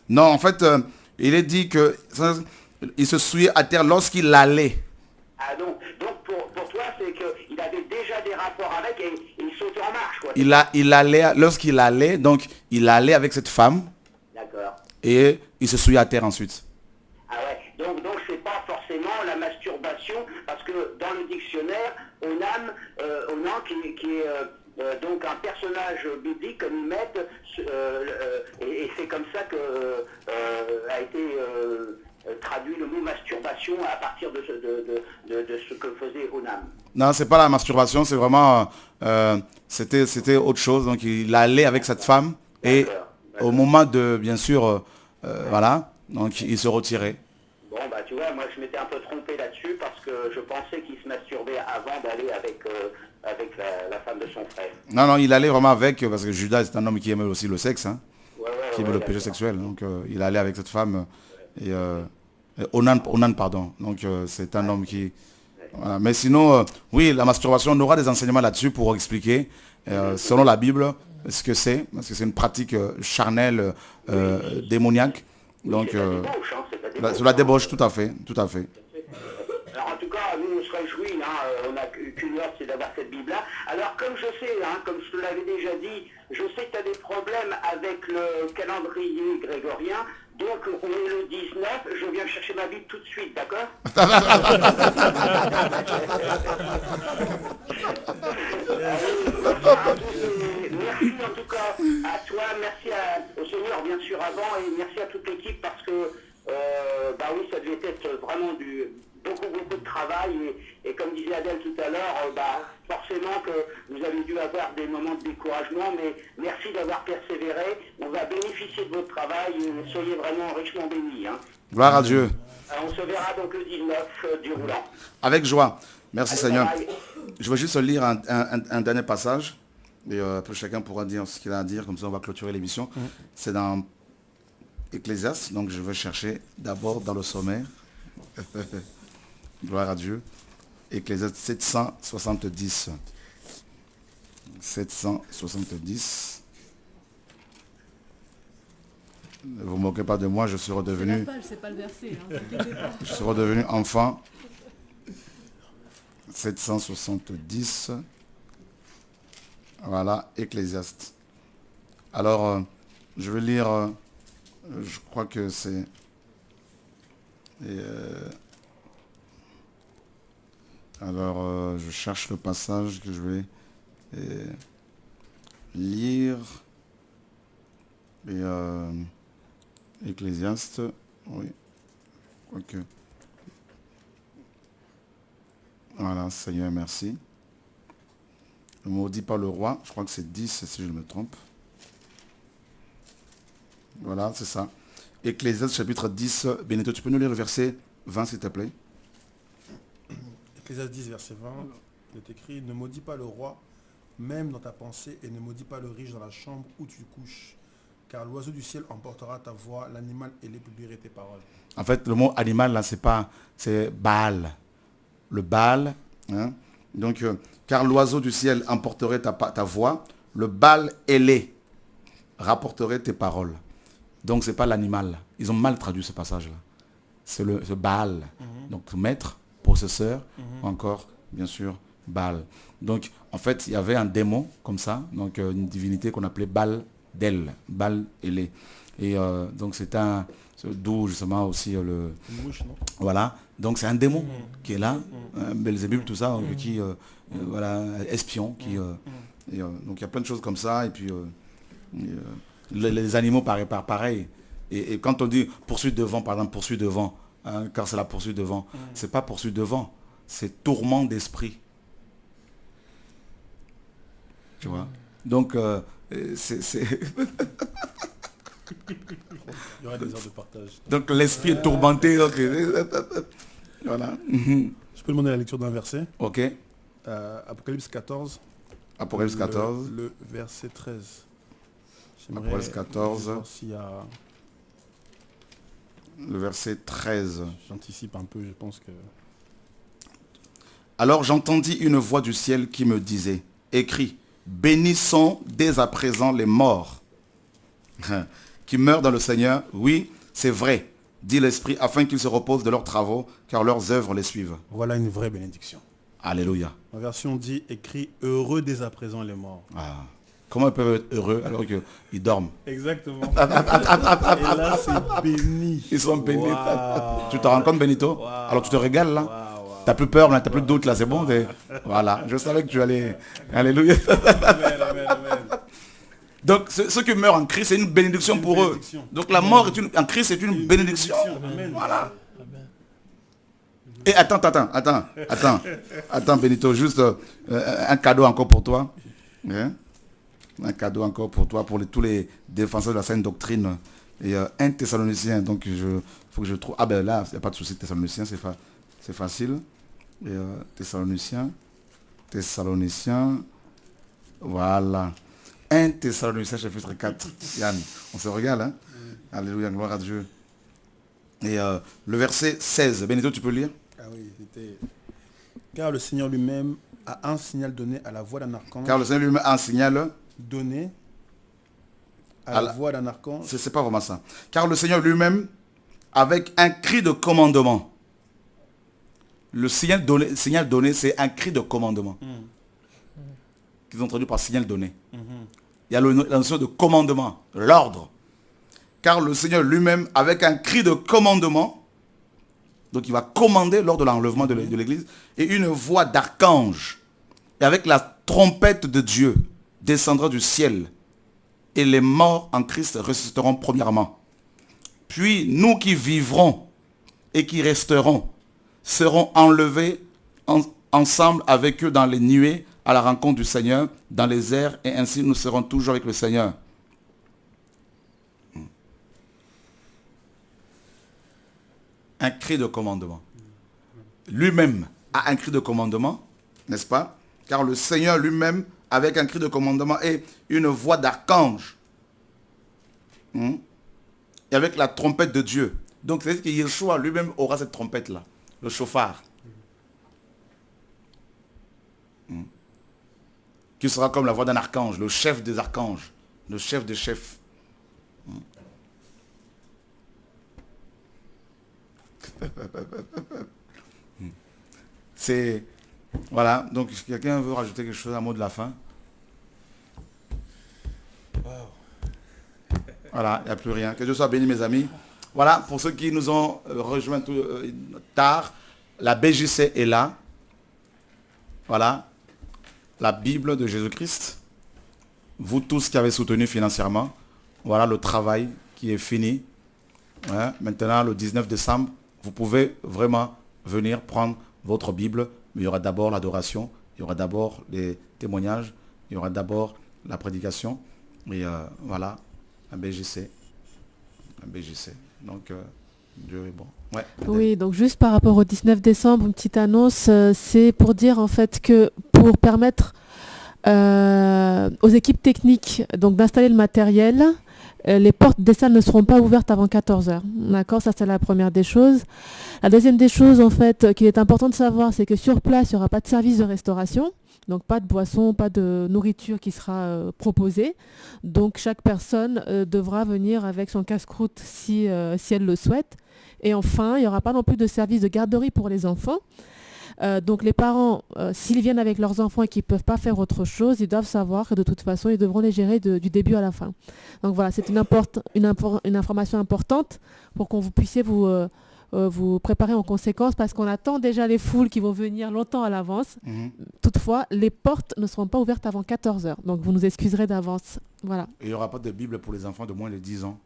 Non, en fait... il est dit qu'il se souillait à terre lorsqu'il allait. Ah donc pour toi, c'est qu'il avait déjà des rapports avec et il sautait en marche, quoi. Il allait, lorsqu'il allait, donc il allait avec cette femme. D'accord. Et il se souillait à terre ensuite. Ah ouais, donc c'est pas forcément la masturbation, parce que dans le dictionnaire, Onan qui est donc un personnage biblique comme ils mettent, et c'est comme ça que a été traduit le mot masturbation à partir de ce que faisait Onan. Non, c'est pas la masturbation, c'est vraiment c'était autre chose. Donc il allait avec cette femme et au moment de, bien sûr, voilà, donc il se retirait. Bon bah tu vois, moi je m'étais un peu trompé là-dessus parce que je pensais qu'il se masturbait avant d'aller avec la femme de son frère. Non, il allait vraiment avec, parce que Judas est un homme qui aimait aussi le sexe, qui aimait le péché sexuel. Donc il allait avec cette femme, et Onan, pardon. Donc c'est un homme qui... Voilà. Mais sinon, oui, la masturbation, on aura des enseignements là-dessus pour expliquer, selon la Bible, ce que c'est. Parce que c'est une pratique charnelle, démoniaque. Donc, c'est la débauche, tout à fait. Tout à fait. Alors en tout cas, nous on se réjouit, on n'a qu'une heure, c'est d'avoir cette Bible-là. Alors comme je sais, comme je te l'avais déjà dit, je sais que tu as des problèmes avec le calendrier grégorien, donc on est le 19, je viens chercher ma Bible tout de suite, d'accord? Merci en tout cas à toi, merci au Seigneur bien sûr avant, et merci à toute l'équipe parce que oui, ça devait être vraiment beaucoup de travail et comme disait Adèle tout à l'heure, forcément que vous avez dû avoir des moments de découragement, mais merci d'avoir persévéré. On va bénéficier de votre travail et soyez vraiment richement bénis. Gloire à Dieu. On se verra donc le 19 du roulant. Avec joie. Merci Allez, Seigneur. bye. Je vais juste lire un dernier passage et après chacun pourra dire ce qu'il a à dire, comme ça on va clôturer l'émission. C'est dans Ecclésiaste, donc je vais chercher d'abord dans le sommaire. Gloire à Dieu. Ecclésiaste 770. 770. Ne vous moquez pas de moi, je suis redevenu. C'est pas le verset. Je suis redevenu enfant. 770. Voilà, Ecclésiaste. Alors, je vais lire, je crois que c'est... alors, je cherche le passage que je vais lire. Et Ecclésiaste, oui. Ok. Voilà, Seigneur, merci. Le maudit par le roi, je crois que c'est 10 si je me trompe. Voilà, c'est ça. Ecclésiaste chapitre 10, Benito, tu peux nous lire le verset 20 s'il te plaît? Ecclésiaste 10, verset 20, il est écrit, ne maudis pas le roi, même dans ta pensée, et ne maudis pas le riche dans la chambre où tu couches, car l'oiseau du ciel emportera ta voix, l'animal ailé publierait tes paroles. En fait, le mot animal, là, c'est Baal. Le Baal, hein? Donc, car l'oiseau du ciel emporterait ta voix, le Baal ailé rapporterait tes paroles. Donc, ce n'est pas l'animal. Ils ont mal traduit ce passage-là. C'est ce Baal. Donc, maître, possesseur, encore, bien sûr, Baal. Donc, en fait, il y avait un démon, comme ça, donc une divinité qu'on appelait Baal d'El, Baal ailé. Et donc, c'est d'où, justement, aussi le... Une mouche, non? Voilà. Donc, c'est un démon qui est là, Belzébul, tout ça, qui, voilà, espion, qui... donc, il y a plein de choses comme ça, et puis... les animaux pareil. Et quand on dit poursuite devant, par exemple, poursuite devant, hein, car c'est la poursuite devant, c'est pas poursuite devant, c'est tourment d'esprit. Tu vois? Donc, c'est... Il y aura des heures de partage. Donc, l'esprit est tourmenté. Donc, voilà. Je peux demander la lecture d'un verset? Ok. Apocalypse 14. Apocalypse 14. Le verset 13. Apocalypse 14. S'il y a... Le verset 13. J'anticipe un peu, je pense que... Alors j'entendis une voix du ciel qui me disait, écris, bénissons dès à présent les morts qui meurent dans le Seigneur. Oui, c'est vrai, dit l'Esprit, afin qu'ils se reposent de leurs travaux, car leurs œuvres les suivent. Voilà une vraie bénédiction. Alléluia. Ma version dit, écrit, heureux dès à présent les morts. Ah. Comment ils peuvent être heureux alors qu'ils dorment? Exactement. Et là, c'est béni. Ils sont bénis. Wow. Tu te rends compte, Benito? Wow. Alors tu te régales là. Wow. T'as plus peur, là, t'as plus de doute là, c'est bon. Voilà, je savais que tu allais... Alléluia. Amen, amen, amen. Donc ceux qui meurent en Christ, c'est une bénédiction pour eux. Donc la mort en Christ, c'est une bénédiction. Amen. Voilà. Et attends, Benito, juste un cadeau encore pour toi. Hein? Un cadeau encore pour toi, pour tous les défenseurs de la sainte doctrine. Et un Thessalonicien, donc il faut que je trouve... Ah ben là, il n'y a pas de souci, Thessalonicien, c'est facile. Et Thessaloniciens, voilà. 1 Thessaloniciens, chapitre 4. Yann, on se regarde, hein? Alléluia, gloire à Dieu. Et le verset 16, Benito, tu peux lire? Ah oui, c'était... Car le Seigneur lui-même a un signal donné à la voix d'un archange. Car le Seigneur lui-même a un signal donné à la voix d'un archange. C'est pas vraiment ça. Car le Seigneur lui-même, avec un cri de commandement. Le signal donné, c'est un cri de commandement. Qu'ils ont traduit par signal donné. Il y a la notion de commandement, l'ordre. Car le Seigneur lui-même, avec un cri de commandement, donc il va commander lors de l'enlèvement de l'église, et une voix d'archange, et avec la trompette de Dieu, descendra du ciel, et les morts en Christ ressusciteront premièrement. Puis nous qui vivrons et qui resterons, seront enlevés ensemble avec eux dans les nuées, à la rencontre du Seigneur, dans les airs, et ainsi nous serons toujours avec le Seigneur. Un cri de commandement. Lui-même a un cri de commandement, n'est-ce pas? Car le Seigneur lui-même, avec un cri de commandement et une voix d'archange, et avec la trompette de Dieu. Donc c'est-à-dire que Yeshua lui-même aura cette trompette-là, le chauffard. Qui sera comme la voix d'un archange, le chef des archanges, le chef des chefs. C'est... Voilà, donc si quelqu'un veut rajouter quelque chose, un mot de la fin. Voilà, il n'y a plus rien. Que Dieu soit béni, mes amis. Voilà, pour ceux qui nous ont rejoints tard, la BJC est là. Voilà, la Bible de Jésus-Christ. Vous tous qui avez soutenu financièrement, voilà le travail qui est fini. Ouais, maintenant, le 19 décembre, vous pouvez vraiment venir prendre votre Bible. Mais il y aura d'abord l'adoration, il y aura d'abord les témoignages, il y aura d'abord la prédication. Et voilà, un BJC. Un BJC. Donc, Dieu est bon. Ouais, oui, donc juste par rapport au 19 décembre, une petite annonce, c'est pour dire en fait que pour permettre aux équipes techniques donc d'installer le matériel, les portes des salles ne seront pas ouvertes avant 14h. D'accord, ça c'est la première des choses. La deuxième des choses en fait qu'il est important de savoir, c'est que sur place, il n'y aura pas de service de restauration. Donc pas de boisson, pas de nourriture qui sera proposée. Donc chaque personne devra venir avec son casse-croûte si elle le souhaite. Et enfin, il n'y aura pas non plus de service de garderie pour les enfants. Donc les parents, s'ils viennent avec leurs enfants et qu'ils ne peuvent pas faire autre chose, ils doivent savoir que de toute façon, ils devront les gérer du début à la fin. Donc voilà, c'est une information importante pour qu'on vous puissiez vous préparer en conséquence parce qu'on attend déjà les foules qui vont venir longtemps à l'avance. Toutefois, les portes ne seront pas ouvertes avant 14h. Donc vous nous excuserez d'avance. Voilà. Et il n'y aura pas de Bible pour les enfants de moins de 10 ans.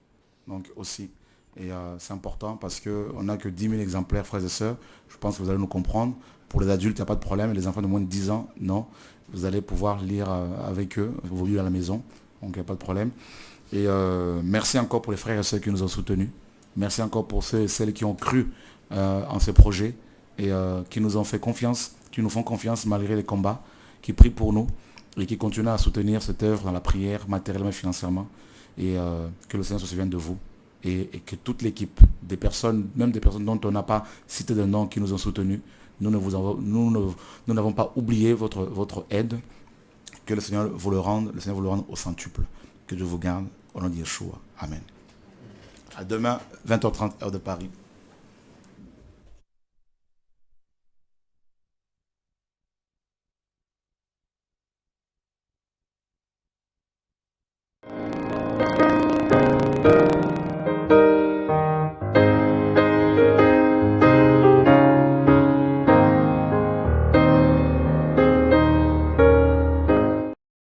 Donc aussi. Et c'est important parce qu'on n'a que 10 000 exemplaires, frères et sœurs. Je pense que vous allez nous comprendre. Pour les adultes, il n'y a pas de problème. Et les enfants de moins de 10 ans, non. Vous allez pouvoir lire avec eux, vos livres à la maison. Donc il n'y a pas de problème. Et merci encore pour les frères et sœurs qui nous ont soutenus. Merci encore pour ceux et celles qui ont cru en ces projets et qui nous ont fait confiance, qui nous font confiance malgré les combats, qui prient pour nous et qui continuent à soutenir cette œuvre dans la prière, matériellement et financièrement. Et que le Seigneur se souvienne de vous. Et que toute l'équipe, des personnes, même des personnes dont on n'a pas cité de nom qui nous ont soutenus, nous n'avons pas oublié votre aide. Que le Seigneur vous le rende, au centuple. Que Dieu vous garde au nom de Yeshua. Amen. À demain, 20h30, heure de Paris.